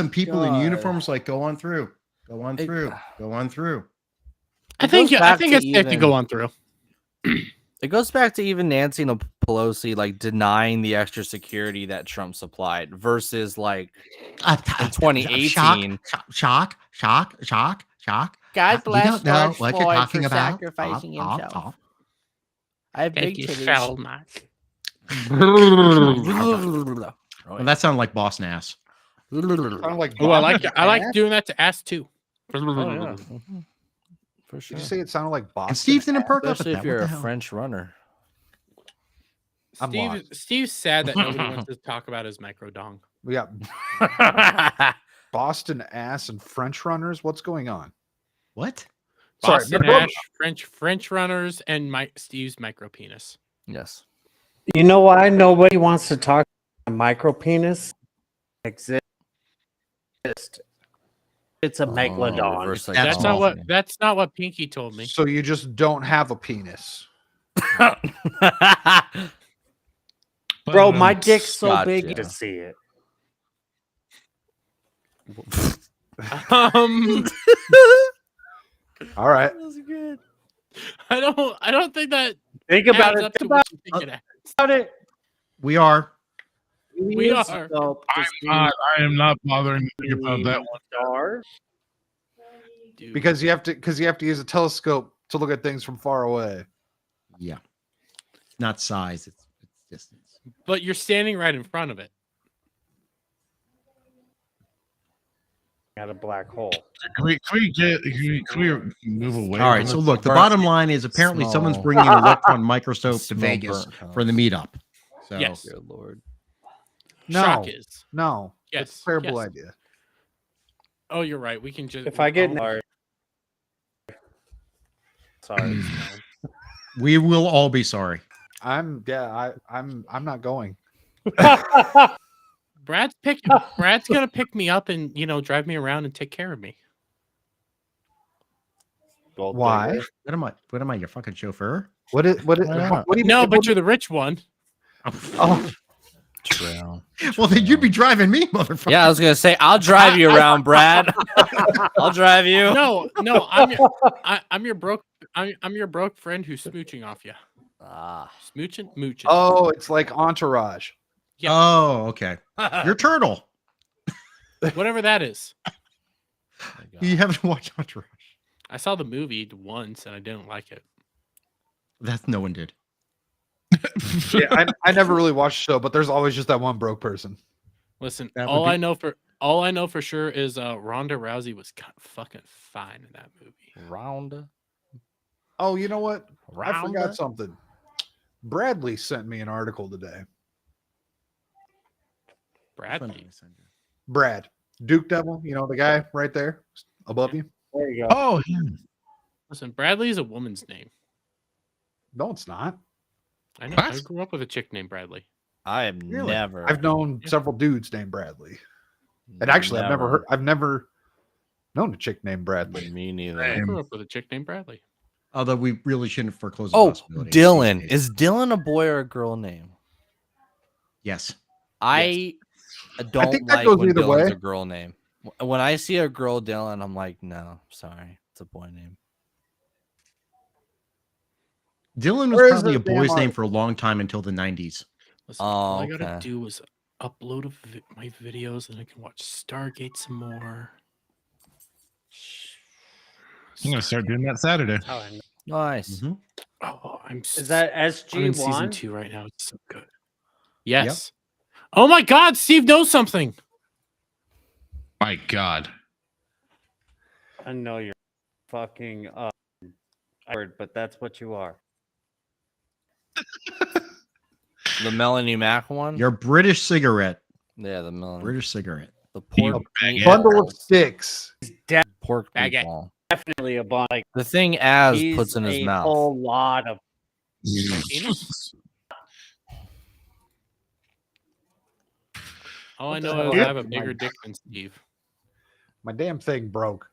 people in uniforms like go on through. I think it's safe to go on through. It goes back to even Nancy Pelosi like denying the extra security that Trump supplied versus like in 2018. Shock. God bless you don't know George what Floyd you're talking for about. sacrificing himself. I have Thank big you titties. so much. Well, that sounded like boss nass. I like doing that to ass too. Oh, yeah. For sure. Did you say it sounded like boss? And Steve didn't perk up at Especially that. if you're a French runner. Steve's sad that nobody wants to talk about his micro dong. We got Boston ass and French runners. What's going on? What? Sorry, Boston Ash, French runners, and Steve's micro penis. Yes. You know why nobody wants to talk about micro penis? Exist. It's a megalodon. That's not what Pinky told me. So you just don't have a penis. Bro, my dick's so big to see it. All right. That was good. I don't think that. Think about it. Think about it. We are. We are. I am not bothering to think about that one. Because you have to use a telescope to look at things from far away. Yeah. It's not size, it's distance. But you're standing right in front of it. Got a black hole. Can we move away? All right. So look, the bottom line is apparently someone's bringing an electron microscope to Vegas for the meetup. So, yes, dear Lord. No, Shock is. no. Yes, it's a terrible yes. idea. Oh, you're right. We can just. If I get sorry, we will all be sorry. I'm not going. Brad's gonna pick me up and drive me around and take care of me. Why? What am I? Your fucking chauffeur? What do you No, but you're the rich one. Oh. True. Well, then you'd be driving me, motherfucker. Yeah, I was gonna say I'll drive you around, Brad. I'll drive you. No, I'm your broke friend who's smooching off you. Mooching. Oh, it's like Entourage. Yeah. Oh, okay. You're Turtle. Whatever that is. You haven't watched Entourage. I saw the movie once and I didn't like it. That's no one did. Yeah, I never really watched the show, but there's always just that one broke person. Listen, all I know for sure is Ronda Rousey was fucking fine in that movie. Ronda. Oh, you know what? I forgot something. Bradley sent me an article today. Brad, Duke Devil, the guy right there above you. There you go. Oh, him. Listen, Bradley is a woman's name. No, it's not. I know. What? I grew up with a chick named Bradley. I have Really? never. I've known several dudes named Bradley. And actually, I've never known a chick named Bradley. Me neither. I grew up with a chick named Bradley. Although we really shouldn't foreclose the Oh, possibility. Dylan. Is Dylan a boy or a girl name? Yes. I don't think that like goes when either Dylan's way. a girl name. When I see a girl Dylan, I'm like, no, sorry, it's a boy name. Dylan was Where is probably a this damn boy's name article? for a long time until the 90s. Listen, all I gotta okay. do is upload my videos and I can watch Stargate some more. I'm gonna start doing that Saturday. Oh, I know. Nice. Mm-hmm. Oh, Is that I'm in season SG1? 2 right now. It's so good. Yes. Oh my God, Steve knows something. My God. I know you're fucking but that's what you are. The Melanie Mac one. Your British cigarette. Yeah, the Melanie. British cigarette. The pork Bundle of sticks. pork Baguette. meatball. Definitely a bond. Like, The thing Az he's puts in his a mouth. whole lot of. All I know is I have a bigger dick than Steve. My damn thing broke.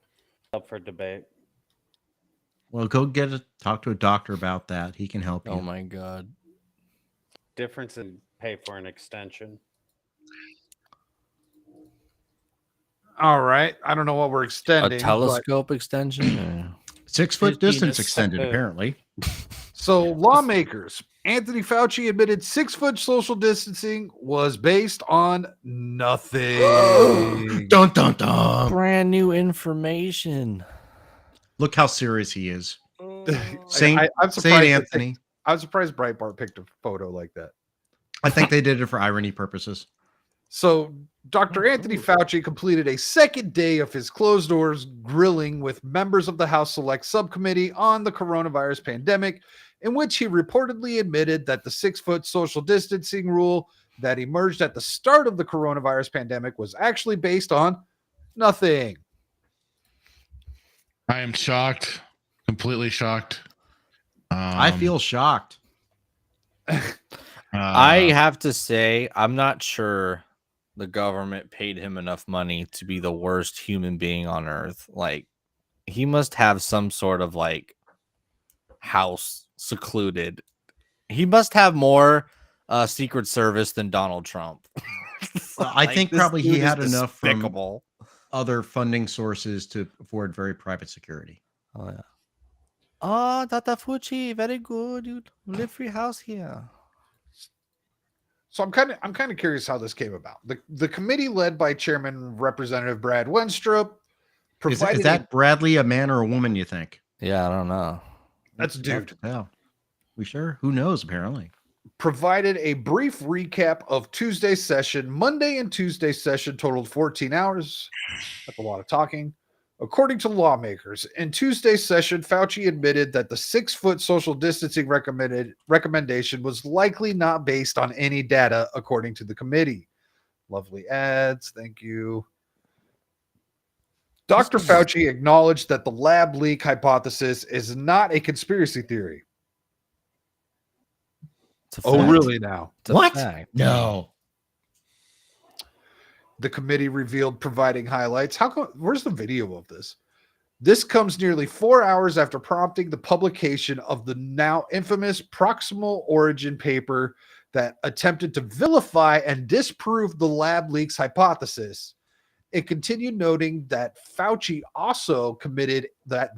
Up for debate. Well, go talk to a doctor about that. He can help you. Oh my God. Difference in pay for an extension. All right. I don't know what we're extending. A telescope extension? Yeah. 6 foot His distance penis. extended, apparently. So lawmakers, Anthony Fauci admitted 6-foot social distancing was based on nothing. Dun dun dun. Brand new information. Look how serious he is. I'm Saint surprised Anthony. I'm surprised Breitbart picked a photo like that. I think they did it for irony purposes. So Dr. Anthony Fauci completed a second day of his closed doors grilling with members of the House Select Subcommittee on the coronavirus pandemic, in which he reportedly admitted that the 6-foot social distancing rule that emerged at the start of the coronavirus pandemic was actually based on Nothing. I am shocked, completely shocked. I feel shocked. I have to say, I'm not sure the government paid him enough money to be the worst human being on earth. Like, he must have some sort of like house secluded. He must have more Secret Service than Donald Trump. I think probably he had enough from other funding sources to afford very private security. Oh yeah. Oh, Tata Fuchi, very good. You live free house here. So I'm kind of curious how this came about. The committee led by Chairman Representative Brad Wenstrup is that Bradley a man or a woman, you think? Yeah, I don't know. That's a dude. Yeah. We sure? Who knows, apparently. Provided a brief recap of Tuesday's session. Monday and Tuesday's session totaled 14 hours. That's a lot of talking. According to lawmakers, in Tuesday's session, Fauci admitted that the 6-foot social distancing recommendation was likely not based on any data, according to the committee. Lovely ads. Thank you. Dr. Fauci acknowledged that the lab leak hypothesis is not a conspiracy theory. Oh, really now? What? No. The committee revealed providing highlights. Where's the video of this? This comes nearly 4 hours after prompting the publication of the now infamous proximal origin paper that attempted to vilify and disprove the lab leaks hypothesis. It continued noting that Fauci also admitted that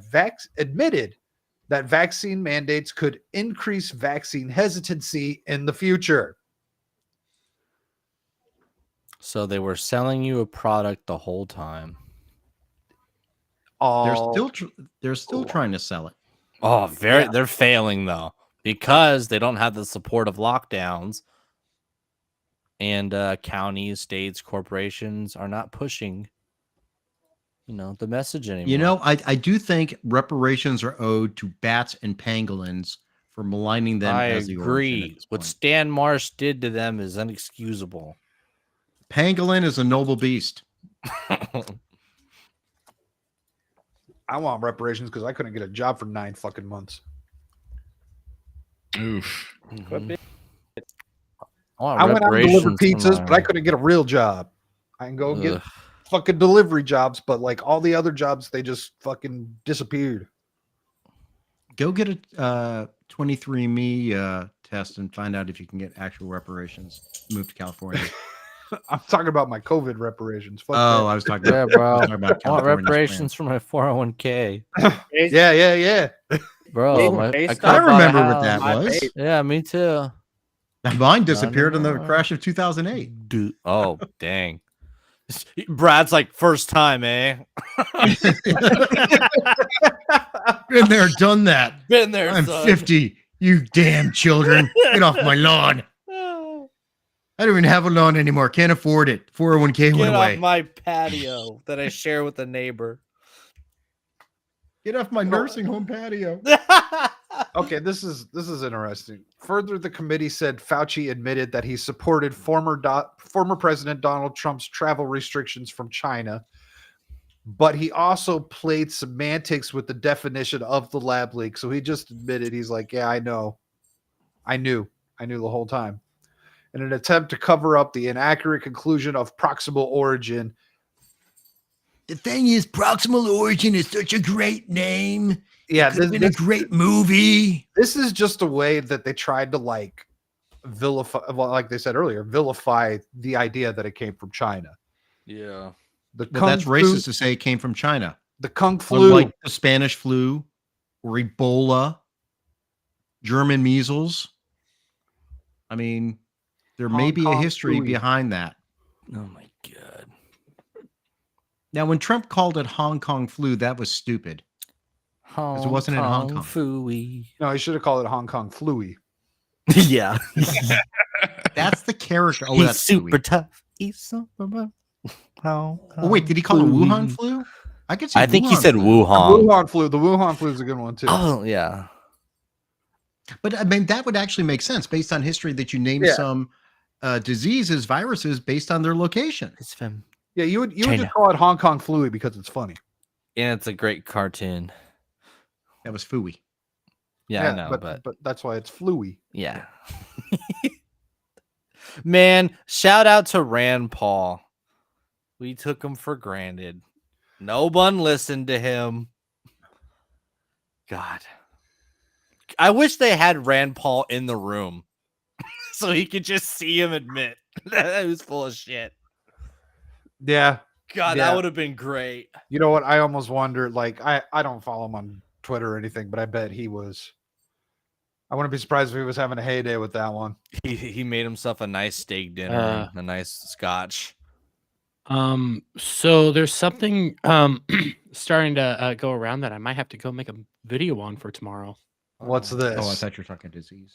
vaccine mandates could increase vaccine hesitancy in the future. So they were selling you a product the whole time. They're still trying to sell it. Oh, they're failing though, because they don't have the support of lockdowns, and counties, states, corporations are not pushing, the message anymore. I do think reparations are owed to bats and pangolins for maligning them. I as the agree. What Stan Marsh did to them is inexcusable. Pangolin is a noble beast. I want reparations because I couldn't get a job for 9 fucking months. Oof. Mm-hmm. I went out and delivered pizzas, but I couldn't get a real job. I can go get fucking delivery jobs, but like all the other jobs, they just fucking disappeared. Go get a 23andMe test and find out if you can get actual reparations. Move to California. I'm talking about my COVID reparations. Fuck that. I was talking about, bro. I want reparations for my 401k. Yeah. Bro, I remember what that was. Yeah, me too. Mine disappeared in the crash of 2008. Dude, oh, dang. Brad's like, first time, eh? Been there, done that. Been there, I'm son. 50. You damn children. Get off my lawn. I don't even have a lawn anymore. Can't afford it. 401k went away. Get off my patio that I share with a neighbor. Get off my nursing home patio. Okay, this is interesting. Further, the committee said Fauci admitted that he supported former President Donald Trump's travel restrictions from China, but he also played semantics with the definition of the lab leak. So he just admitted, he's like, yeah, I know. I knew the whole time. In an attempt to cover up the inaccurate conclusion of proximal origin. The thing is, proximal origin is such a great name. Yeah, this has been a great movie. This is just a way that they tried to like vilify, well, like they said earlier, vilify the idea that it came from China. Yeah. That's racist to say it came from China. The Kung flu, like the Spanish flu, or Ebola, German measles. I mean, there may be a history behind that. Oh my God. Now, when Trump called it Hong Kong flu, that was stupid. Because it wasn't in Hong Kong. Fooey. No, he should have called it Hong Kong fluey. Yeah. That's the character. Oh, He's that's super tough. He's super tough. Oh, wait, did he call it Wuhan flu? I think he said Wuhan. Wuhan flu. The Wuhan flu is a good one too. Oh, yeah. But I mean, that would actually make sense based on history that you name some diseases, viruses based on their location. It's from Yeah, you would just call it Hong Kong Fluey because it's funny. And it's a great cartoon. That was Fooey. Yeah, I know, but that's why it's Fluey. Yeah. Man, shout out to Rand Paul. We took him for granted. No one listened to him. God. I wish they had Rand Paul in the room so he could just see him admit that he was full of shit. Yeah. God, that would have been great. You know what? I almost wonder, like, I don't follow him on Twitter or anything, but I bet he was. I wouldn't be surprised if he was having a heyday with that one. He made himself a nice steak dinner and a nice scotch. So there's something starting to go around that I might have to go make a video on for tomorrow. What's this? Oh, I thought you were talking disease.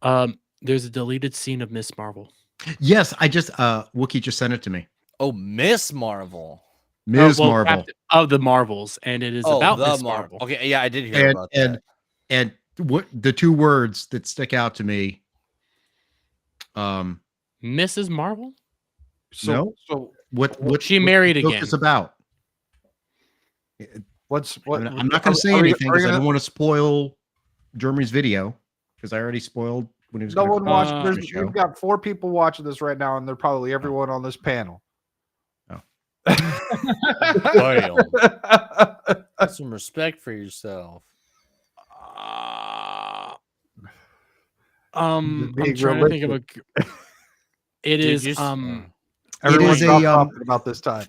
There's a deleted scene of Miss Marvel. Yes, I just Wookie just sent it to me. Oh, Miss Marvel. Ms. Marvel. Of the Marvels, and it is about Miss Marvel. Okay, yeah, I did hear about that. And what the two words that stick out to me? Mrs. Marvel? So what she married again? It's about. I'm not going to say anything because I don't want to spoil Jeremy's video because I already spoiled when he was. No one watched. We've got 4 people watching this right now, and they're probably everyone on this panel. Have some respect for yourself. I'm trying to think of a. It is Everyone's talking about this time.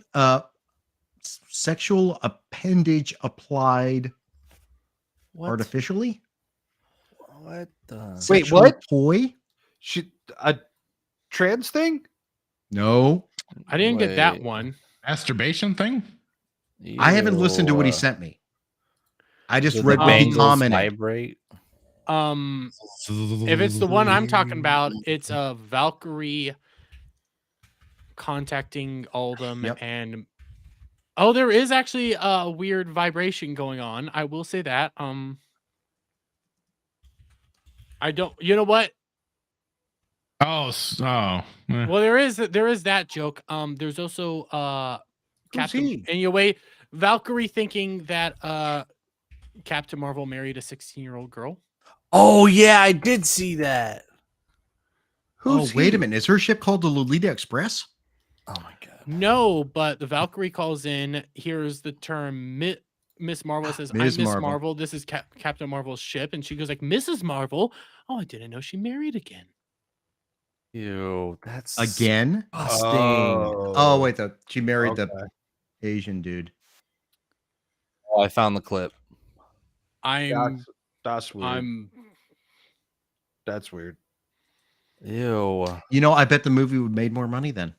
Sexual appendage applied artificially. What the? Wait, what? Toy? A trans thing? No, I didn't get that one. Masturbation thing? I haven't listened to what he sent me. I just read what he commented. Vibrate. If it's the one I'm talking about, it's a Valkyrie contacting Uldum and there is actually a weird vibration going on. I will say that. I don't. You know what? Well, there is that joke. There's also Captain. Anyway, Valkyrie thinking that Captain Marvel married a 16-year-old girl. Oh yeah, I did see that. Wait a minute. Is her ship called the Lolita Express? Oh my god. No, but the Valkyrie calls in. Here's the term. Miss Marvel says, "I'm Miss Marvel. This is Captain Marvel's ship," and she goes like, "Mrs. Marvel. Oh, I didn't know she married again." Ew, that's again. Disgusting. Oh wait, she married the Asian dude. Oh, I found the clip. That's weird. That's weird. Ew. You know, I bet the movie would have made more money then.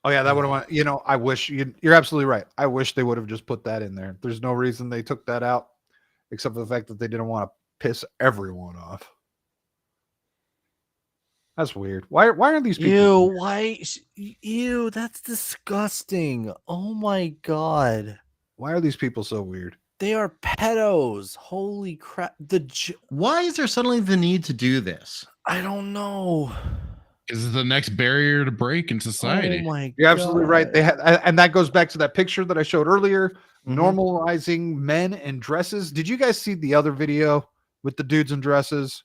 Oh yeah, that would have. You know, I wish you're absolutely right. I wish they would have just put that in there. There's no reason they took that out, except for the fact that they didn't want to piss everyone off. That's weird. Why are these people? Ew, that's disgusting. Oh my god. Why are these people so weird? They are pedos. Holy crap. Why is there suddenly the need to do this? I don't know. Is the next barrier to break in society? Oh my You're absolutely right. They had, and that goes back to that picture that I showed earlier, normalizing men in dresses. Did you guys see the other video with the dudes in dresses?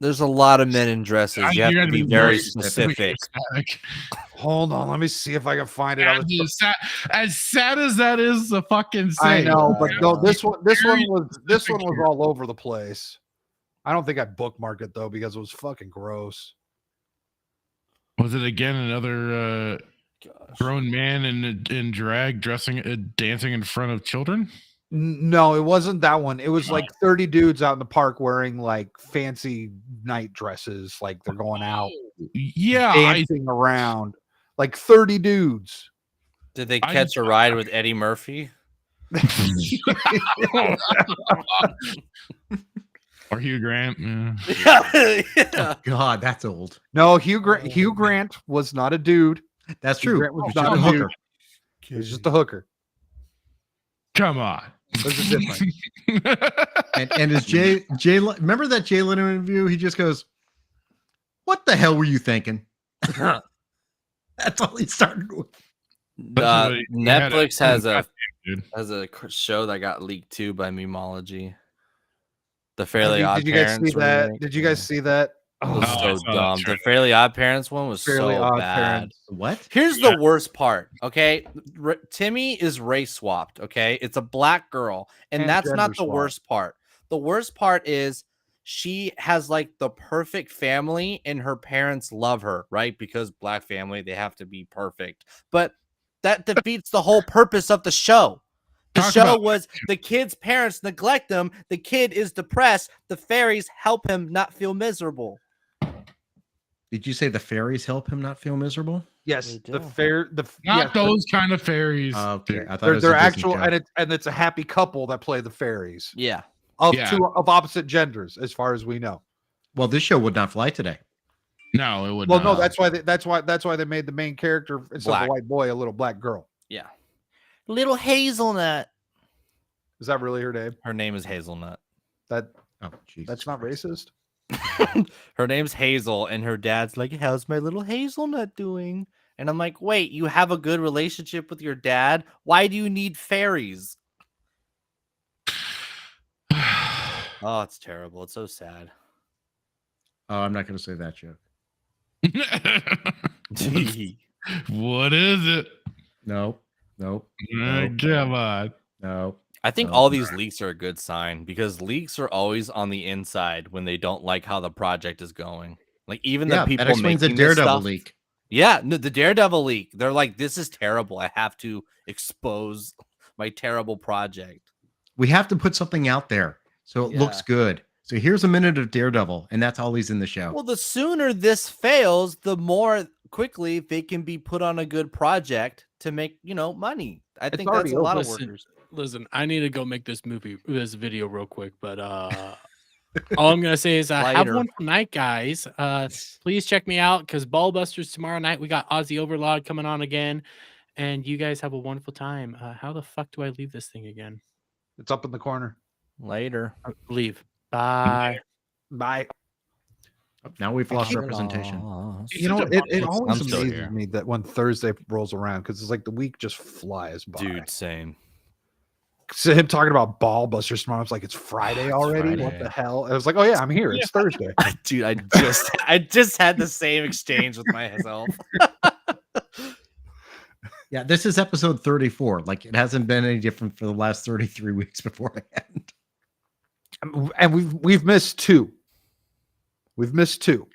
There's a lot of men in dresses. You have to be very specific. Hold on, let me see if I can find it. As sad as that is, the fucking I know, but no, this one was all over the place. I don't think I bookmarked it though because it was fucking gross. Was it again another grown man in drag dancing in front of children? No, it wasn't that one. It was like 30 dudes out in the park wearing like fancy night dresses, like they're going out, dancing around, like 30 dudes. Did they catch a ride with Eddie Murphy? Or Hugh Grant? Yeah. Oh, God, that's old. No, Hugh Grant was not a dude. That's true. Grant was not a hooker. He was just a hooker. Come on. Those are different. and as Jay, remember that Jay Leno interview? He just goes, "What the hell were you thinking?" That's all he started with. Netflix has a show that got leaked too by Memology. The Fairly Odd Parents. Did you guys see that? It was so dumb. The Fairly Odd Parents one was so bad. Parents. What? Here's the worst part. Okay, Timmy is race swapped. Okay, it's a black girl, and that's not the worst part. The worst part is she has like the perfect family, and her parents love her, right? Because black family, they have to be perfect. But that defeats the whole purpose of the show. The show was the kid's parents neglect him. The kid is depressed. The fairies help him not feel miserable. Did you say the fairies help him not feel miserable? Yes, not those kind of fairies. Okay, I thought they're actual, and it's a happy couple that play the fairies. Yeah, of opposite genders, as far as we know. Well, this show would not fly today. No, it would. Well, no, that's why they made the main character instead of a white boy, a little black girl. Yeah, little Hazelnut. Is that really her name? Her name is Hazelnut. That's not racist. Her name's Hazel, and her dad's like, "How's my little Hazelnut doing?" And I'm like, "Wait, you have a good relationship with your dad? Why do you need fairies?" Oh, it's terrible. It's so sad. Oh, I'm not going to say that joke. What is it? Nope. Come on. No. I think all these leaks are a good sign because leaks are always on the inside when they don't like how the project is going. Like even the people that explains the Daredevil leak. Yeah, no, the Daredevil leak. They're like, this is terrible. I have to expose my terrible project. We have to put something out there so it looks good. So here's a minute of Daredevil, and that's all he's in the show. Well, the sooner this fails, the more quickly they can be put on a good project to make, money. I think that's a lot of workers. Listen, I need to go make this video real quick, but all I'm gonna say is have one tonight, guys. Please check me out because Ballbusters tomorrow night. We got Aussie Overlord coming on again, and you guys have a wonderful time. How the fuck do I leave this thing again? It's up in the corner. Later. Leave. Bye. Bye. Now we've lost representation. It always amazes me that when Thursday rolls around because it's like the week just flies by. Dude, same. So him talking about Ballbusters tomorrow, I was like, it's Friday already. Friday. What the hell? I was like, oh yeah, I'm here. It's Thursday. Dude, I just had the same exchange with myself. Yeah, this is episode 34. Like it hasn't been any different for the last 33 weeks beforehand. And we've missed two. We've missed two.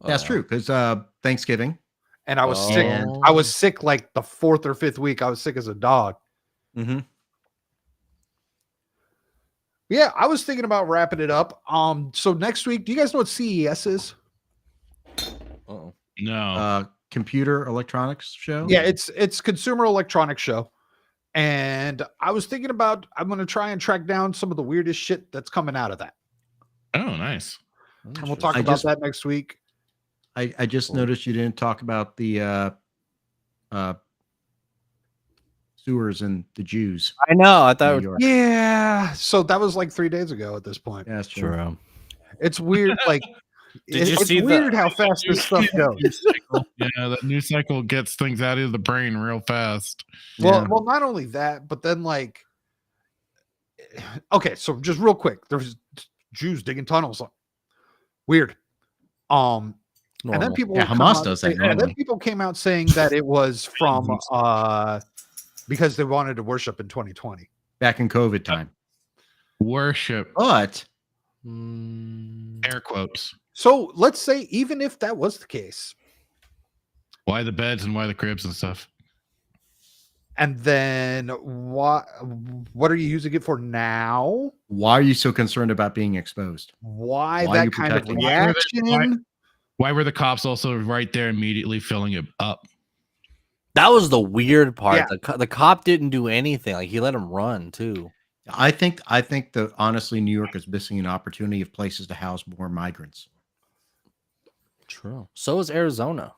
That's true because Thanksgiving. And I was sick. I was sick like the fourth or fifth week. I was sick as a dog. Mm-hmm. Yeah, I was thinking about wrapping it up. So next week, do you guys know what CES is? No. Computer electronics show? Yeah, it's consumer electronics show. And I was thinking about I'm going to try and track down some of the weirdest shit that's coming out of that. Oh, nice. And we'll talk about that next week. I just noticed you didn't talk about the sewers and the Jews. I know. I thought. Yeah. So that was like 3 days ago at this point. Yeah, that's true. It's weird. Like, it's weird how fast this stuff goes. Yeah, that news cycle gets things out of the brain real fast. Well, not only that, but then like, okay, so just real quick, there's Jews digging tunnels. Weird. And then people, Hamas does that. And then people came out saying that it was from because they wanted to worship in 2020, back in COVID time. Worship, but air quotes. So let's say even if that was the case, why the beds and why the cribs and stuff? And then what are you using it for now? Why are you so concerned about being exposed? Why that kind of reaction? Why were the cops also right there immediately filling it up? That was the weird part. Yeah. The cop didn't do anything. Like he let him run too. I think that honestly, New York is missing an opportunity of places to house more migrants. True. So is Arizona.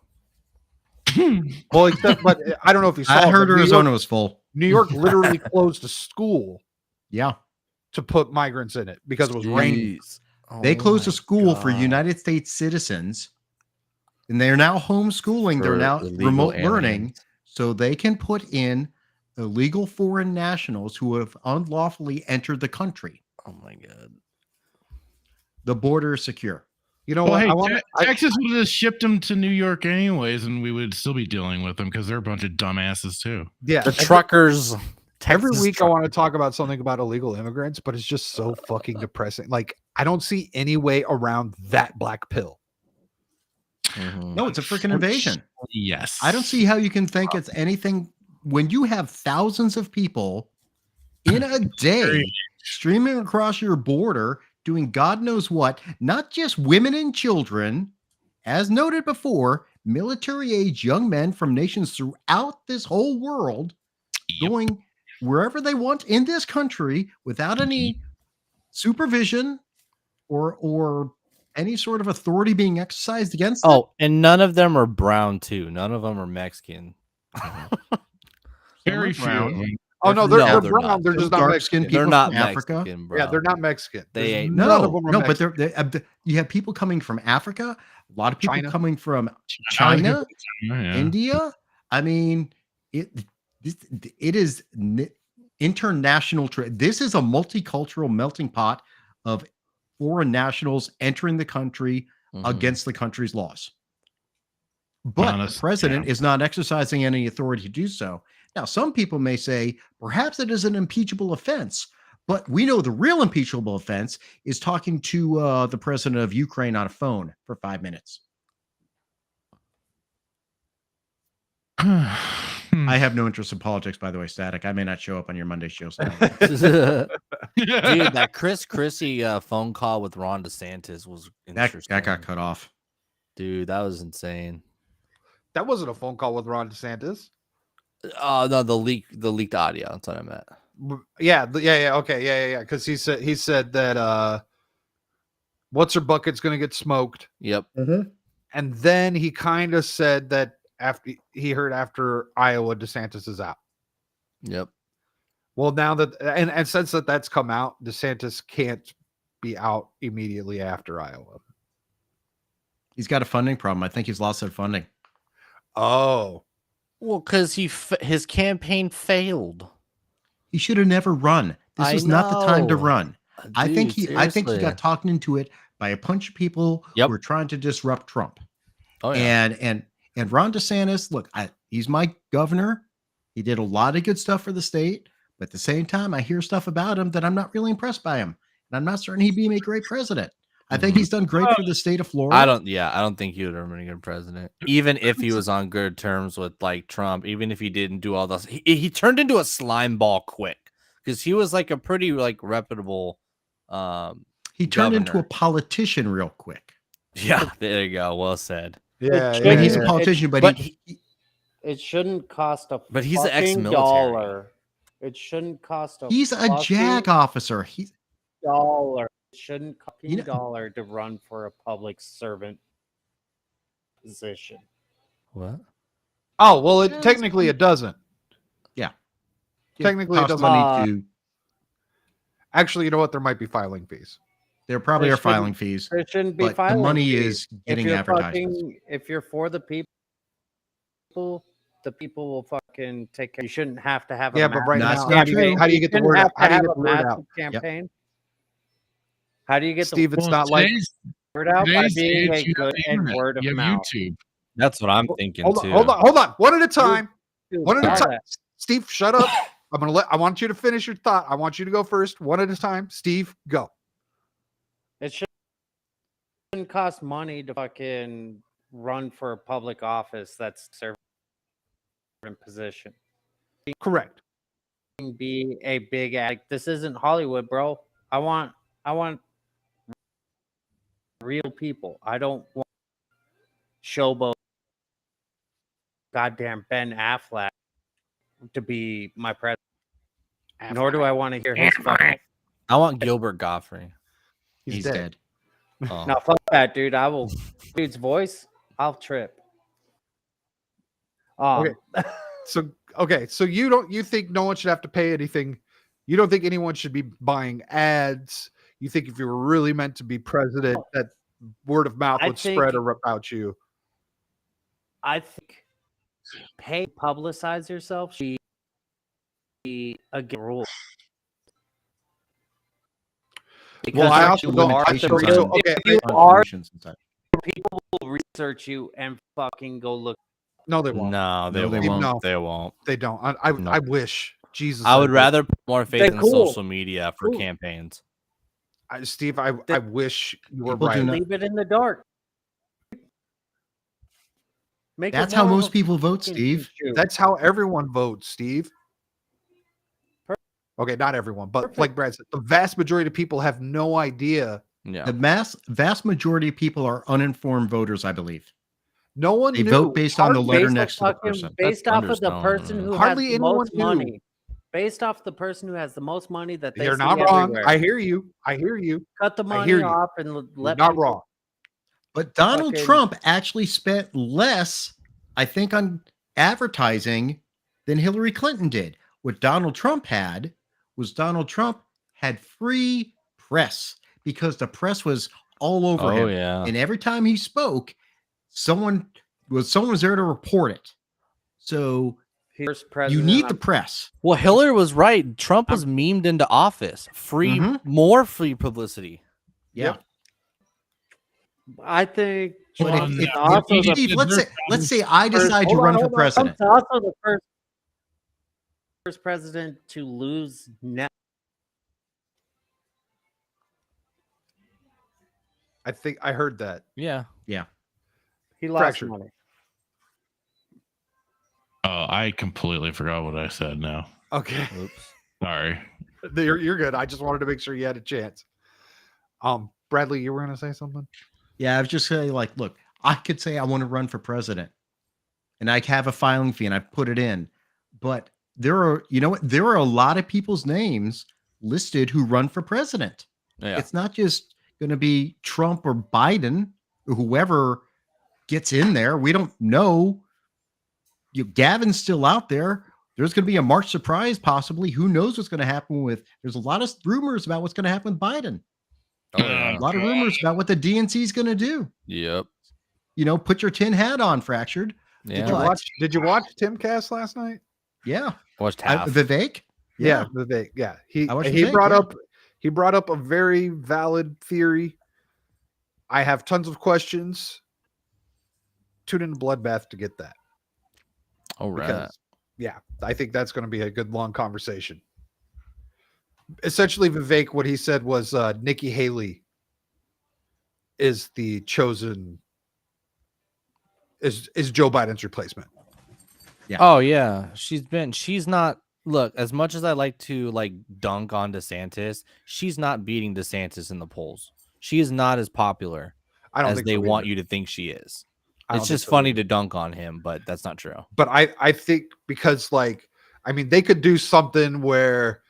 Well, but I don't know if you saw. I heard Arizona was full. New York literally closed a school. Yeah. To put migrants in it because it was raining. They closed a school for United States citizens And they're now homeschooling. They're now remote learning, so they can put in illegal foreign nationals who have unlawfully entered the country. Oh my God. The border is secure. You know what? Hey, Texas would have just shipped them to New York anyways, and we would still be dealing with them because they're a bunch of dumbasses too. Yeah, the truckers. Every week I want to talk about something about illegal immigrants, but it's just so fucking depressing. Like, I don't see any way around that black pill. No, it's a freaking invasion. Yes. I don't see how you can think it's anything when you have thousands of people in a day streaming across your border doing God knows what, not just women and children, as noted before, military age young men from nations throughout this whole world going wherever they want in this country without any supervision or any sort of authority being exercised against them. Oh, and none of them are brown too. None of them are Mexican. Very few. Oh no, they're brown. Not. They're just not Mexican. They're not from Africa. Mexican, bro. Yeah, they're not Mexican. They ain't. No, but you have people coming from Africa. A lot of people coming from China, India. I mean, it is international trade. This is a multicultural melting pot of foreign nationals entering the country against the country's laws. But the president is not exercising any authority to do so. Now, some people may say perhaps it is an impeachable offense, but we know the real impeachable offense is talking to the president of Ukraine on a phone for 5 minutes. I have no interest in politics, by the way, Static. I may not show up on your Monday shows. Dude, that Chris Christie phone call with Ron DeSantis was interesting. That got cut off. Dude, that was insane. That wasn't a phone call with Ron DeSantis. No, the leaked audio. That's what I meant. Yeah, okay, yeah. Because he said that what's her bucket's going to get smoked. Yep. And then he kind of said that after Iowa, DeSantis is out. Yep. Well, now that and since that's come out, DeSantis can't be out immediately after Iowa. He's got a funding problem. I think he's lost that funding. Oh. Well, because his campaign failed. He should have never run. This was not the time to run. Dude, I think he got talked into it by a bunch of people who were trying to disrupt Trump. Oh, yeah. And Ron DeSantis, look, he's my governor. He did a lot of good stuff for the state, but at the same time, I hear stuff about him that I'm not really impressed by him, and I'm not certain he'd be a great president. I think he's done great for the state of Florida. I don't think he would have been a good president. Even if he was on good terms with like Trump, even if he didn't do all this, he turned into a slime ball quick because he was like a pretty like reputable. He turned into a politician real quick. Yeah, there you go. Well said. Yeah, I mean, he's a politician, but it shouldn't cost a. But he's an ex-military. $1. It shouldn't cost a. He's a JAG officer. He's $1. It shouldn't cost $1 to run for a public servant position. What? Oh well, technically it doesn't. Yeah, technically it doesn't. Money to. Actually, you know what? There might be filing fees. There probably are filing fees. There shouldn't be but filing the money fees. is getting advertisements. If you're for the people, the people will fucking take care. You shouldn't have to have a but right now, how do you get the word out? How do you get the word out? Campaign. How do you get Steve? It's not like word out by being a good and word of mouth. YouTube. That's what I'm thinking too. Hold on. One at a time. One at a time. Steve, shut up. I want you to finish your thought. I want you to go first. One at a time. Steve, go. It shouldn't cost money to fucking run for a public office that's serving position. Correct. Be a big act. This isn't Hollywood, bro. I want real people. I don't want showboat goddamn Ben Affleck to be my president. Nor do I want to hear his fucking. I want Gilbert Gottfried. He's dead. Oh. No, fuck that, dude. I will. Dude's voice, I'll trip. Okay. So you think no one should have to pay anything? You don't think anyone should be buying ads? You think if you were really meant to be president, that word of mouth would spread about you? I think pay publicize yourself should be against rules. Well, I also don't. People will research you and fucking go look. No, they won't. No, they won't. No, they won't. They don't. I wish. Jesus. I would rather put more faith in social media for campaigns. Steve, I wish you were right. Leave it in the dark. That's how most people vote, Steve. That's how everyone votes, Steve. Okay, not everyone, but like Brad said, the vast majority of people have no idea. Yeah. The vast majority of people are uninformed voters, I believe. No one they vote based on the letter next to the person. Based off of the person who has the most money. Based off the person who has the most money that they You're see not wrong. everywhere. I hear you. I hear you. Cut the money off and let not wrong. But Donald Trump actually spent less, I think, on advertising than Hillary Clinton did. What Donald Trump had was had free press because the press was all over him. Yeah. And every time he spoke, someone was there to report it. So you need the press. Well, Hillary was right. Trump was memed into office. More free publicity. Yeah. I think. Steve, let's say I decide to run for president. Also, the first president to lose net. I think I heard that. Yeah. He lost money. Oh, I completely forgot what I said now. Okay. Oops. Sorry. You're good. I just wanted to make sure you had a chance. Bradley, you were going to say something? Yeah, I was just saying, like, look, I could say I want to run for president and I have a filing fee and I put it in. But there are a lot of people's names listed who run for president. Yeah. It's not just going to be Trump or Biden or whoever gets in there. We don't know. Gavin's still out there. There's going to be a March surprise, possibly. Who knows what's going to happen there's a lot of rumors about what's going to happen with Biden. A lot of rumors about what the DNC is going to do. Yep. Put your tin hat on, Fractured. Yeah. Did you watch Timcast last night? Yeah. Watched half. Vivek? Yeah, Vivek. Yeah. He brought up a very valid theory. I have tons of questions. Tune in to Bloodbath to get that. All right. I think that's going to be a good long conversation. Essentially, Vivek, what he said was Nikki Haley is the chosen is Joe Biden's replacement. Yeah. Oh yeah, she's not. Look, as much as I like to dunk on DeSantis, she's not beating DeSantis in the polls. She is not as popular as they want you to think she is. It's just funny to dunk on him, but that's not true. But I think because they could do something where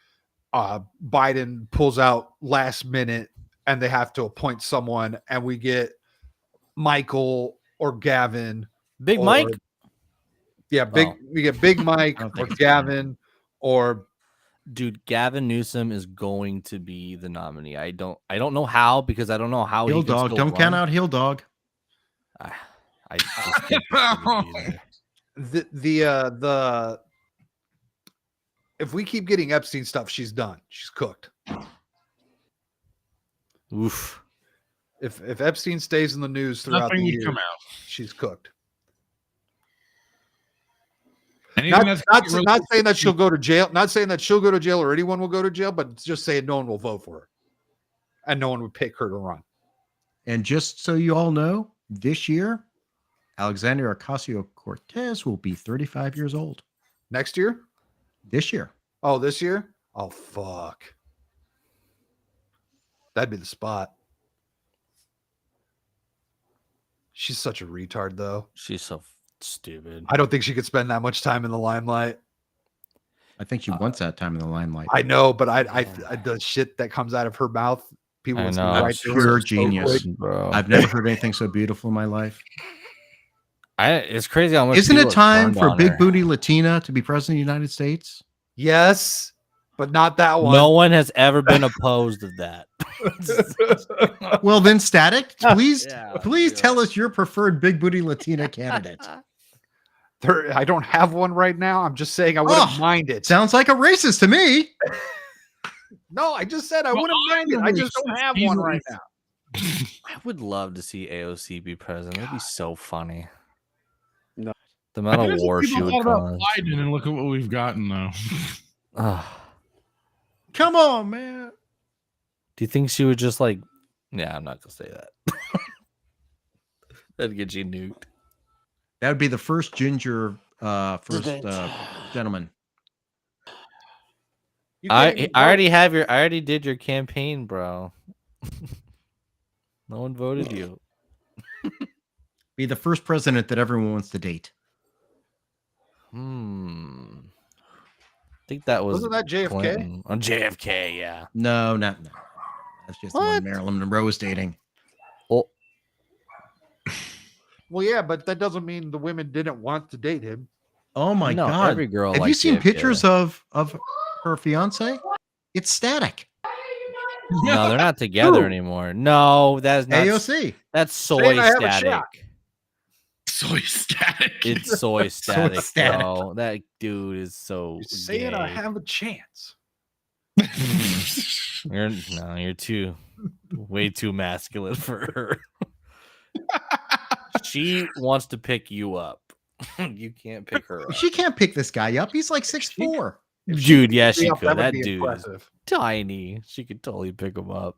Biden pulls out last minute and they have to appoint someone and we get Michael or Gavin. Mike? Yeah, we get Big Mike or Gavin or dude, Gavin Newsom is going to be the nominee. I don't know how, because I don't know how Hill Dog. Don't count out Hill Dog. I just think the if we keep getting Epstein stuff, she's done. She's cooked. Oof. If Epstein stays in the news throughout the year, she's cooked. Not saying that she'll go to jail. Not saying that she'll go to jail or anyone will go to jail, but just saying no one will vote for her, and no one would pick her to run. And just so you all know, this year, Alexandria Ocasio-Cortez will be 35 years old. Next year? This year. Oh, this year? Oh, fuck. That'd be the spot. She's such a retard, though. She's so stupid. I don't think she could spend that much time in the limelight. I think she wants that time in the limelight. I know, but I the shit that comes out of her mouth, people would right pure genius, bro. I've never heard anything so beautiful in my life. It's crazy how much. Isn't it time for Big Booty Latina to be president of the United States? Yes, but not that one. No one has ever been opposed of that. Well, then, Static, please tell us your preferred Big Booty Latina candidate. I don't have one right now. I'm just saying I wouldn't mind it. Sounds like a racist to me. No, I just said I wouldn't mind it. I just don't have one right now. I would love to see AOC be president. That'd be so funny. No. The amount of war she would cause. Biden, and look at what we've gotten now. Come on, man. Do you think she would just like? Yeah, I'm not gonna say that. That'd get you nuked. That would be the first ginger, gentleman. I already did your campaign, bro. No one voted you. Be the first president that everyone wants to date. I think that was. Wasn't that JFK? Clinton. On JFK, yeah. No. That's just the one Marilyn Monroe was dating. Oh. Well, yeah, but that doesn't mean the women didn't want to date him. Oh my God! Every girl. Have you seen pictures of her fiance? It's static. No, they're not together anymore. No, that's not AOC. That's soy static. Soy static. It's soy static, bro. That dude is so. You're saying gay. I have a chance. You're way too masculine for her. She wants to pick you up. You can't pick her up. She can't pick this guy up. He's like 6'4". Dude, yeah, she could. That dude impressive. is tiny. She could totally pick him up.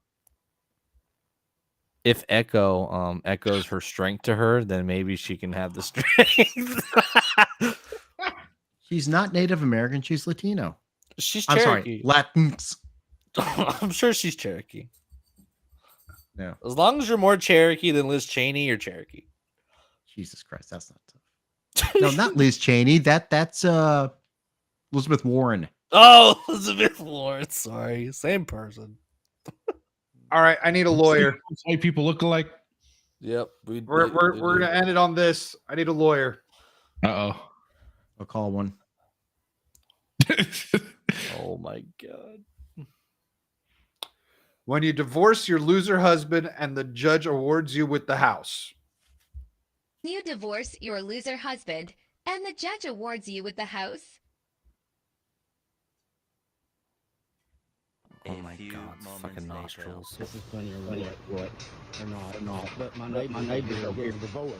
If Echo echoes her strength to her, then maybe she can have the strength. She's not Native American. She's Latino. She's I'm Cherokee. sorry, Latins. I'm sure she's Cherokee. Yeah. As long as you're more Cherokee than Liz Cheney, you're Cherokee. Jesus Christ, that's not tough. No, not Liz Cheney. That's Elizabeth Warren. Oh, Elizabeth Warren. Sorry, same person. All right, I need a lawyer. White people look alike. Yep. We're gonna end it on this. I need a lawyer. I'll call one. Oh my God. When you divorce your loser husband and the judge awards you with the house. You divorce your loser husband and the judge awards you with the house. Oh my God, fucking nostrils. This is plenty of what or not. But my neighbors are getting divorced.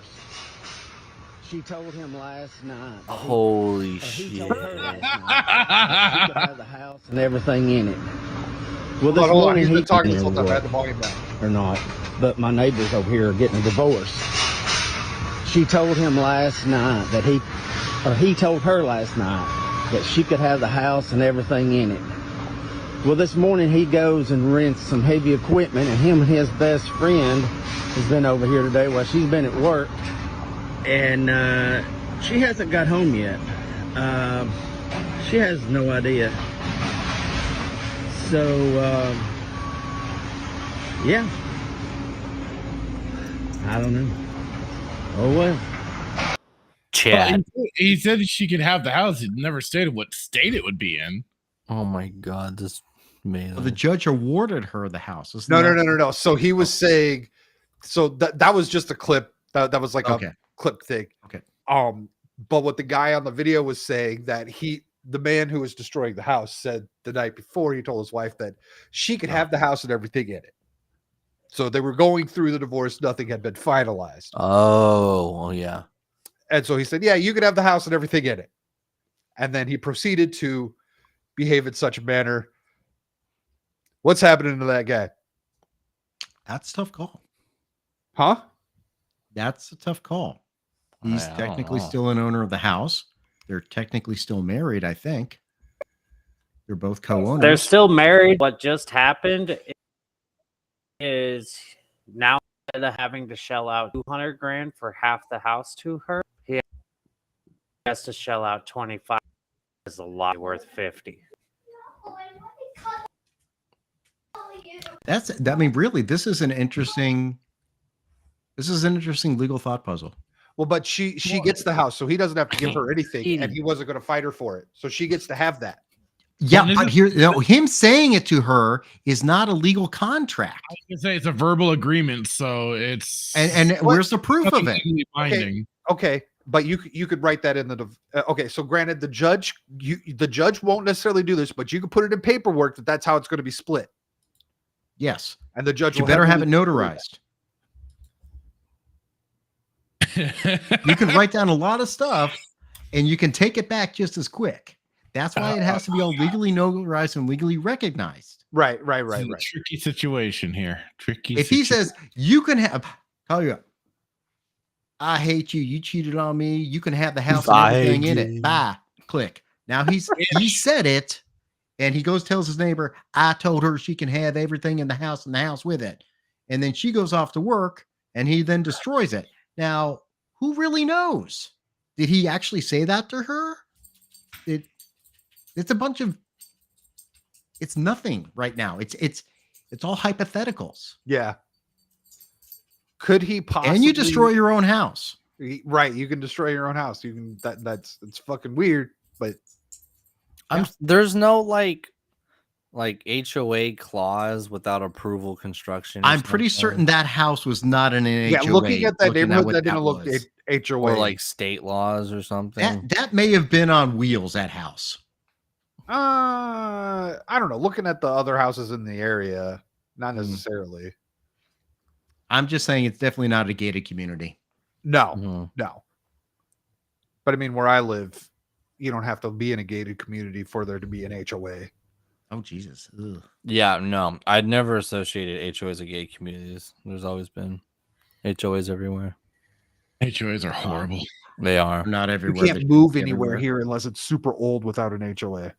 She told him last night. Holy He shit. told her last night she could have the house and everything in it. Well, this Hold on, morning he's been talking this or whole time. I had the volume down. or not. But my neighbors over here are getting a divorce. She told him last night that he told her last night that she could have the house and everything in it. Well, this morning he goes and rents some heavy equipment, and him and his best friend has been over here today while she's been at work, and she hasn't got home yet. She has no idea. So, yeah. I don't know. Oh, well. Chad. He said she could have the house. He never stated what state it would be in. Oh my God, this man. Well, the judge awarded her the house. No. So he was saying, so that was just a clip. That was like a clip thing. Okay. But what the guy on the video was saying, that the man who was destroying the house, said the night before, he told his wife that she could have the house and everything in it. So they were going through the divorce. Nothing had been finalized. Oh, yeah. And so he said, yeah, you could have the house and everything in it. And then he proceeded to behave in such a manner. What's happening to that guy? That's a tough call. Huh? That's a tough call. He's technically still an owner of the house. They're technically still married, I think. They're both co-owners. They're still married. What just happened is now, instead of having to shell out $200,000 for half the house to her, he has to shell out 25. Is a lot worth 50. Really, this is an interesting legal thought puzzle. Well, but she gets the house, so he doesn't have to give her anything, and he wasn't going to fight her for it. So she gets to have that. Yeah, but him saying it to her is not a legal contract. I was gonna say it's a verbal agreement, so it's and where's the proof of it? Okay, but you could write that in the okay. So granted, the judge won't necessarily do this, but you could put it in paperwork that's how it's going to be split. Yes, and the judge you better have it notarized. You can write down a lot of stuff, and you can take it back just as quick. That's why it has to be all legally notarized and legally recognized. Right. Tricky situation here. If he says you can have, call you up. I hate you. You cheated on me. You can have the house and everything in it. Bye. Click. Now he said it, and he goes tells his neighbor, I told her she can have everything in the house and the house with it. And then she goes off to work, and he then destroys it. Now, who really knows? Did he actually say that to her? It's a bunch of. It's nothing right now. It's all hypotheticals. Yeah. Could he possibly? And you destroy your own house. Right. You can destroy your own house. You can. It's fucking weird, but. There's no like HOA clause without approval construction. I'm pretty certain that house was not in an HOA. Yeah, looking at that neighborhood, that didn't look HOA. Or like state laws or something. That may have been on wheels, that house. I don't know. Looking at the other houses in the area, not necessarily. I'm just saying it's definitely not a gated community. No. But I mean, where I live, you don't have to be in a gated community for there to be an HOA. Oh, Jesus. Ugh. Yeah, no. I'd never associated HOAs with gated communities. There's always been HOAs everywhere. HOAs are horrible. They are. Not everywhere. You can't move anywhere here unless it's super old without an HOA.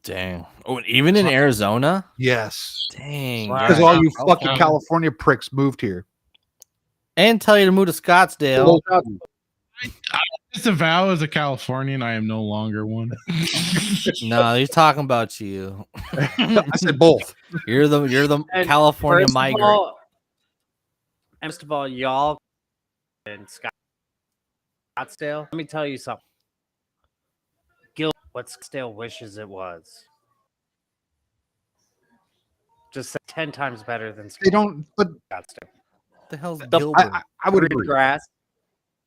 Dang. Oh, even in Arizona? Yes. Dang. Because all you fucking California pricks moved here. And tell you to move to Scottsdale. I disavow as a Californian. I am no longer one. No, he's talking about you. I said both. You're the California migrant. First of all, y'all in Scottsdale. Let me tell you something. What Scottsdale wishes it was. Just 10 times better than they don't. But Scottsdale. What the hell's Gilbert? I would agree. Grass.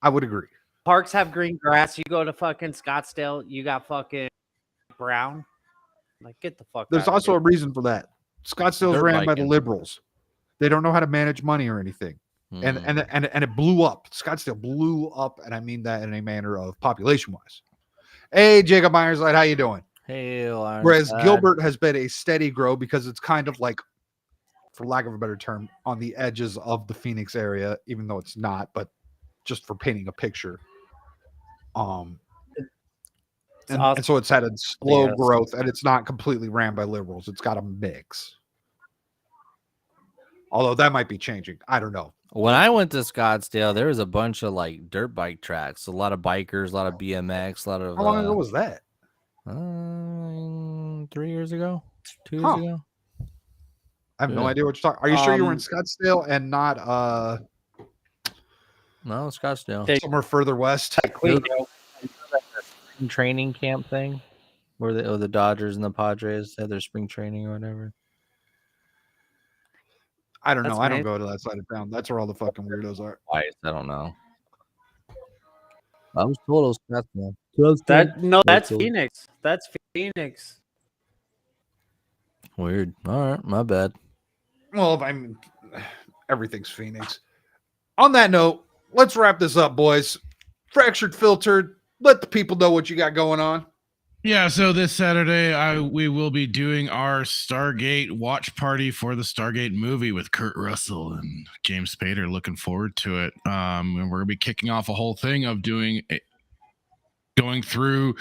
I would agree. Parks have green grass. You go to fucking Scottsdale, you got fucking brown. Like, get the fuck. There's also a reason for that. Scottsdale is ran by the liberals. They don't know how to manage money or anything, and it blew up. Scottsdale blew up, and I mean that in a manner of population wise. Hey, Jacob Ironside, how you doing? Hey, Ironside. Whereas Gilbert has been a steady grow because it's kind of like, for lack of a better term, on the edges of the Phoenix area, even though it's not, but just for painting a picture. And so it's had a slow growth, and it's not completely ran by liberals. It's got a mix. Although that might be changing. I don't know. When I went to Scottsdale, there was a bunch of like dirt bike tracks, a lot of bikers, a lot of BMX, a lot of. How long ago was that? 3 years ago, 2 years ago. I have no idea what you're talking. Are you sure you were in Scottsdale and not No, Scottsdale. Somewhere further west? Training camp thing where the Dodgers and the Padres had their spring training or whatever. I don't know. I don't go to that side of town. That's where all the fucking weirdos are. I don't know. I was told it was Scottsdale. That's Phoenix. That's Phoenix. Weird. All right, my bad. Well, I mean, everything's Phoenix. On that note, let's wrap this up, boys. Fractured Filtered. Let the people know what you got going on. Yeah, so this Saturday, we will be doing our Stargate watch party for the Stargate movie with Kurt Russell and James Spader. Looking forward to it. And we're going to be kicking off a whole thing of going through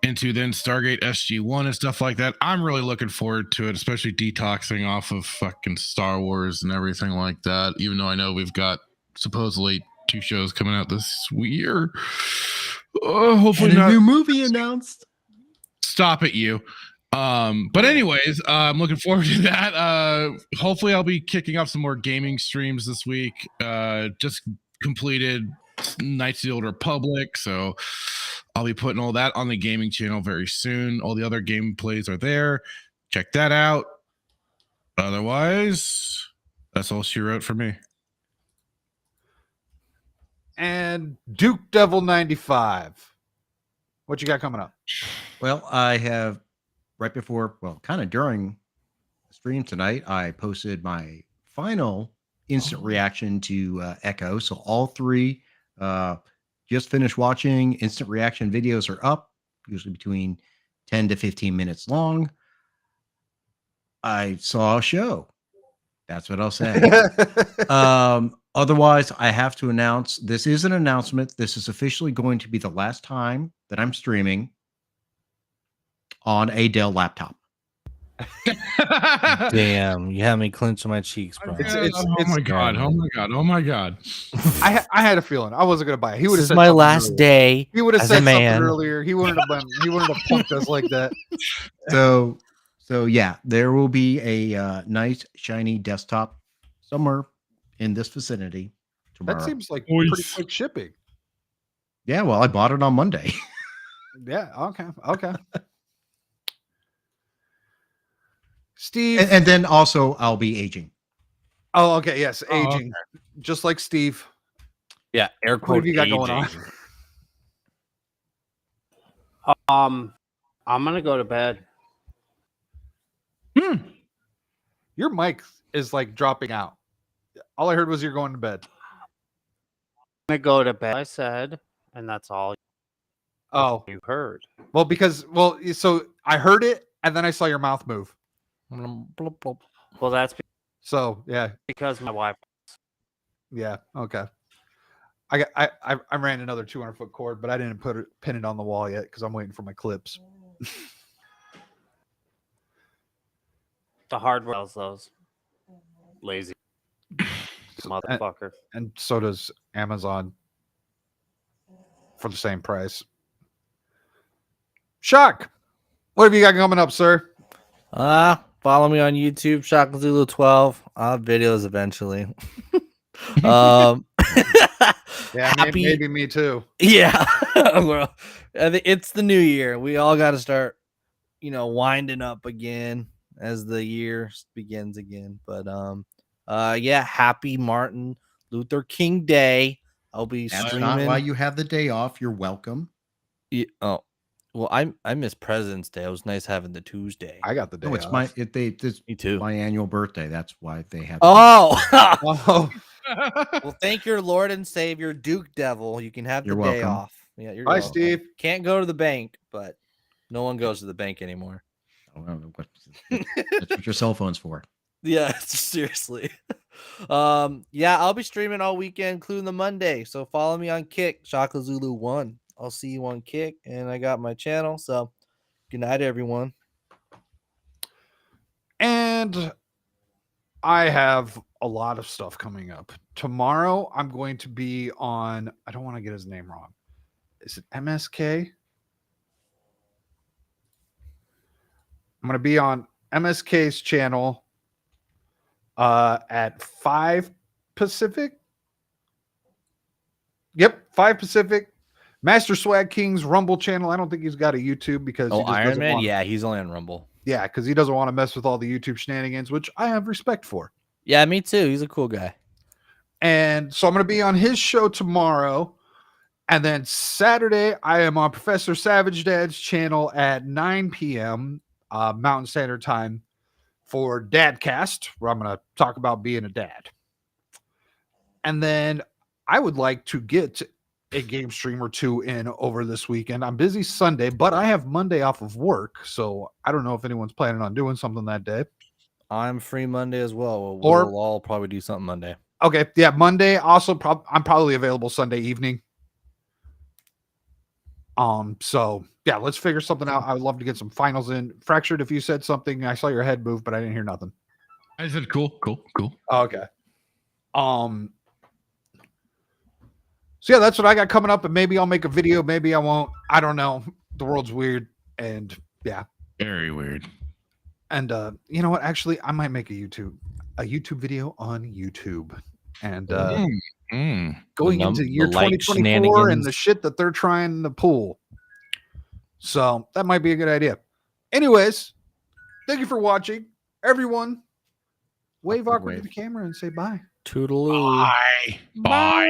into then Stargate SG-1 and stuff like that. I'm really looking forward to it, especially detoxing off of fucking Star Wars and everything like that, even though I know we've got supposedly 2 shows coming out this year. Hopefully not. A new movie announced. Stop it, you. But anyways, I'm looking forward to that. Hopefully I'll be kicking off some more gaming streams this week. Just completed Knights of the Old Republic, so I'll be putting all that on the gaming channel very soon. All the other gameplays are there. Check that out. Otherwise, that's all she wrote for me. and Duke Devil 95. What you got coming up? Well, I have right before, kind of during the stream tonight, I posted my final instant reaction to Echo. So all three just finished watching. Instant reaction videos are up, usually between 10 to 15 minutes long. I saw a show. That's what I'll say. Otherwise, I have to announce, this is an announcement. This is officially going to be the last time that I'm streaming on a Dell laptop. Damn, you have me clenching my cheeks, bro. Oh my god! I had a feeling I wasn't gonna buy it. He would have This said is my something last earlier. day. He would have as said a something man. earlier. He wouldn't have punked us like that. So yeah, there will be a nice shiny desktop somewhere in this vicinity tomorrow. That seems like pretty quick shipping. Yeah, well, I bought it on Monday. Yeah. Okay. Steve, and then also I'll be aging. Oh, okay. Yes, aging, okay. Just like Steve. Yeah, air quote. What have you got going on? I'm gonna go to bed. Your mic is like dropping out. All I heard was you're going to bed. I'm gonna go to bed. I said, and that's all. Oh, you heard. Well, so I heard it, and then I saw your mouth move. Well, that's so yeah, because my wife. Yeah. Okay. I ran another 200-foot cord, but I didn't pin it on the wall yet because I'm waiting for my clips. The hardware sells those. Lazy motherfucker. And so does Amazon for the same price. Shock. What have you got coming up, sir? Follow me on YouTube, Shock Zulu 12. I'll have videos eventually. Yeah, maybe me too. Yeah. Well, I think it's the new year. We all got to start, winding up again as the year begins again. But yeah, happy Martin Luther King Day. I'll be streaming. That's not why you have the day off. You're welcome. Yeah, well, I miss President's Day. It was nice having the Tuesday. I got the day. No, it's off. Me too. My annual birthday. That's why they have. Oh. Well, thank your Lord and Savior, Duke Devil. You can have the day off. Yeah, you're Bye, welcome. Steve. Can't go to the bank, but no one goes to the bank anymore. That's what your cell phone's for. Yeah, seriously. Yeah, I'll be streaming all weekend, including the Monday. So follow me on Kick, Shaka Zulu 1. I'll see you on Kick, and I got my channel. So good night, everyone. And I have a lot of stuff coming up. Tomorrow, I'm going to be on, I don't want to get his name wrong. Is it MSK? I'm going to be on MSK's channel at 5 Pacific. Yep, 5 Pacific. Master Swag King's Rumble channel. I don't think he's got a YouTube because Iron Man? Yeah, he's only on Rumble. Yeah, because he doesn't want to mess with all the YouTube shenanigans, which I have respect for. Yeah, me too. He's a cool guy. And so I'm going to be on his show tomorrow. And then Saturday, I am on Professor Savage Dad's channel at 9 p.m. Mountain Standard Time for Dadcast, where I'm going to talk about being a dad. And then I would like to get a game stream or two in over this weekend. I'm busy Sunday, but I have Monday off of work. So I don't know if anyone's planning on doing something that day. I'm free Monday as well. We'll all probably do something Monday. Okay. Yeah. Monday. Also, I'm probably available Sunday evening. So yeah, let's figure something out. I would love to get some finals in. Fractured, if you said something, I saw your head move, but I didn't hear nothing. I said cool. Okay. So yeah, that's what I got coming up, and maybe I'll make a video, maybe I won't. I don't know. The world's weird, and yeah, very weird. And you know what? Actually, I might make a YouTube video on YouTube, and going into year 2024 and the shit that they're trying to pull. So that might be a good idea. Anyways, thank you for watching, everyone. Wave awkward to the camera and say bye. Toodaloo. Bye.